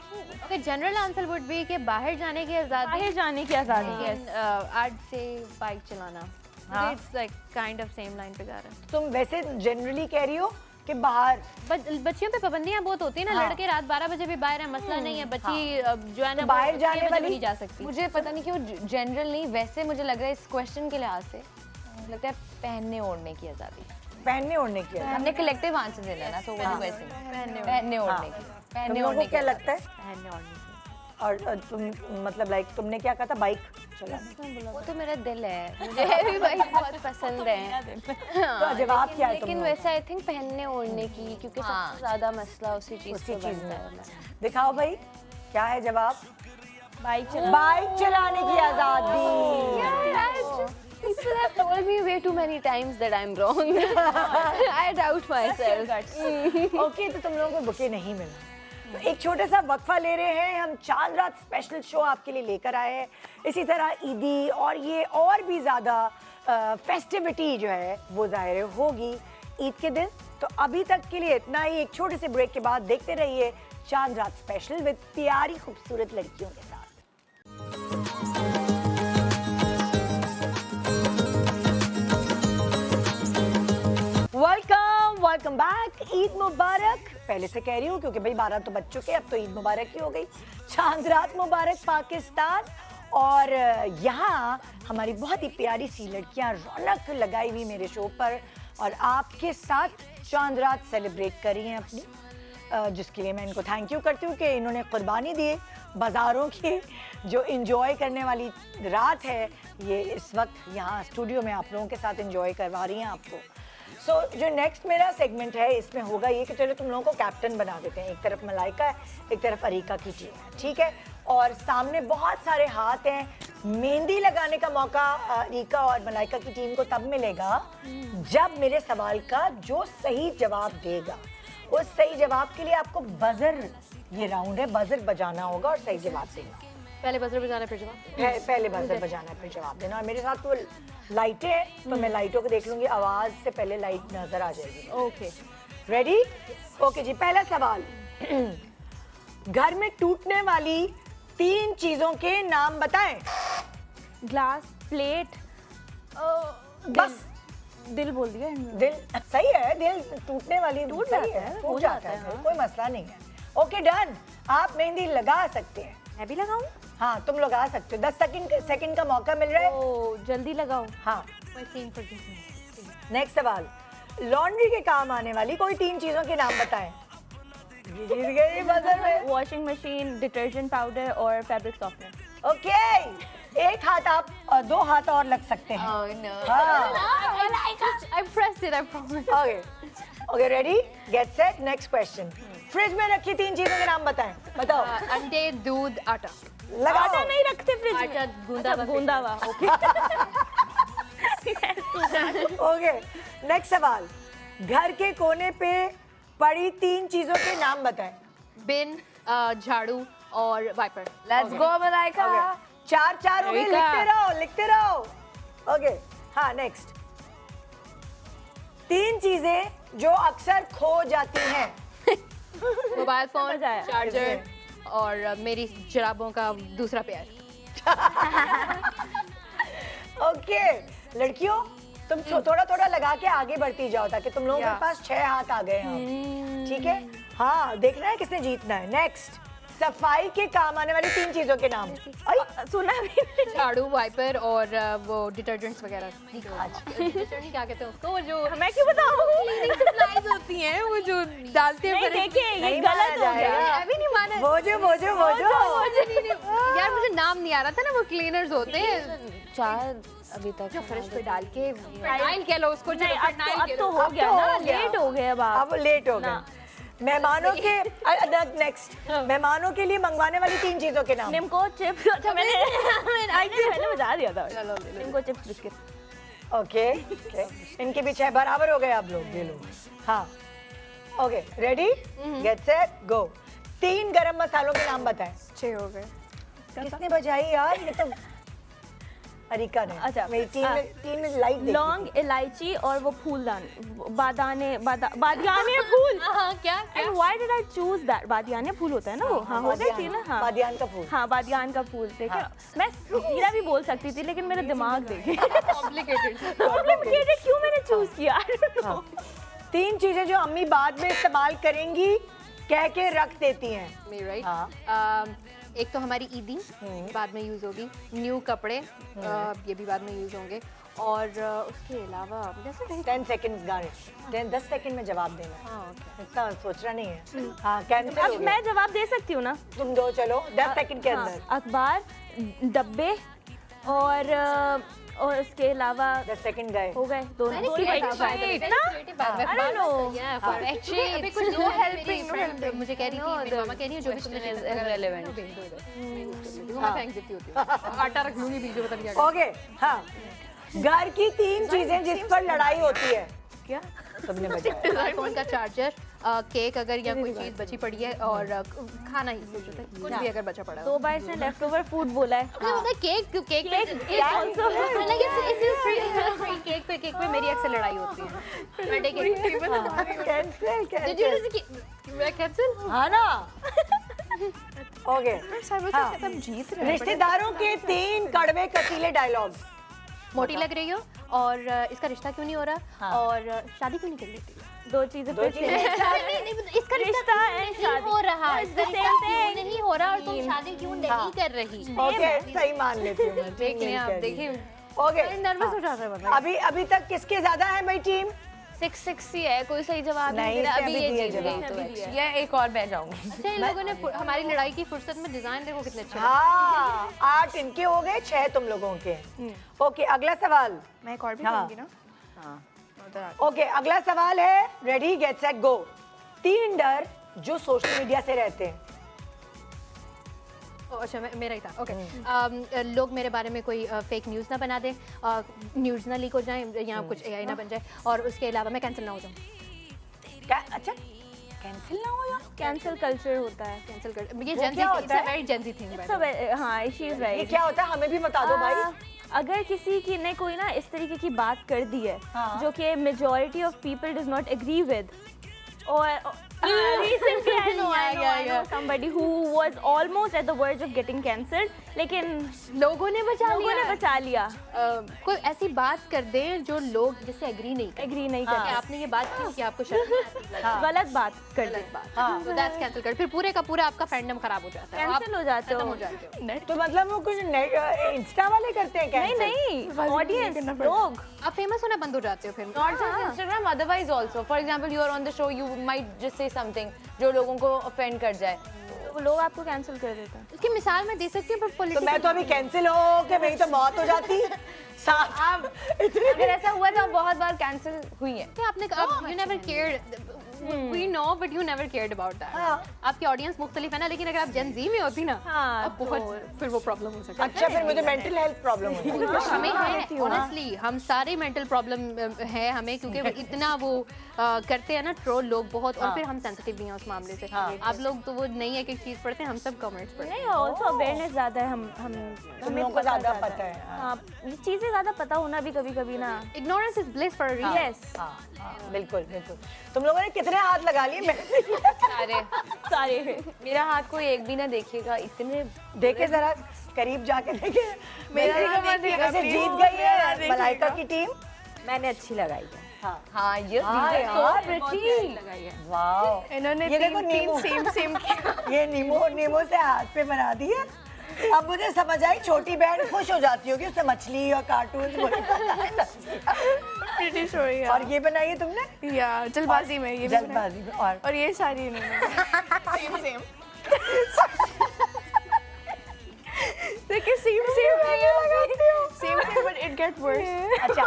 Okay general answer would be कि बाहर जाने की आजादी। बाहर जाने की आजादी। यस आज से बाइक चलाना। It's like kind of same line पे जा रहा है। तुम वैसे जनरली कह रही हो कि बाहर बच्चियों पे पाबंदियां बहुत होती है ना। लड़के रात 12 बजे भी बाहर है, मसला नहीं है। बच्ची जो है ना बाहर जाने वाली नहीं जा सकती। मुझे पता नहीं क्यों जनरल नहीं, वैसे मुझे लग रहा है इस क्वेश्चन के लिहाज से लगता है पहनने ओढ़ने की आजादी। पहनने ओढ़ने की आजादी। हमने कलेक्टिव आंसर देना ना, तो वो वैसे पहनने ओढ़ने की। पहनने ओढ़ने क्या लगता है? पहनने ओढ़ने की। और तुम मतलब लाइक तुमने क्या कहा था? बाइक चलाना। वो तो मेरा दिल है, मुझे भी बाइक बहुत पसंद है। तो जवाब क्या है? लेकिन वैसे आई थिंक पहनने ओढ़ने की, क्योंकि सबसे ज्यादा मसला उसी चीज पे बनता है। दिखाओ भाई क्या है जवाब? बाइक चलाने की आजादी। People have told me way too many times that I'm wrong. I doubt myself. Okay तो तुम लोगों को बुके नहीं मिला। तो एक छोटा सा वक्फा ले रहे हैं हम। चांद रात स्पेशल शो आपके लिए लेकर आए हैं। इसी तरह ईदी और ये और भी ज़्यादा फेस्टिविटी जो है वो ज़ाहिर होगी ईद के दिन। तो अभी तक के लिए इतना ही। एक छोटे से ब्रेक के बाद देखते रहिए चांद रात स्पेशल विद प्यारी खूबसूरत लड़कियों के साथ। Welcome back. ईद मुबारक पहले से कह रही हूँ क्योंकि भाई 12 तो बज चुके, अब तो ईद मुबारक ही हो गई। चांद रात मुबारक पाकिस्तान। और यहाँ हमारी बहुत ही प्यारी सी लड़कियाँ रौनक लगाई हुई मेरे शो पर और आपके साथ चांद रात सेलिब्रेट कर रही हैं अपनी, जिसके लिए मैं इनको थैंक यू करती हूँ कि इन्होंने कुर्बानी दी। बाज़ारों की जो इंजॉय करने वाली रात है ये इस वक्त यहाँ स्टूडियो में आप लोगों के साथ इंजॉय करवा रही हैं आपको। सो जो नेक्स्ट मेरा सेगमेंट है इसमें होगा ये कि चलो तुम लोगों को कैप्टन बना देते हैं। एक तरफ मलाइका है, एक तरफ अरीका की टीम है, ठीक है? और सामने बहुत सारे हाथ हैं। मेहंदी लगाने का मौका अरीका और मलाइका की टीम को तब मिलेगा जब मेरे सवाल का जो सही जवाब देगा उस सही जवाब के लिए आपको बजर, ये राउंड है, बजर बजाना होगा और सही जवाब देना। पहले बजर बजाना फिर जवाब। पहले बजर बजाना फिर जवाब देना। और मेरे साथ तो लाइटें हैं तो मैं लाइटों को देख लूंगी, आवाज से पहले लाइट नजर आ जाएगी। Okay ready? ओके जी। पहला सवाल घर में टूटने वाली 3 चीजों के नाम बताएं। ग्लास, प्लेट, बस दिल बोल दिया इन्होंने। दिल सही है, दिल टूटने वाली टूट सही जाता है, है, टूट हो जाता जाता है, है, हाँ। कोई मसला नहीं है। ओके डन, आप मेहंदी लगा सकते हैं। मैं भी लगाऊं? हाँ तुम लगा सकते हो, 10 सेकंड का मौका मिल रहा है। ओ जल्दी लगाओ। हाँ नेक्स्ट सवाल, लॉन्ड्री के काम आने वाली कोई 3 चीजों के नाम बताएं। ये जीत गई बजर में। वॉशिंग मशीन, डिटर्जेंट पाउडर और फैब्रिक सॉफ्टनर। ओके, एक हाथ आप और 2 हाथ और लग सकते हैं। I pressed it, I promise. Okay ready, get set, next question. Fridge में रखी 3 चीजों के नाम बताएं। बताओ। अंडे, दूध, आटा। लगाओ। आटा नहीं रखते फ्रिज में। आटा गूंदा अच्छा, गूंदा हुआ। ओके। ओके नेक्स्ट सवाल, घर के कोने पे पड़ी 3 चीजों के नाम बताएं। बिन, झाड़ू और वाइपर। Let's go Malaika. 4 हो गए, लिखते रहो। ओके हाँ नेक्स्ट, 3 चीजें जो अक्सर खो जाती हैं। मोबाइल फोन, समझ आया। चार्जर और मेरी जुराबों का दूसरा पेयर। ओके लड़कियों, तुम थोड़ा थोड़ा लगा के आगे बढ़ती जाओ ताकि तुम लोगों के पास 6 हाथ आ गए हैं। ठीक है, हाँ देखना है किसने जीतना है। नेक्स्ट, सफाई के काम आने वाली 3 चीजों के नाम। सुना भी। झाड़ू, वाइपर और वो डिटर्जेंट्स वगैरह। डिटर्जेंट क्या कहते हैं उसको, वो जो मैं क्यों बताऊं? क्लीनिंग सप्लाईज होती हैं, वो जो डालते हैं। नहीं देखिए, ये नहीं गलत माना हो गया। जाएगा। अभी नहीं माना। वो यार मुझे नाम नहीं आ रहा था ना, वो क्लीनर्स होते हैं 4 अभी तक जो फ्रिज पे डाल के फिनाइल कह लो उसको। नहीं, अब तो हो गया ना, लेट हो गए अब आप। अब लेट हो गए। मेहमानों के नेक्स्ट, मेहमानों के लिए मंगवाने वाली 3 चीजों के नाम। निम्को चिप्स। अच्छा मैंने बता दिया था। Nimko chips biscuit. ओके इनके भी 6 बराबर हो गए आप लोग, ये लोग। हाँ okay ready, get set go. 3 गरम मसालों के नाम बताएं। 6 हो गए। किसने बजाई यार, ये तो अरिका ने। अच्छा, मेरी टीम में लाइट देखी लौंग, इलायची और वो फूलदान, बादियाने फूल। क्या And why did I choose that? बादियाने फूल होता है ना वो। हाँ होता है ना। हाँ बादियान का फूल। हाँ बादियान का फूल। देखे मैं सीरा भी बोल सकती थी लेकिन मेरा दिमाग देखे। कॉम्प्लिकेटेड क्यों मैंने चूज किया? I don't know. 3 चीजें जो अम्मी बाद में इस्तेमाल करेंगी कह के रख देती हैं। Me right? हाँ। एक तो हमारी ईदी बाद में यूज होगी, न्यू कपड़े ये भी बाद में यूज होंगे, और उसके अलावा 10 सेकंड्स गार्निश, 10 सेकंड में जवाब देना है। हाँ, okay. इतना सोचना नहीं है। हाँ कैंसिल हो अब गया। मैं जवाब दे सकती हूँ ना? तुम 2 चलो 10 सेकंड के अंदर। अखबार, डब्बे और उसके अलावा 10 सेकंड गए। हो गए दोनों। मुझे कह रही थी मामा कह रही है जो भी तुमने आटा रख लूंगी बीच में, पता नहीं क्या। ओके हाँ, घर की 3 चीजें जिस पर लड़ाई होती है। क्या तुमने बताया? फोन का चार्जर, केक अगर या कोई चीज बची पड़ी है, और खाना ही कुछ भी अगर बचा पड़ा है। 2 बार इसने लेफ्ट ओवर फूड बोला है। मुझे पता है केक केक पे मेरी अक्सर लड़ाई होती है। कैंसिल। हाँ ना। ओके तुम जीत रहे हो। रिश्तेदारों के 3 कड़वे कसीले डायलॉग। मोटी लग रही हो, और इसका रिश्ता क्यों नहीं हो रहा, और शादी क्यों नहीं कर लेती। 2 चीजें दो फिर चीजें। नहीं, इसका रिश्ता नहीं हो रहा, इसका रिश्ता क्यों नहीं हो रहा, और तुम शादी क्यों नहीं कर रही। ओके सही मान लेती हूँ। देख लें आप, देखिए ओके नर्वस हो जाता है वरना। अभी तक किसके ज्यादा है भाई टीम? 6-6 ही है, कोई सही जवाब नहीं, नहीं दे रहा। इसने अभी अभी ये दिया जीत जवाब। गई तो ये एक और मैं जाऊंगी। अच्छा इन लोगों ने हमारी लड़ाई की फुर्सत में डिजाइन देखो कितने अच्छे। हाँ 8 इनके हो गए, 6 तुम लोगों के। ओके अगला सवाल। मैं एक और भी हाँ। कहूंगी ना। ओके अगला सवाल है, रेडी गेट सेट गो। 3 डर जो सोशल मीडिया से रहते हैं। अच्छा मेरा ही था। ओके लोग मेरे बारे में कोई फेक न्यूज़ ना बना दें, न्यूज़ ना लीक हो जाए, या कुछ AI ना बन जाए, और उसके अलावा मैं कैंसिल ना हो जाऊँ। अच्छा कैंसिल ना हो जाए। कैंसिल कल्चर होता है। कैंसिल कर ये वो जेन क्या होता है? वेरी जेन ज़ी थिंग। हाँ शी इज ये राइट। क्या होता है हमें भी बता दो भाई। अगर किसी की ने कोई ना इस तरीके की बात कर दी है हाँ। जो कि majority of people does not agree with, Or recently I know somebody who was almost at the verge of getting cancelled, लेकिन लोगों ने बचा लिया। कोई ऐसी बात कर दें जो लोग जिससे एग्री नहीं करते। आपने ये बात की कि आपको शर्म नहीं आती, गलत बात कर दी, तो दैट्स कैंसिल कर, फिर पूरे का पूरा आपका फैंडम खराब हो जाता है, कैंसिल हो जाते हो। तो मतलब वो कुछ इंस्टा वाले करते हैं कैंसिल? नहीं, ऑडियंस लोग। आप फेमस होना बंद हो जाते हो फिर। Not just Instagram, otherwise also. For example, you are on the show, you might just say something जो लोगों को offend कर जाए। वो लोग आपको कैंसिल कर देते हैं। उसकी मिसाल मैं दे सकती हूँ, पर तो मैं तो अभी कैंसिल हो के मेरी तो मौत हो जाती। आप अगर ऐसा हुआ तो आप बहुत बार कैंसिल हुई है। आपने you never cared, we know but you never cared about that। आपकी ऑडियंस मुख्तलिफ है ना, लेकिन अगर आप जेन जी में होती ना, अब बहुत फिर वो प्रॉब्लम हो सकता है। अच्छा, फिर मुझे मेंटल हेल्थ प्रॉब्लम होती है। हमें है ऑनेस्टली, हम सारे मेंटल प्रॉब्लम है हमें, क्योंकि इतना वो करते हैं ना ट्रोल लोग बहुत, और फिर हम सेंसिटिव भी हैं उस मामले से। आप लोग तो वो नहीं है कि चीज पढ़ते हैं, हम सब कमेंट्स पढ़ते हैं। नहीं, ऑल्सो अवेयरनेस ज़्यादा है, हम लोगों को ज़्यादा पता है। हाँ, ये चीज़ें ज़्यादा पता होना भी कभी-कभी ना। Ignorance is bliss for a reason. Yes, बिल्कुल बिल्कुल। तुम लोगों ने कितने हाथ लगा लिए? सारे। मेरा हाथ कोई एक भी ना देखिएगा, इतने देखे जरा करीब जाके देखे। वैसे जीत गई है मलाइका की टीम। मैंने अच्छी लगाई है। हाँ, ये वाह, इन्होंने ये देखो नींबू सेम ये नींबू से हाथ पे बना दी है। अब मुझे समझ आई, छोटी बहन खुश हो जाती होगी, उससे मछली और कार्टून प्रीटी स्टोरी है। और ये बनाई है तुमने? या जल्दबाजी में, ये जल्दबाजी में। और ये सारी इन्होंने देखिए same but it get worse. अच्छा,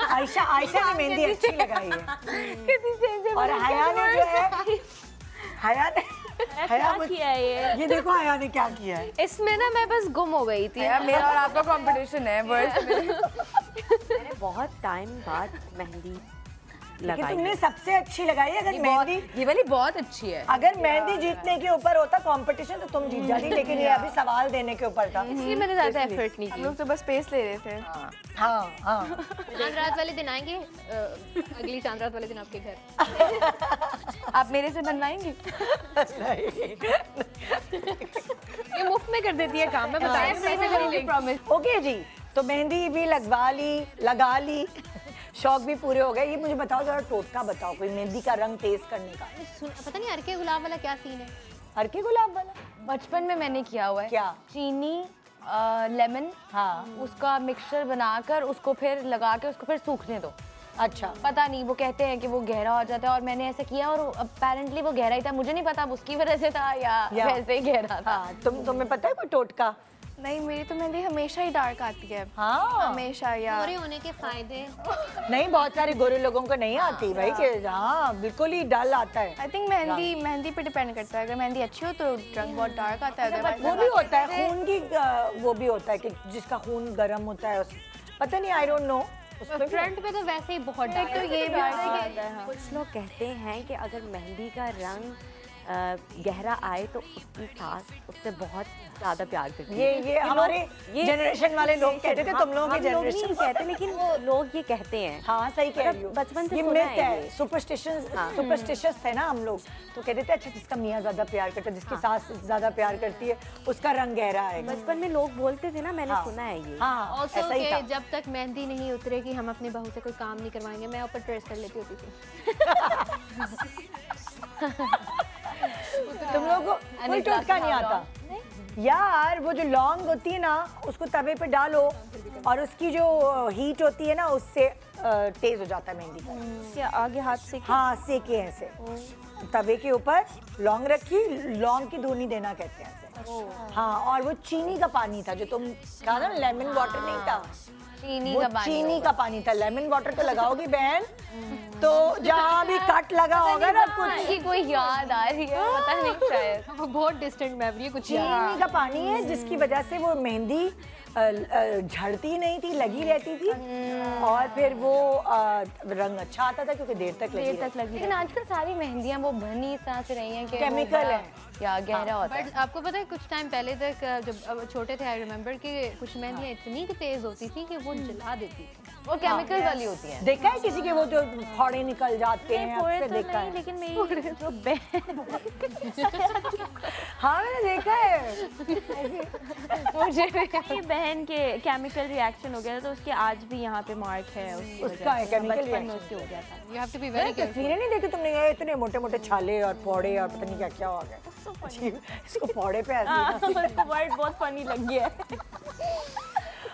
आयशा ने मेहंदी अच्छी लगाई है। और हया ने जो है, हया किया है ये देखो हया ने क्या किया है। इसमें ना मैं बस गुम हो गई थी। मेरा और आपका कंपटीशन है वर्स में। मैंने बहुत टाइम बाद मेहंदी लेकिन तुमने सबसे अच्छी लगाई है। अगर मेहंदी, ये वाली बहुत अच्छी है। अगर मेहंदी जीतने के ऊपर होता कंपटीशन तो तुम जीत जाती, लेकिन ये अभी सवाल देने के ऊपर था, इसलिए मैंने ज्यादा एफर्ट नहीं हम किया। लोग तो बस स्पेस ले रहे थे। हाँ। चांद रात वाले दिन आएंगे, अगली चांद रात वाले दिन आपके घर। आप मेरे से बनवाएंगे? ये मुफ्त में कर देती है काम, मैं बताऊँ। ओके जी, तो मेहंदी भी लगा ली, शौक भी पूरे हो गए। ये मुझे बताओ जरा, टोटका बताओ कोई मेहंदी का रंग तेज करने का। पता नहीं हरके गुलाब वाला क्या सीन है? हरके गुलाब वाला बचपन में मैंने किया हुआ है। क्या? चीनी, लेमन, उसका मिक्सचर बनाकर उसको फिर लगा के उसको फिर सूखने दो। अच्छा, पता नहीं, वो कहते हैं कि वो गहरा हो जाता है, और मैंने ऐसा किया और अपेरेंटली वो गहरा ही था। मुझे नहीं पता अब उसकी वजह से था या वैसे ही गहरा था। तुम्हें पता है कोई टोटका? नहीं, मेरी तो मेहंदी हमेशा ही डार्क आती है। हाँ, हमेशा। या गोरे होने के फायदे नहीं, बहुत सारे गोरे लोगों को नहीं आती भाई, कि हाँ बिल्कुल ही डल आता है। आई थिंक मेहंदी पे डिपेंड करता है। अगर मेहंदी अच्छी हो तो रंग बहुत डार्क आता है। वो भी होता है खून की, वो भी होता है कि जिसका खून गर्म होता है, पता नहीं, आई डोंट नो। फ्रंट पे तो वैसे ही बहुत डार्क। तो ये भी आता है। कुछ लोग कहते हैं कि अगर मेहंदी का रंग गहरा आए तो उसकी सास उससे बहुत ज्यादा प्यार करती है। ये हमारे जनरेशन वाले लोग कहते थे, तुम लोगों के जनरेशन कहते, लेकिन वो लोग ये कहते हैं। हाँ, सही कह रही हो। बचपन से ये सुना मिथ है, सुपरस्टिशियस थे ना हम लोग, तो कहते थे अच्छा जिसका मियाँ ज्यादा प्यार करता है, जिसकी सास ज्यादा प्यार करती है, उसका रंग गहरा है। बचपन में लोग बोलते थे ना, मैंने सुना है ये। हाँ, ऐसा ही था। जब तक मेहंदी नहीं उतरेगी हम अपनी बहू से कोई काम नहीं करवाएंगे। मैं ऊपर ट्रेस कर लेती होती थी। तुम लोगों को कोई टोटका नहीं आता यार? वो जो लौंग होती है ना, उसको तवे पे डालो और उसकी जो हीट होती है ना, उससे तेज हो जाता है मेहंदी का। क्या आगे हाथ से? हाँ, सेके ऐसे तवे के ऊपर लौंग रखी, लौंग की धुनी देना कहते हैं ऐसे। हाँ, और वो चीनी का पानी था, जो तुम कहा ना, लेमन वाटर नहीं था, चीनी का पानी था। लेमन वाटर तो लगाओगी बहन तो जहाँ भी कट लगा होगा ना, कुछ कोई याद आ रही है, पता नहीं, शायद बहुत डिस्टेंट मेमोरी है कुछ। चीनी का पानी है, जिसकी वजह से वो मेहंदी झड़ती नहीं थी, लगी रहती थी, और फिर वो रंग अच्छा आता था क्योंकि देर तक लगी। लेकिन आजकल सारी मेहंदियां वो बनी इस तरह से रही हैं कि केमिकल है या गहरा होता है। बट आपको पता है कुछ टाइम पहले तक जब छोटे थे, आई रिमेम्बर कि कुछ मेहंदियाँ इतनी तेज होती थी कि वो जला देती थी। वो केमिकल वाली होती हैं। देखा है किसी के वो जो फोड़े निकल जाते हैं, फोड़े अक्सर तो देखा नहीं, है। लेकिन मेरी जो बहन हाँ मैंने देखा है। मुझे मेरी बहन के केमिकल रिएक्शन हो गया था, तो उसके आज भी यहाँ पे मार्क है उसकी वजह उसका है से। chemical बचपन में reaction। उसके हो गया था। You have to be मैंने very careful. तस्वीरें नहीं देखी तुमने, ये इतने मोटे मोटे छाले और फोड़े और पता नहीं क्या क्या हो गया। अजीब, इसको फोड़े पे हंसी। उसको वर्ड बहुत फनी लग गया है।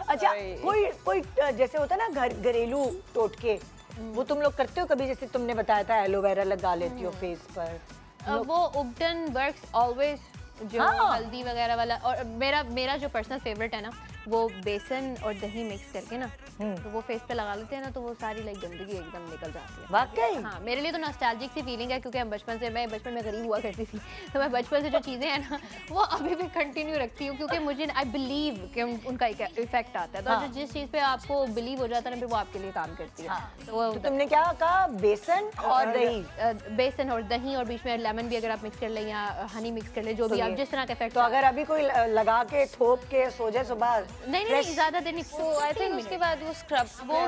अच्छा कोई जैसे होता है ना घरेलू टोटके, वो तुम लोग करते हो कभी? जैसे तुमने बताया था एलोवेरा लगा लेती हो फेस पर। वो उबटन वर्क्स ऑलवेज जो हाँ। हल्दी वगैरह वाला, और मेरा जो पर्सनल फेवरेट है ना, वो बेसन और दही मिक्स करके ना, तो वो फेस पे लगा लेते हैं ना, तो वो सारी लाइक गंदगी एकदम निकल जाती है। वाकई? हाँ, मेरे लिए तो नॉस्टैल्जिक सी फीलिंग है, क्योंकि मैं बचपन में गरीब हुआ करती थी, तो मैं बचपन से जो चीज़ें हैं ना वो अभी भी कंटिन्यू रखती हूँ, क्योंकि मुझे आई बिलीव कि उनका एक इफेक्ट आता है। तो हाँ। जिस चीज़ पे आपको बिलीव हो जाता है ना, फिर वो आपके लिए काम करती है। हाँ। तो वो तो तुमने क्या कहा? बेसन और दही? बेसन और दही, और बीच में लेमन भी अगर आप मिक्स कर लें या हनी मिक्स कर लें, जो भी आप जिस तरह का इफेक्ट। तो अगर अभी कोई लगा के थोप के सो जाए सुबह, नहीं ज्यादा देर नहीं, तो आई थिंक उसके बाद वो स्क्रब वो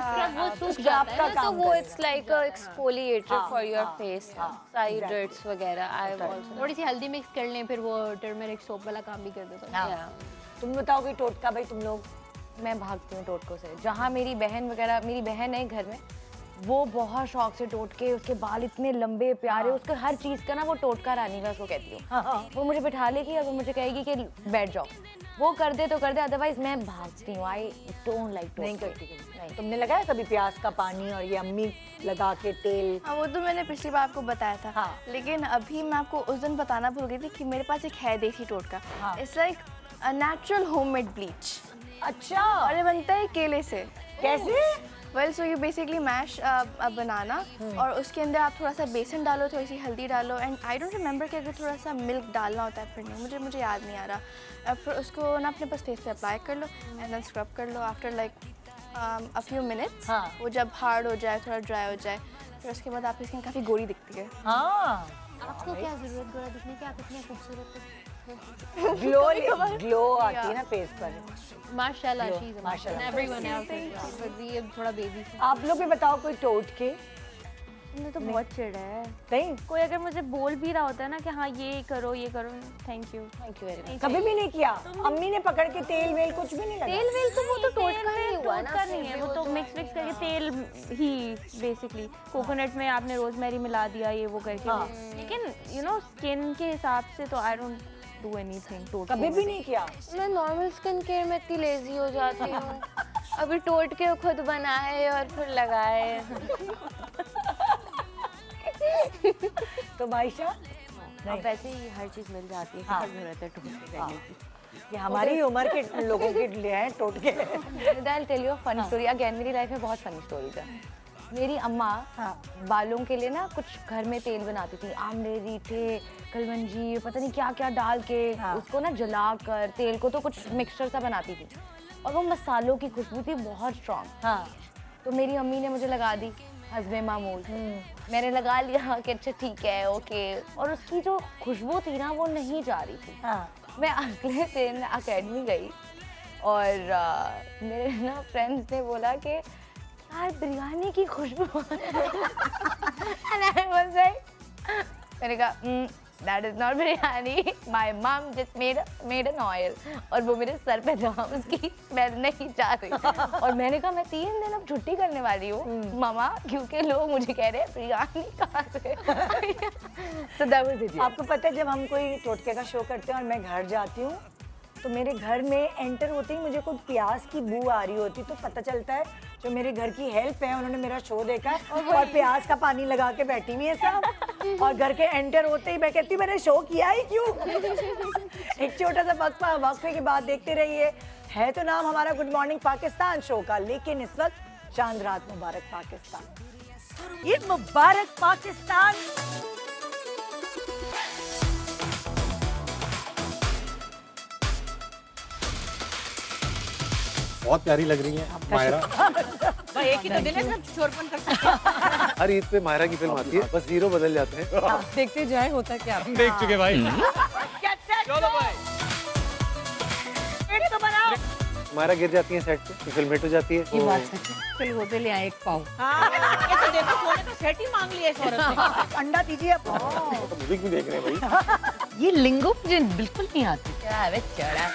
सूख scrub जाता है का ना, तो काम वो करेगा। It's like a exfoliator for your face, सारी डर्ट्स वगैरह। आई हैव आल्सो थोड़ी सी हल्दी मिक्स कर लें, फिर वो टर्मरिक सोप वाला काम भी कर देता है। हाँ। तुम बताओ कोई टोटका भाई तुम लोग? मैं भागती हूँ टोटकों से। जहाँ मेरी बहन वगैरह, मेरी बहन है घर में, वो बहुत शौक से टोटके, उसके बाल इतने लंबे प्यारे, उसका हर चीज़ का ना वो टोटका रानी, मैं उसको कहती हूँ। वो मुझे बिठा लेगी और वो मुझे कहेगी कि बैठ जाओ, वो कर दे तो कर दे, अदरवाइज मैं भागती हूँ। आई डोंट लाइक नहीं करती नहीं। तुमने लगाया कभी प्याज का पानी और ये अम्मी लगा के तेल? हाँ, वो तो मैंने पिछली बार आपको बताया था। हाँ। लेकिन अभी मैं आपको उस दिन बताना भूल गई थी कि मेरे पास एक है देसी टोटका। हाँ। It's like a natural homemade bleach, अच्छा, और ये बनता है केले से। कैसे? Well so you basically mash banana, और उसके अंदर आप थोड़ा सा बेसन डालो, थोड़ी सी हल्दी डालो, एंड आई डोंट रिमेंबर कि अगर थोड़ा सा मिल्क डालना होता है, फिर नहीं, मुझे याद नहीं आ रहा। फिर उसको ना अपने पास फेस पे अप्लाई कर लो एंड देन स्क्रब कर लो after like a few minutes. हाँ। वो जब हार्ड हो जाए, थोड़ा ड्राई हो जाए, फिर उसके बाद आपकी स्किन काफ़ी गोरी दिखती है। हाँ, आपको क्या जरूरत गोरा दिखने की, आप इतने खूबसूरत हो। ग्लो आती है ना फेस पर। माशाल्लाह, शी इज माशाल्लाह। एवरीवन एल्स, ये थोड़ा बेबी। आप लोग भी बताओ कोई टोटके? मैंने तो बहुत चिढ़ा है। नहीं, कोई अगर मुझे बोल भी रहा होता है ना कि हाँ ये करो, थैंक यू वेरी मच। कभी भी नहीं किया? अम्मी ने पकड़ के तेल वेल कुछ भी नहीं लगा? तेल वेल तो वो तो टोटका ही हुआ ना, टोटका नहीं है, वो तो मिक्स करके तेल ही बेसिकली। कोकोनट में आपने रोजमेरी मिला दिया, ये वो करके। हाँ। लेकिन यू नो स्किन के हिसाब से तो आई डोंट डू एनीथिंग टोटका। कभी भी नहीं किया? मैं नॉर्मल स्किन केयर में इतनी लेजी हो जाती हूँ। अभी टोटके खुद बनाए और फिर लगाए। तो मायशा? अब वैसे ही हर चीज़ मिल जाती है, हाँ। क्या जरूरत है टोटके करने की। ये हमारी उम्र के लोगों के लिए हैं टोटके। I'll tell you a funny story. Again, मेरी लाइफ में बहुत फनी स्टोरीज है। मेरी अम्मा बालों के लिए ना कुछ घर में तेल बनाती थी, आमले, रीठे, कलवंजी, पता नहीं क्या क्या डाल के उसको ना जलाकर तेल को तो कुछ मिक्सचर सा बनाती थी, और वो मसालों की खुशबू थी बहुत स्ट्रॉन्ग। हाँ। तो मेरी अम्मी ने मुझे लगा दी हस्बे मामूल। मैंने लगा लिया कि अच्छा ठीक है, ओके, और उसकी जो खुशबू थी ना वो नहीं जा रही थी। हाँ। मैं अगले दिन अकेडमी गई और मेरे ना फ्रेंड्स ने बोला कि यार बिरयानी की खुशबू। मैंने कहा that is not biryani, my mom just made an oil, और वो मेरे सर पे था, उसकी स्मेल नहीं जा रही। और मैंने कहा मैं 3 दिन अब छुट्टी करने वाली हूँ मामा, क्योंकि लोग मुझे कह रहे हैं बिरयानी कहाँ से। So that was it. आपको पता है जब हम कोई टोटके का शो करते हैं और मैं घर जाती हूँ, तो मेरे घर में एंटर होते ही मुझे कोई प्याज की बू आ रही होती, तो पता चलता है जो मेरे घर की हेल्प है उन्होंने मेरा शो देखा है और प्याज का पानी लगा के बैठी हुई है सब। और घर के एंटर होते ही मैं कहती हूँ मैंने शो किया ही क्यों। एक छोटा सा वक्फे के बाद देखते रहिए। है तो नाम हमारा गुड मॉर्निंग पाकिस्तान शो का, लेकिन इस वक्त चांद रात मुबारक पाकिस्तान। ईद मुबारक पाकिस्तान। बहुत प्यारी लग रही है मायरा। एक ही तो दिन है, सब शोरपन कर सकते हैं। हर ईद पे मायरा की फिल्म आती है, बस हीरो बदल जाते हैं। देखते जाए होता क्या। हम देख चुके भाई। चलो भाई, तो बनाओ। मायरा गिर जाती है सेट पे, फिल्म हिट हो जाती है। ये बात सच है। चलो होटल ले आए एक पाव। ये तो देखो पैटी मांग लिया इस औरत ने। अंडा दीजिए आप। तो मुझे क्यों देख रहे हैं भाई? ये लिंगो मुझे बिल्कुल नहीं आती। क्या है चढ़ा।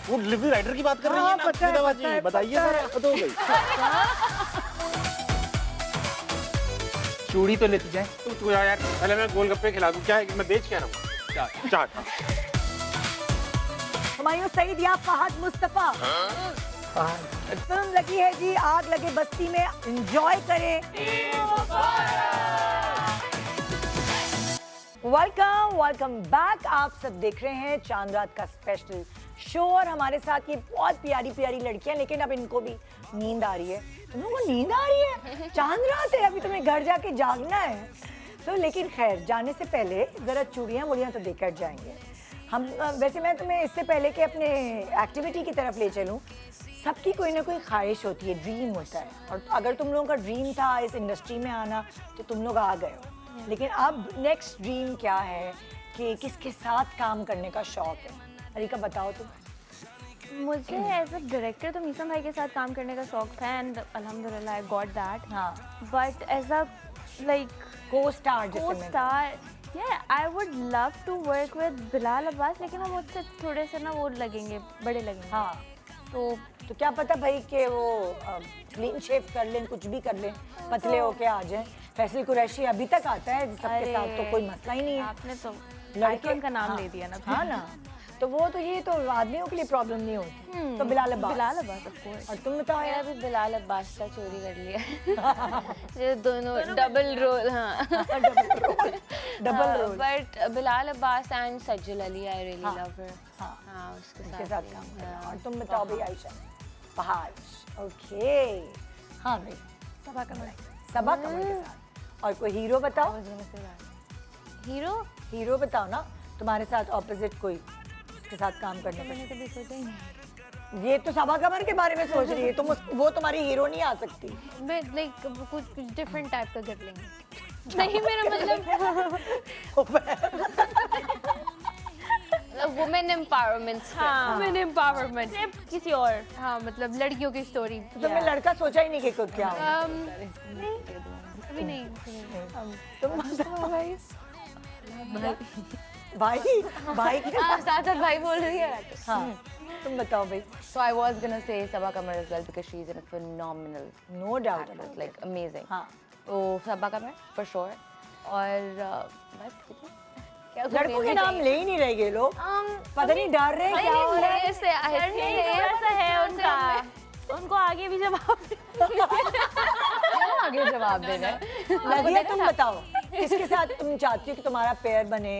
वो डिलीवरी राइडर की बात कर रही है ना? सुविधाबाजी बताइए सर, तो हो गई। चूड़ी तो लेती जाए। तुम चूड़ा यार, पहले मैं गोलगप्पे खिला दूं। क्या है, मैं बेच क्या रहा हूँ? चाट। हुमायूं सईद या फहद मुस्तफा? फिल्म लगी है जी आग लगे बस्ती में, एंजॉय करें। Welcome back. आप सब देख रहे हैं चांद रात का स्पेशल शो और हमारे साथ ये बहुत प्यारी प्यारी लड़कियां, लेकिन अब इनको भी नींद आ रही है। तुम लोगों को नींद आ रही है? चांद रात है, अभी तुम्हें घर जाके जागना है। तो लेकिन खैर, जाने से पहले जरा चूड़ियाँ वूड़ियाँ तो देकर जाएंगे हम। वैसे मैं तुम्हें इससे पहले कि अपने एक्टिविटी की तरफ ले चलूँ, सबकी कोई ना कोई ख्वाहिश होती है, ड्रीम होता है। और अगर तुम लोगों का ड्रीम था इस इंडस्ट्री में आना, तो तुम लोग आ गए हो। लेकिन अब नेक्स्ट ड्रीम क्या है कि किसके साथ काम करने का शौक है? अरिका बताओ तुम। मुझे एज अ डायरेक्टर तो मीसम भाई के साथ काम करने का शौक था एंड अल्हम्दुलिल्लाह आई गॉट दैट। हाँ, but as a like co-star I would love to work with Bilal Abbas, लेकिन हम उससे थोड़े से ना वो लगेंगे, बड़े लगेंगे। हाँ, तो क्या पता भाई कि वो क्लीन शेव कर लें, कुछ भी कर लें, पतले होके आ जाएं। फैसल कुरैशी अभी तक आता है सबके साथ, तो कोई मसला ही नहीं है। आपने तो लड़के का नाम ले दिया ना। हाँ ना, तो वो तो ये तो आदमियों के लिए प्रॉब्लम नहीं होती। तो बिलाल अब्बास ऑफ कोर्स। और तुम बताओ यार? भी बिलाल अब्बास का चोरी कर लिया। जो दोनों डबल रोल। हाँ, double role. But Bilal Abbas and Sajal Ali, I really love her. हाँ, उसके साथ काम करना। और तुम बताओ भाई आयशा? पहाड़। ओके। हाँ भाई, सबा कमर के साथ। और कोई हीरो बताओ? हीरो बताओ ना, तुम्हारे साथ ऑपोजिट कोई उसके साथ काम करने का। मैंने कभी सोचा ही नहीं। ये तो सबा कमर के बारे में सोच रही है तुम। वो तुम्हारी हीरो नहीं आ सकती। मैं लाइक कुछ डिफरेंट टाइप का कर लेंगे। नहीं, मेरा मतलब वुमेन एम्पावरमेंट। वुमेन एम्पावरमेंट किसी और। हाँ, मतलब लड़कियों की स्टोरी। तो तुमने लड़का सोचा ही नहीं कि कुछ क्या होगा? अभी नहीं। तुम भाई की साथ भाई बोल रही है। हाँ, तुम बताओ भाई। So I was gonna say Sabaa Kamar as well because she's a phenomenal, no doubt, like amazing. हाँ, तो Sabaa Kamar for sure. और बस लड़कों के नाम ले ही नहीं रहे ये लोग। पता नहीं डर रहे क्या हो रहा है। ऐसा है उनका, उनको आगे भी जवाब आगे जवाब देना है। नदिया, तुम बताओ किसके साथ तुम चाहती हो कि तुम्हारा पेयर बने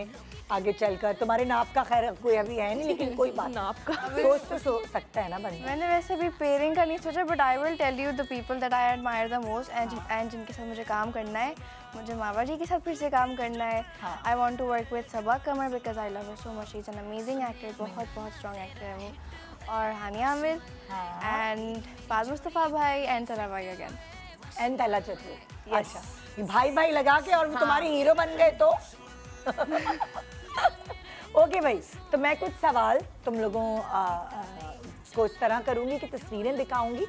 आगे चलकर? तुम्हारे नाप का खैर कोई अभी है नहीं, लेकिन कोई बात नाप का सोच तो सकता है ना बंदा। मैंने वैसे भी पेयरिंग का नहीं सोचा, but I will tell you the people that I admire the most and जिनके साथ मुझे काम करना है। मुझे मावा जी के साथ फिर से काम करना है। I want to work with Saba Qamar because I love her so much. She is an amazing actor, बहुत स्ट्रॉन्ग एक्टर है वो। और हानिया आमिर एंड फाद मुस्तफा भाई एंड तला भाई अगेन एंड तला चतुर। अच्छा, भाई लगा के और तुम्हारे हीरो बन गए तो ओके भाई। तो मैं कुछ सवाल तुम लोगों को इस तरह करूंगी कि तस्वीरें दिखाऊंगी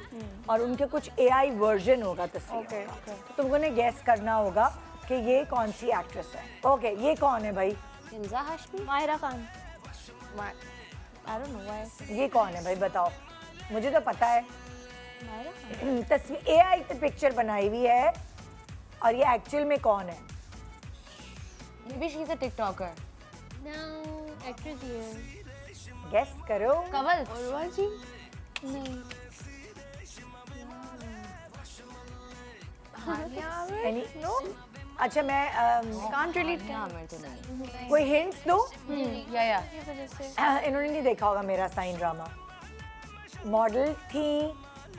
और उनके कुछ AI वर्जन होगा तस्वीर का। तो तुम लोगों ने गैस करना होगा कि ये कौन सी एक्ट्रेस है। ओके, ये कौन है भाई? हिंजा Hashmi, Mahira Khan. I don't know why. ये कौन है भाई बताओ? मुझे तो पता है। तस्वीर AI पे पिक्चर बनाई हुई है और ये एक्चुअल में कौन है? Maybe she's a TikToker. No, actress here. Gas करो। कमल। उर्वा जी? नहीं। Any? No? अच्छा, मैं can't really आमिर तो नहीं। कोई हिंट्स दो। या इन्होंने नहीं देखा होगा मेरा साइन ड्रामा। मॉडल थी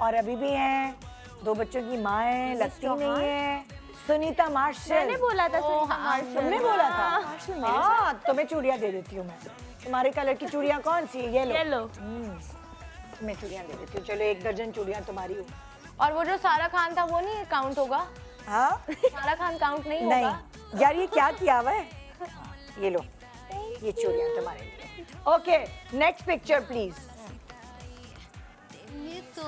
और अभी भी हैं, 2 बच्चों की माँ है, लगती नहीं है। सुनीता मार्शल। मैंने बोला था सुनीता मार्शल। तुमने बोला था? हाँ, तुम्हें चूड़ियाँ दे देती हूँ मैं। तुम्हारे कलर की चूड़ियाँ कौन सी? येलो। तुम्हें चूड़ियाँ दे देती हूँ। चलो 1 दर्जन चूड़ियाँ तुम्हारी हो। और वो जो सारा खान था वो नहीं काउंट होगा? हाँ, सारा खान काउंट नहीं होगा? नहीं यार, ये क्या किया हुआ है? ये लो, ये चूड़ियाँ तुम्हारे लिए। Okay, next picture please. ये तो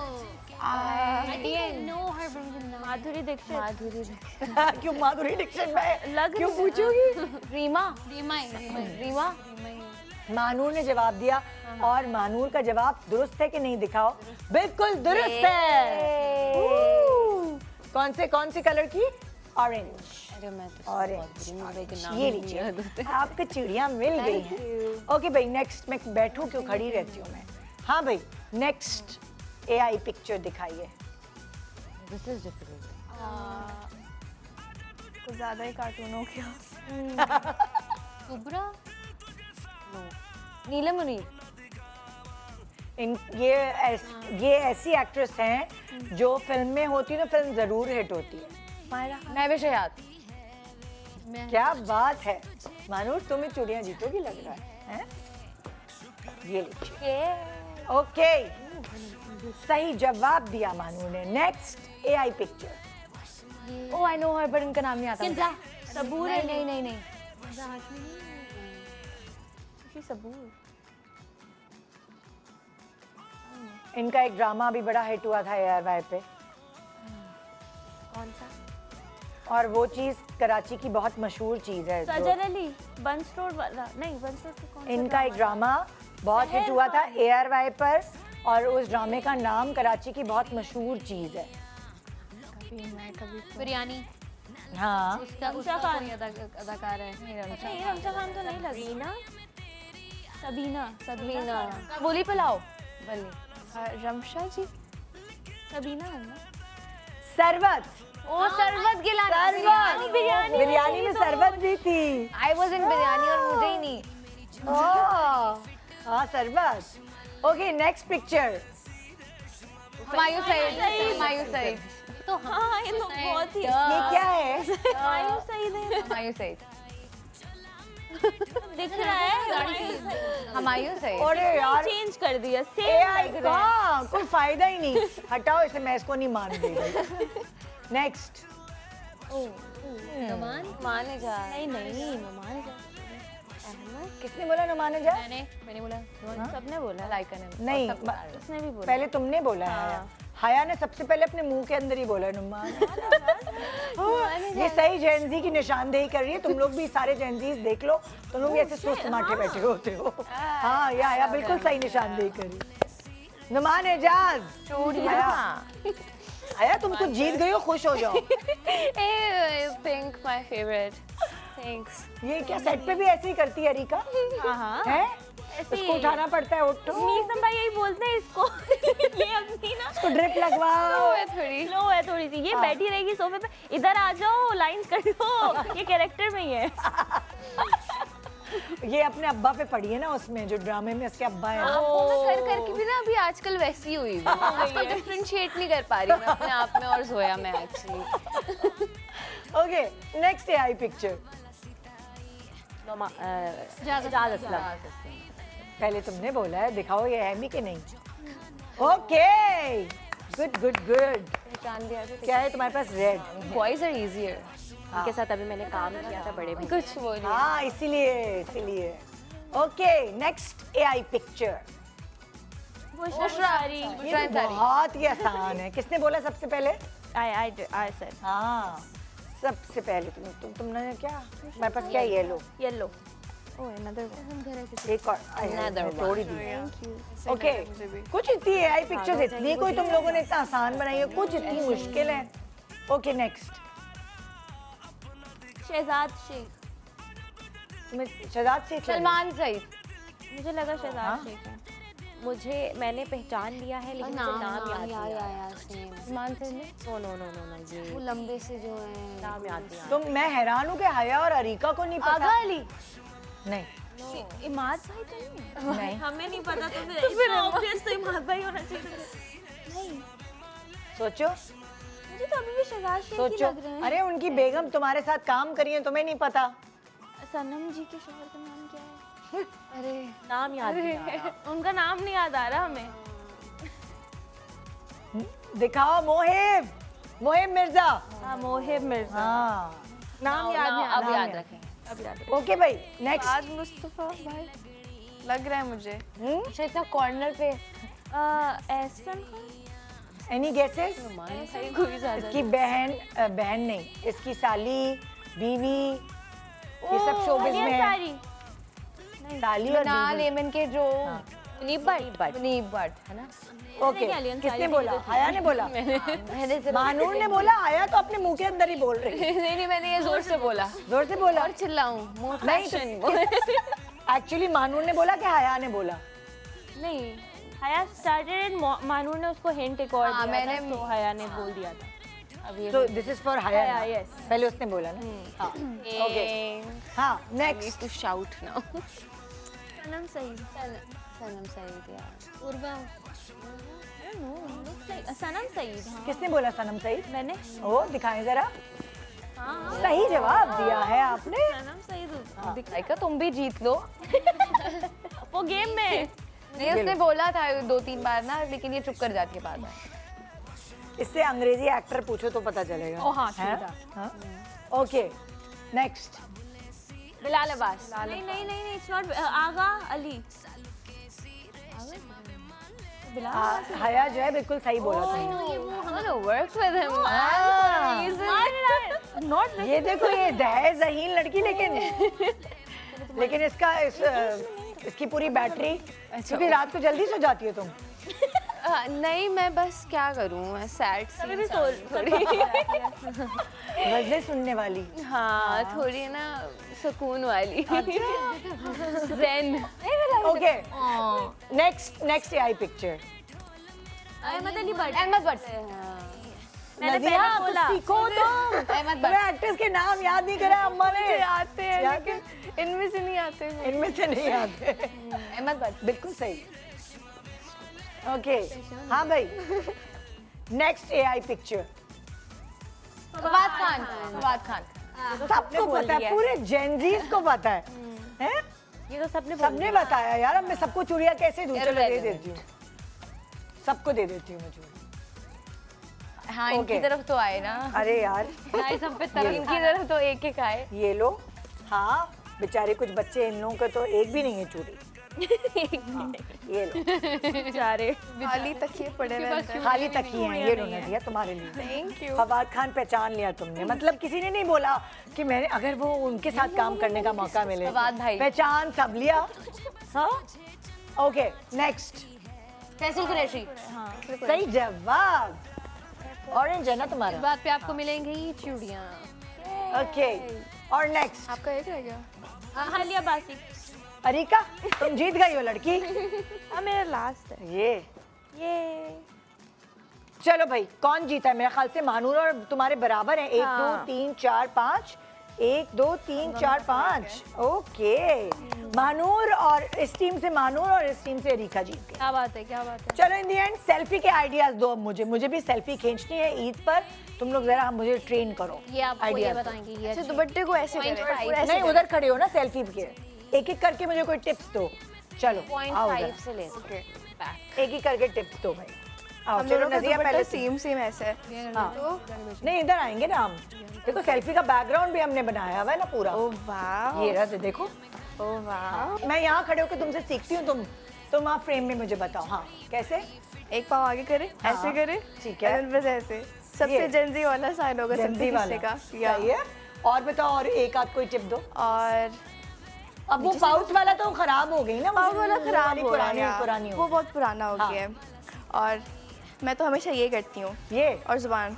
I didn't know her, but मुझे माधुरी दीक्षित। माधुरी दीक्षित। क्यों माधुरी दीक्षित में लग क्यों पूछोगी? रीमा रीमा। मानूर ने जवाब दिया और मानूर का जवाब दुरुस्त है कि नहीं दिखाओ। बिल्कुल दुरुस्त है। कौन से कलर की? ऑरेंज। ऑरेंज। ये लीजिए आपको चिड़िया मिल गई है। ओके भाई नेक्स्ट। मैं बैठूं क्यों, खड़ी रहती हूँ मैं। हाँ भाई नेक्स्ट AI पिक्चर दिखाइए। This is difficult. कुछ ज्यादा ही कार्टून हो गया। कुबरा। नीलम मुनीर। ये ऐसी एक्ट्रेस हैं जो फिल्म में होती है ना, फिल्म जरूर हिट होती है। महविश हयात। क्या बात है मानूर, तुम्हें चूड़ियां जीतोगी लग रहा है, हैं? ये लीजिए। ओके सही जवाब दिया मानूर ने। Next AI picture. Oh I know her, but इनका नाम नहीं आता। किंजा। सबूर है। नहीं सबूर। इनका एक ड्रामा भी बड़ा हिट हुआ था ARY पे। कौन सा? और वो चीज कराची की बहुत मशहूर चीज है। सजल अली बंस रोड वाला। नहीं बंस रोड पे कौन सा इनका एक ड्रामा बहुत हिट हुआ था ARY पर, और उस ड्रामे का नाम कराची की बहुत मशहूर चीज है। बिरयानी। हाँ उसका कोई अदाकार है। नहीं रमशा खान तो नहीं लगी। सबीना। बोली पुलाव। रमशा जी। सबीना है ना? सरबत। ओ सरबत गिलानी। सरबत। बिरयानी में सरबत भी थी। आई वाज इन बिरयानी और मुझे ही नहीं। हाँ सरबत। Okay next picture. Humayun Saeed. तो हाँ ये तो बहुत ही। ये क्या है? हुमायूं सईद है। हुमायूं सईद। दिख रहा है हुमायूं सईद। अरे यार चेंज कर दिया। सेम AI लग रहा है। का कोई फायदा ही नहीं। हटाओ इसे, मैं इसको नहीं मान रही। नेक्स्ट। माने जा। नहीं नुमान जा। किसने बोला नुमान जा? मैंने बोला। सबने बोला। लाइका ने। नहीं उसने भी बोला। पहले तुमने बोला है। हाया ने सबसे पहले अपने मुंह के अंदर ही बोला नुमान। ये सही जेनजी की निशानदेही कर रही है। तुम लोग भी सारे जेनजीज देख लो, तुम लोग भी ऐसे सुस्त माथे बैठे होते हो। हाँ ये हाया बिल्कुल सही निशानदेही करी। नुमान एजाज। हाया तुम कुछ जीत गई हो, खुश हो जाओ। Pink my favourite. थैंक्स। ये क्या सेट पे भी ऐसे ही करती है अरिका? हाँ है इसको उठाना पड़ता है। उठो। मीसम भाई यही बोलते हैं इसको। ये अपनी ना इसको ड्रिप लगवाओ। स्लो है थोड़ी सी। ये बैठी रहेगी सोफे पे। इधर आ जाओ, लाइंस कर दो। ये कैरेक्टर में ही है। ये अपने अब्बा पे पड़ी है ना, उसमें जो ड्रामे में इसके अब्बा है। आपको मैं कर करके भी ना अभी आजकल वैसी हुई हूँ। आजकल डिफरेंशिएट नहीं कर पा रही मैं अपने आप में और जोया में actually. Okay next AI picture. जाद असलम। पहले तुमने बोला है, दिखाओ ये है भी कि नहीं। Okay good good good. पहचान दिया था। क्या है तुम्हारे पास? रेड। Boys are easier. उनके साथ अभी मैंने काम किया था बड़े भी। कुछ बोलिए। हाँ इसीलिए। Okay next AI picture. ये तो बहुत ही आसान है। किसने बोला सबसे पहले? I said। हाँ सबसे पहले तुमने क्या? मेरे पास क्या? येलो। Oh, another one. एक और थोड़ी दी। ओके कुछ इतनी AI पिक्चर्स इतनी कोई तुम लोगों ने इतना आसान बनाई है, कुछ इतनी मुश्किल है। Okay next. शहजाद शेख। तुम्हें शहजाद शेख? सलमान सईद। मुझे लगा शहजाद शेख है। मैंने पहचान लिया है लेकिन मुझे नाम याद नहीं आया। सलमान सईद। नो ये वो लंबे से जो है नाम याद नहीं मैं हैरान हूँ कि हाया और अरीका को नहीं पता। आगा अली। नहीं इमाद भाई तो नहीं। हमें नहीं पता तो फिर ऑब्वियस तो इमाद भाई होना चाहिए। नहीं सोचो। मुझे तो अभी भी शहजाद शेख ही सोचो। लग रहे हैं। अरे उनकी बेगम तुम्हारे साथ काम करी है, तुम्हें नहीं पता? सनम जी के शोहर का नाम क्या है? अरे नाम याद नहीं आ रहा। उनका नाम नहीं याद आ रहा हमें। दिखाओ। मोहिब मिर्जा। हाँ मोहिब मिर्जा। हाँ नाम याद नहीं आ अब रहा। याद रखेंगे। ओके भाई नेक्स्ट। आज मुस्तफा भाई लग रहा है मुझे। अच्छा इतना कॉर्नर पे। एहसन खान। Any guesses? इसकी बहन बहन नहीं, इसकी साली, बीवी, ये सब शोबिज में है। साली और ना बीवी। लेमन के जो मुनीब भट्ट है ना। ओके, किसने बोला? आया ने बोला? महानूर ने बोला। आया तो अपने मुंह के अंदर ही बोल रही है। नहीं मैंने ये जोर से बोला। जोर से बोला? और चिल्लाऊं? नहीं, एक्चुअली महानूर ने बोला कि हया ने बोला? नहीं, हया स्टार्टेड, मानूर ने उसको हिंट एक और दिया मैंने था, तो हया ने बोल दिया था। अब ये So this is for हया। हया, yes. पहले उसने बोला ना। हाँ, ओके। हाँ, next. To shout now. Sanam Saeed. Sanam Saeed यार। उर्वा। सनम सईद। हाँ। किसने बोला सनम सईद? मैंने। ओ, दिखाएं जरा। सही जवाब दिया है आपने। सनम सईद। दिखाएगा, तुम भी जीत लो। वो गेम में। नहीं, उसने बोला था 2-3 बार ना, लेकिन ये चुप कर जाती है बाद में। इससे अंग्रेजी एक्टर पूछो तो पता चलेगा। ओ हाँ, ठीक है। Okay, next. बिलाल अब्बास। नहीं, इट्स नॉट आगा अली। हया जो है बिल्कुल सही बोला तुमने। Work with him. नॉट ये देखो, ये है ज़हीन लड़की, लेकिन इसकी पूरी बैटरी, क्योंकि रात को जल्दी सो जाती है तुम। नहीं, मैं बस क्या करूं, मैं सैड सी थोड़ी। गज़लें सुनने वाली। हाँ, थोड़ी ना सुकून वाली। Zen. Okay, next AI picture. Ahmed Ali Butt. Ahmed Butt. Nadia, तो सीखो तुम। तुम्हें एक्टर्स के नाम याद नहीं करा अम्मा ने? आते हैं लेकिन इनमें से नहीं आते। इनमें से नहीं आते। अहमद भट्ट। बिल्कुल सही। ओके, हाँ भाई, next AI picture. Fawad Khan. सबको पता है, पूरे जेनजीज को पता है। हैं? ये तो सबने बताया यार। अब मैं सबको चूड़ियां कैसे दूं? चलो दे देती हूँ, सबको दे देती हूँ मैं चूड़ी। हाँ, इनकी तरफ तो आए ना। अरे यार, इनकी तरफ तो एक आए। ये लो। हाँ, बेचारे कुछ बच्चे, इन लोगों का तो एक भी नहीं है चूड़ी। हाँ, ये लो। बेचारे खाली तकिए पड़े रहते हैं। खाली तकिए हैं, ये लो नदिया तुम्हारे लिए। Thank you. फवाद खान पहचान लिया तुमने, मतलब किसी ने नहीं बोला कि मैंने, अगर वो उनके साथ काम करने का मौका मिले। फवाद भाई। पहचान सब लिया। हाँ, ओके, नेक्स्ट। फैसल कुरैशी। सही जवाब। ऑरेंज है ना तुम्हारा? इस बात पे आपको मिलेंगी चूड़ियाँ। ओके, और नेक्स्ट। आपका एक रह गया। हालिया बासी। अरिका, तुम जीत गई हो लड़की। अब मेरा लास्ट है। ये चलो भाई, कौन जीता है? मेरे ख्याल से महानूर और तुम्हारे बराबर हैं। 1 2 3 4 5। 1 2 3 4 5। ओके, महानूर और इस टीम से महानूर और इस टीम से अरिका जीत गई। क्या बात है, क्या बात है। चलो, इन दी एंड सेल्फी के आइडियाज दो अब मुझे भी सेल्फी खींचनी है ईद पर। तुम लोग जरा मुझे ट्रेन करो। ये आपको ये ideas। बताएंगे ये अच्छा, दुपट्टे को ऐसे करें। नहीं, उधर खड़े हो ना सेल्फी के। एक एक करके मुझे कोई टिप्स दो। चलो, आओ 0.5 से ले। एक एक करके टिप्स दो भाई। आओ, हम चलो लोगों का नदिया पहले दुपट्टा सेम ऐसे है। हाँ। नहीं, इधर आएंगे ना हम। देखो, सेल्फी का बैकग्राउंड भी हमने बनाया हुआ है ना पूरा। ओह वाह। ये रहा, देखो। ओह वाह। मैं यहाँ खड़े होकर तुमसे सीखती हूँ, तुम आप फ्रेम में मुझे बताओ। हाँ, कैसे? एक पाँव आगे करे, ऐसे करे, ठीक है। बस ऐसे। सबसे जेंजी वाला साइन होगा, जेंजी वाला का। सही है। और बताओ, और एक आध कोई टिप दो। और अब वो पाउच वाला तो खराब हो गई ना। पाउच वाला खराब हो गया, पुरानी वो बहुत पुराना हो गया है। और मैं तो हमेशा ये करती हूँ। ये और जुबान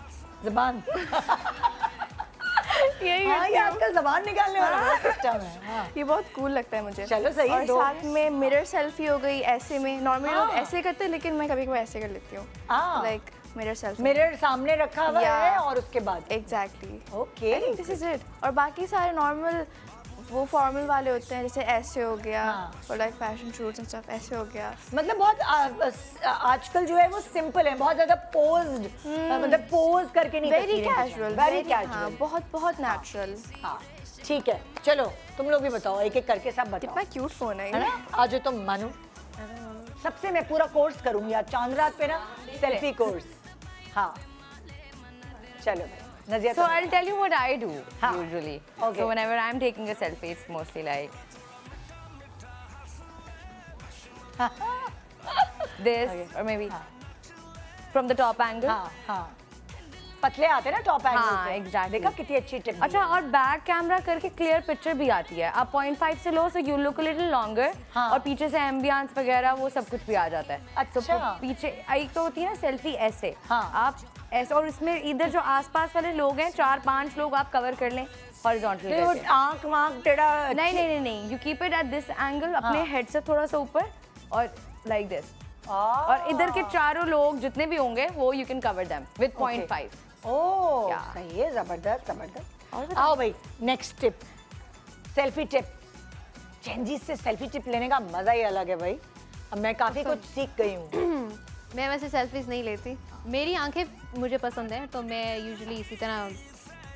यही हाँ, ये आजकल ज़बान निकालने वाला सिस्टम है। हाँ। ये बहुत कूल लगता है मुझे। चलो सही है। और साथ में मिरर सेल्फी हो गई ऐसे में। नॉर्मली लोग ऐसे करते हैं, लेकिन मैं कभी कभी ऐसे कर लेती हूँ। Like mirror selfie. मिरर सामने रखा हुआ है और उसके बाद। Exactly. Okay, this is it. और बाकी सारे नॉर्मल वो फॉर्मल वाले होते हैं, जैसे ऐसे हो गया और like fashion shoots and stuff, ऐसे हो गया। मतलब बहुत आजकल जो है वो सिंपल है, बहुत ज्यादा पोज्ड, मतलब पोज करके नहीं। वेरी कैजुअल, वेरी कैजुअल, बहुत बहुत नेचुरल। हाँ, ठीक है। चलो, तुम लोग भी बताओ, एक एक करके सब बताओ। कितना क्यूट फोन है ना? आज तुम मानो, सबसे मैं पूरा कोर्स करूंगी आज चांद रात पे ना, सेल्फी कोर्स। हाँ, चलो So I'll tell you what I do usually. Okay. So whenever I'm taking a selfie, it's mostly like this, or maybe from the top angle. हाँ हाँ, पतले आते हैं ना टॉप एंगल हाँ, से। exactly. देखा कितनी अच्छी टिप। अच्छा, और बैक कैमरा करके क्लियर पिक्चर भी आती है। आप 0.5 से लो, so you look a little longer, और पीछे से एम्बियंस वगैरह वो सब कुछ भी आ जाता है। अच्छा। तो पीछे एक तो होती है ना सेल्फी ऐसे, आप ऐसे, और इसमें इधर जो आसपास वाले लोग हैं 4-5 लोग आप कवर कर लें हॉरिजॉन्टल। आंख वांख टेढ़ा नहीं, you keep it at this angle, अपने हेड से थोड़ा सा ऊपर, और लाइक दिस, और इधर के चारों लोग जितने भी होंगे वो you can cover them with 0.5। ओह सही है, जबरदस्त जबरदस्त। आओ भाई नेक्स्ट टिप, सेल्फी टिप। चेंजी से सेल्फी टिप लेने का मजा ही अलग है भाई। अब मैं काफी कुछ सीख गई हूँ। मैं वैसे सेल्फीज नहीं लेती, मेरी आंखें मुझे पसंद है, तो मैं यूजुअली इसी तरह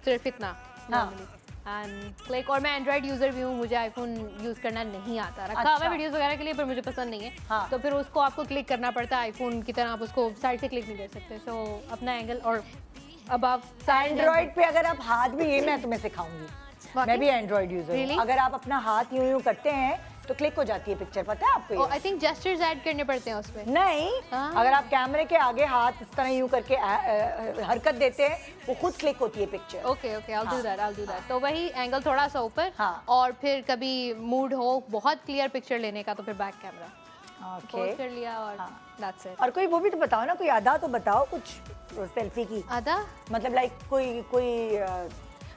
सिर्फ इतना लाइक, और मैं एंड्रॉइड यूज़र भी हूँ, मुझे आईफोन यूज़ करना नहीं आता। रखा हुआ है वीडियोस वगैरह के लिए, पर मुझे पसंद नहीं है। तो फिर उसको आपको क्लिक करना पड़ता है, आईफोन की तरह आप उसको साइड से क्लिक नहीं कर सकते। सो अपना एंगल और अबव एंड्रॉइड पे अगर आप हाथ भी, ये मैं तुम्हें सिखाऊंगी, मैं भी एंड्रॉइड यूजर हूँ। अगर आप अपना हाथ यूं यूं करते हैं तो क्लिक हो जाती है पिक्चर, पता है आपको? आई थिंक जेस्चर्स ऐड करने पड़ते हैं उसमें। नहीं, अगर आप कैमरे के आगे हाथ इस तरह यूं करके हरकत देते हैं, वो खुद क्लिक होती है picture. Okay okay, I will do that. तो वही एंगल थोड़ा सा ऊपर, और फिर कभी मूड हो बहुत क्लियर पिक्चर लेने का तो फिर बैक कैमरा पोज कर लिया, और दैट्स इट। और कोई वो भी तो बताओ ना, कोई अदा तो बताओ कुछ सेल्फी की। अदा मतलब लाइक कोई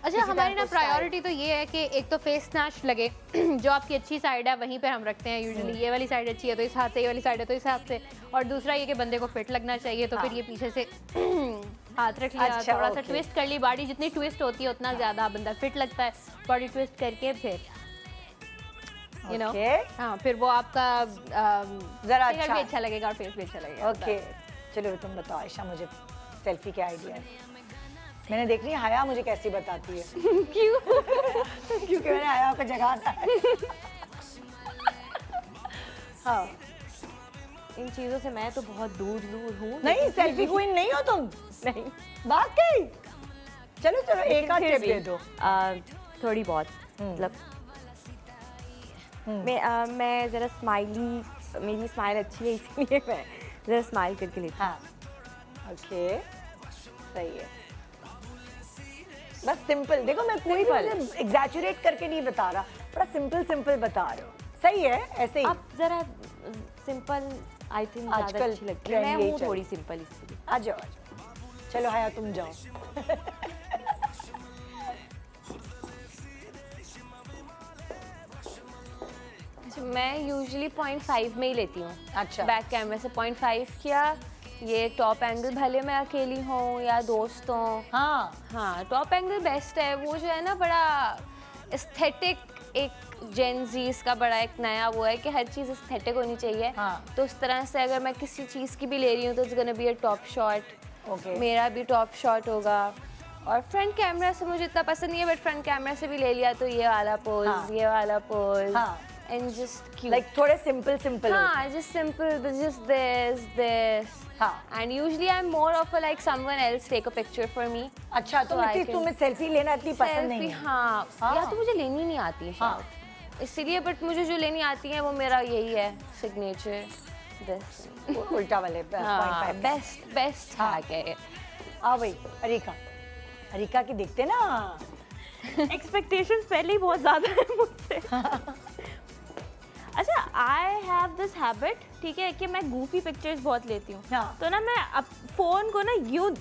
अच्छा, हमारी ना प्रायोरिटी तो ये है कि एक तो फेस स्नैच लगे, जो आपकी अच्छी साइड है वहीं पर हम रखते हैं यूजुअली। ये वाली साइड अच्छी है तो इस हाथ से, ये वाली साइड है तो इस हाथ से, और दूसरा ये कि बंदे को फिट लगना चाहिए, तो फिर ये पीछे से हाथ रख लिया, थोड़ा सा ट्विस्ट कर ली। बॉडी जितनी ट्विस्ट होती है उतना ज़्यादा बंदा फिट लगता है। बॉडी ट्विस्ट करके फिर यू नो, हाँ, फिर वो आपका जरा अच्छा लगेगा और फेस भी अच्छा लगेगा। ओके, चलो तुम बताओ आयशा मुझे सेल्फी के आइडिया है। मैंने देख रही हया मुझे कैसी बताती है। क्यों? क्योंकि मैंने हया को जगाना है। हाँ, इन चीज़ों से मैं तो बहुत दूर हूँ। नहीं, सेल्फी क्वीन नहीं हो तुम? नहीं, वाकई। चलो चलो एक आध टिप दे दो। थोड़ी बहुत, मतलब मैं ज़रा स्माइली, मेरी स्माइल अच्छी है इसलिए मैं ज़रा स्माइल करके लेती हूँ। हाँ, ओके, सही है। बस सिंपल, देखो मैं कोई एग्जैचुरेट करके नहीं बता रहा, बड़ा सिंपल बता रहे हो। सही है, ऐसे ही आप जरा सिंपल, आई थिंक ज़्यादा अच्छी लगती है। मैं हूँ थोड़ी सिंपल इसलिए। आ जाओ। चलो हया तुम जाओ। मैं यूजुअली 0.5 में ही लेती हूँ। अच्छा, बैक कैमरे से 0.5 किया। ये टॉप एंगल भले मैं अकेली हूँ या दोस्त हूँ। हाँ, टॉप एंगल बेस्ट है। वो जो है ना, बड़ा एस्थेटिक, एक जेन जीज का बड़ा एक नया वो है कि हर चीज़ एस्थेटिक होनी चाहिए। तो उस तरह से अगर मैं किसी चीज़ की भी ले रही हूँ तो it's gonna be a top shot. मेरा भी टॉप शॉट होगा। और फ्रंट कैमरा से मुझे इतना पसंद नहीं है, बट फ्रंट कैमरा से भी ले लिया तो ये वाला पोज, ये वाला pose, and just cute, like थोड़े सिंपल। हाँ, just simple, just this. And usually I'm more of a like someone else take a picture for me. अच्छा, तो तुम्हें सेल्फी लेना इतनी पसंद नहीं है? हाँ, या तो मुझे लेनी नहीं आती है शायद, इसलिए। बट मुझे जो लेनी आती है वो मेरा यही है सिग्नेचर, दिस उल्टा वाले। बेस्ट हैक है। हाँ भाई, अरिका की देखते ना, एक्सपेक्टेशंस पहले ही बहुत ज़्यादा है मुझसे। अच्छा, आई हैव दिस हैबिट, ठीक है, कि मैं गूफी पिक्चर्स बहुत लेती हूँ। तो ना मैं अब फ़ोन को ना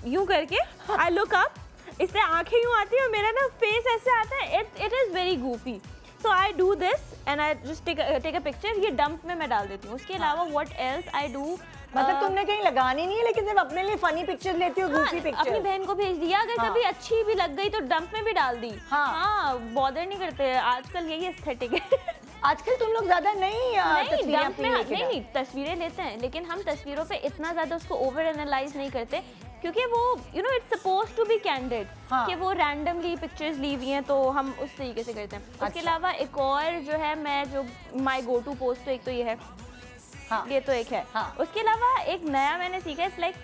यूं करके आई लुक अप, इससे आंखें यूं आती है और मेरा ना फेस ऐसे आता है। It is very goofy. So I do this and I just take a picture. ये डंप में मैं डाल देती हूँ। उसके अलावा व्हाट एल्स आई डू, मतलब तुमने कहीं लगानी नहीं है, लेकिन सिर्फ अपने लिए फनी पिक्चर लेती हो, गूफी पिक्चर। अपनी बहन को भेज दिया, अगर कभी अच्छी भी लग गई तो डंप में भी डाल दी। हाँ, बॉदर नहीं करते आजकल, यही एस्थेटिक है। आजकल तुम लोग ज्यादा नहीं तस्वीरें लेते हैं, लेकिन हम तस्वीरों पे इतना ज्यादा उसको ओवर एनालाइज नहीं करते, क्योंकि वो you know it's supposed to be candid, कि वो रैंडमली पिक्चर्स ली हुई हैं, तो हम उस तरीके से करते हैं। उसके अलावा एक और जो है, मैं जो माय गो टू पोस्ट, तो एक तो ये है, ये तो एक है। उसके अलावा एक नया मैंने सीखा, it's like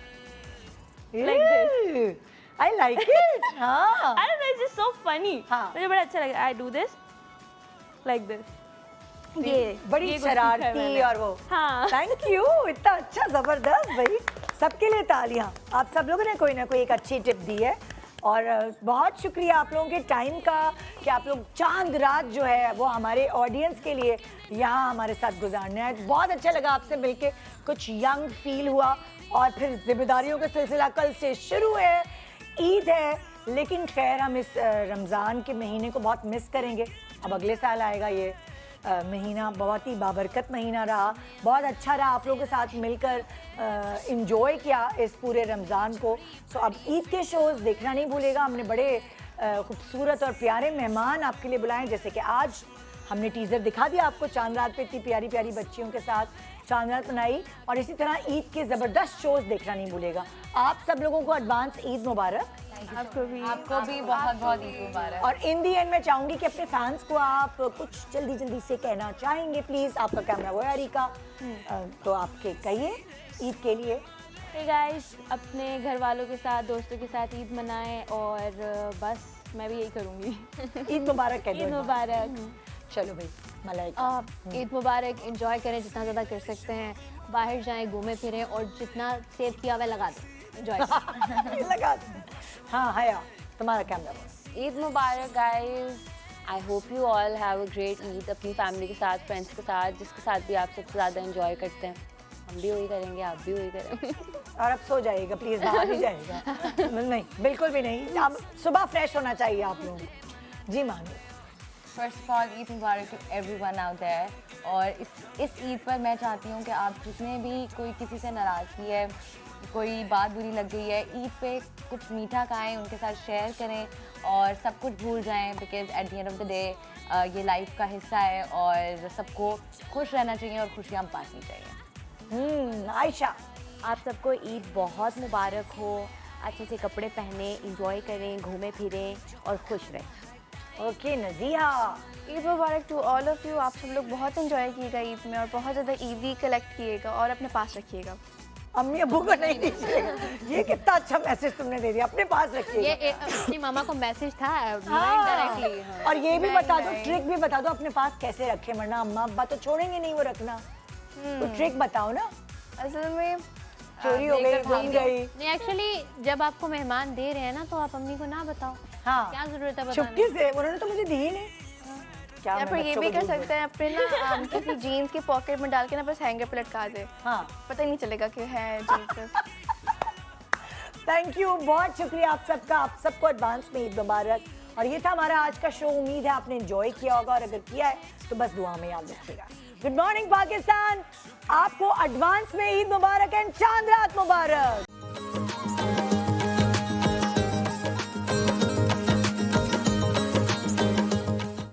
this, I like it. हाँ, I don't know, it's just so funny. मुझे बड़ा अच्छा लगा। I do this like this. ये बड़ी शरारती और वो। हाँ, थैंक यू, इतना अच्छा, जबरदस्त भाई। सबके लिए तालियां। आप सब लोगों ने कोई ना कोई एक अच्छी टिप दी है और बहुत शुक्रिया आप लोगों के टाइम का कि आप लोग चांद रात जो है वो हमारे ऑडियंस के लिए यहाँ हमारे साथ गुजारने आए। बहुत अच्छा लगा आपसे मिलके, कुछ यंग फील हुआ और फिर जिम्मेदारियों का सिलसिला कल से शुरू है, ईद है, लेकिन खैर हम इस रमज़ान के महीने को बहुत मिस करेंगे। अब अगले साल आएगा ये महीना, बहुत ही बाबरकत महीना रहा, बहुत अच्छा रहा आप लोगों के साथ मिलकर इंजॉय किया इस पूरे रमज़ान को। सो अब ईद के शोज़ देखना नहीं भूलेगा। हमने बड़े खूबसूरत और प्यारे मेहमान आपके लिए बुलाए, जैसे कि आज हमने टीज़र दिखा दिया आपको, चांद रात पे इतनी प्यारी प्यारी बच्चियों के साथ चांद रात बनाई, और इसी तरह ईद के ज़बरदस्त शोज़ देखना नहीं भूलेगा। आप सब लोगों को एडवांस ईद मुबारक। आपको भी बहुत बहुत ईद मुबारक। और इन दी एंड मैं चाहूँगी कि अपने फैंस को आप कुछ जल्दी जल्दी से कहना चाहेंगे प्लीज़। आपका कैमरा वो है अरिका, तो आपके कहिए ईद के लिए। Hey guys, अपने घर वालों के साथ, दोस्तों के साथ ईद मनाएं और बस मैं भी यही करूँगी। ईद मुबारक कह दो। ईद मुबारक। चलो भाई मलाइका। ईद मुबारक। एंजॉय करें जितना ज़्यादा कर सकते हैं, बाहर जाएं, घूमें फिरें और जितना सेव किया हुआ लगा दें, एंजॉय लगा दें। हाँ हया, तुम्हारा camera. Eid Mubarak guys. I hope you all have a great Eid अपनी फैमिली के साथ, फ्रेंड्स के साथ, जिसके साथ भी आप सबसे ज़्यादा एंजॉय करते हैं। हम भी वही करेंगे, आप भी वही करेंगे। और अब सो जाइएगा प्लीज़, बाहर नहीं जाएगा। नहीं बिल्कुल भी नहीं, अब सुबह फ्रेश होना चाहिए आप लोगों को। जी मानो। First of all Eid Mubarak to everyone out there. और इस ईद पर मैं चाहती हूँ कि आप जितने भी कोई किसी से नाराज़गी है, कोई बात बुरी लग गई है, ईद पे कुछ मीठा खाएं, उनके साथ शेयर करें और सब कुछ भूल जाएं, because at the end of the day ये लाइफ का हिस्सा है और सबको खुश रहना चाहिए और खुशियाँ बांटनी चाहिए। आयशा, आप सबको ईद बहुत मुबारक हो। अच्छे से कपड़े पहने, इंजॉय करें, घूमें फिरें और खुश रहें। Okay Nazia. Eid Mubarak to all of you. आप सब लोग बहुत एंजॉय कीजिएगा ईद में और बहुत ज़्यादा ईदी कलेक्ट कीजिएगा और अपने पास रखिएगा। अम्मी अबू को नहीं दीजिएगा। ये कितना अच्छा मैसेज तुमने दे दिया, अपने पास रखिएगा। ये अपनी मामा को मैसेज था डायरेक्टली। और ये भी बता दो, ट्रिक भी बता दो अपने पास कैसे रखे, वरना अम्मा अब्बा तो छोड़ेंगे नहीं वो रखना। तो ट्रिक बताओ ना। असल में चोरी हो गई, गुम गई। नहीं, एक्चुअली जब आपको मेहमान दे रहे हैं ना तो आप अम्मी को ना बताओ। हाँ, क्या जरूरत है बताने? चुपके से, उन्होंने तो मुझे दी ही नहीं। या फिर ये भी कर सकते हैं, अपने ना किसी जीन्स की पॉकेट में डाल के ना बस हैंगर पे लटका दे। हाँ, पता ही नहीं चलेगा कि है जीन्स। थैंक यू, बहुत शुक्रिया आप सबका। आप सबको एडवांस में ईद मुबारक। और ये था हमारा आज का शो। उम्मीद है आपने एंजॉय किया होगा और अगर किया है तो बस दुआ में याद रखिएगा। गुड मॉर्निंग पाकिस्तान, आपको एडवांस में ईद मुबारक एंड चांद रात मुबारक।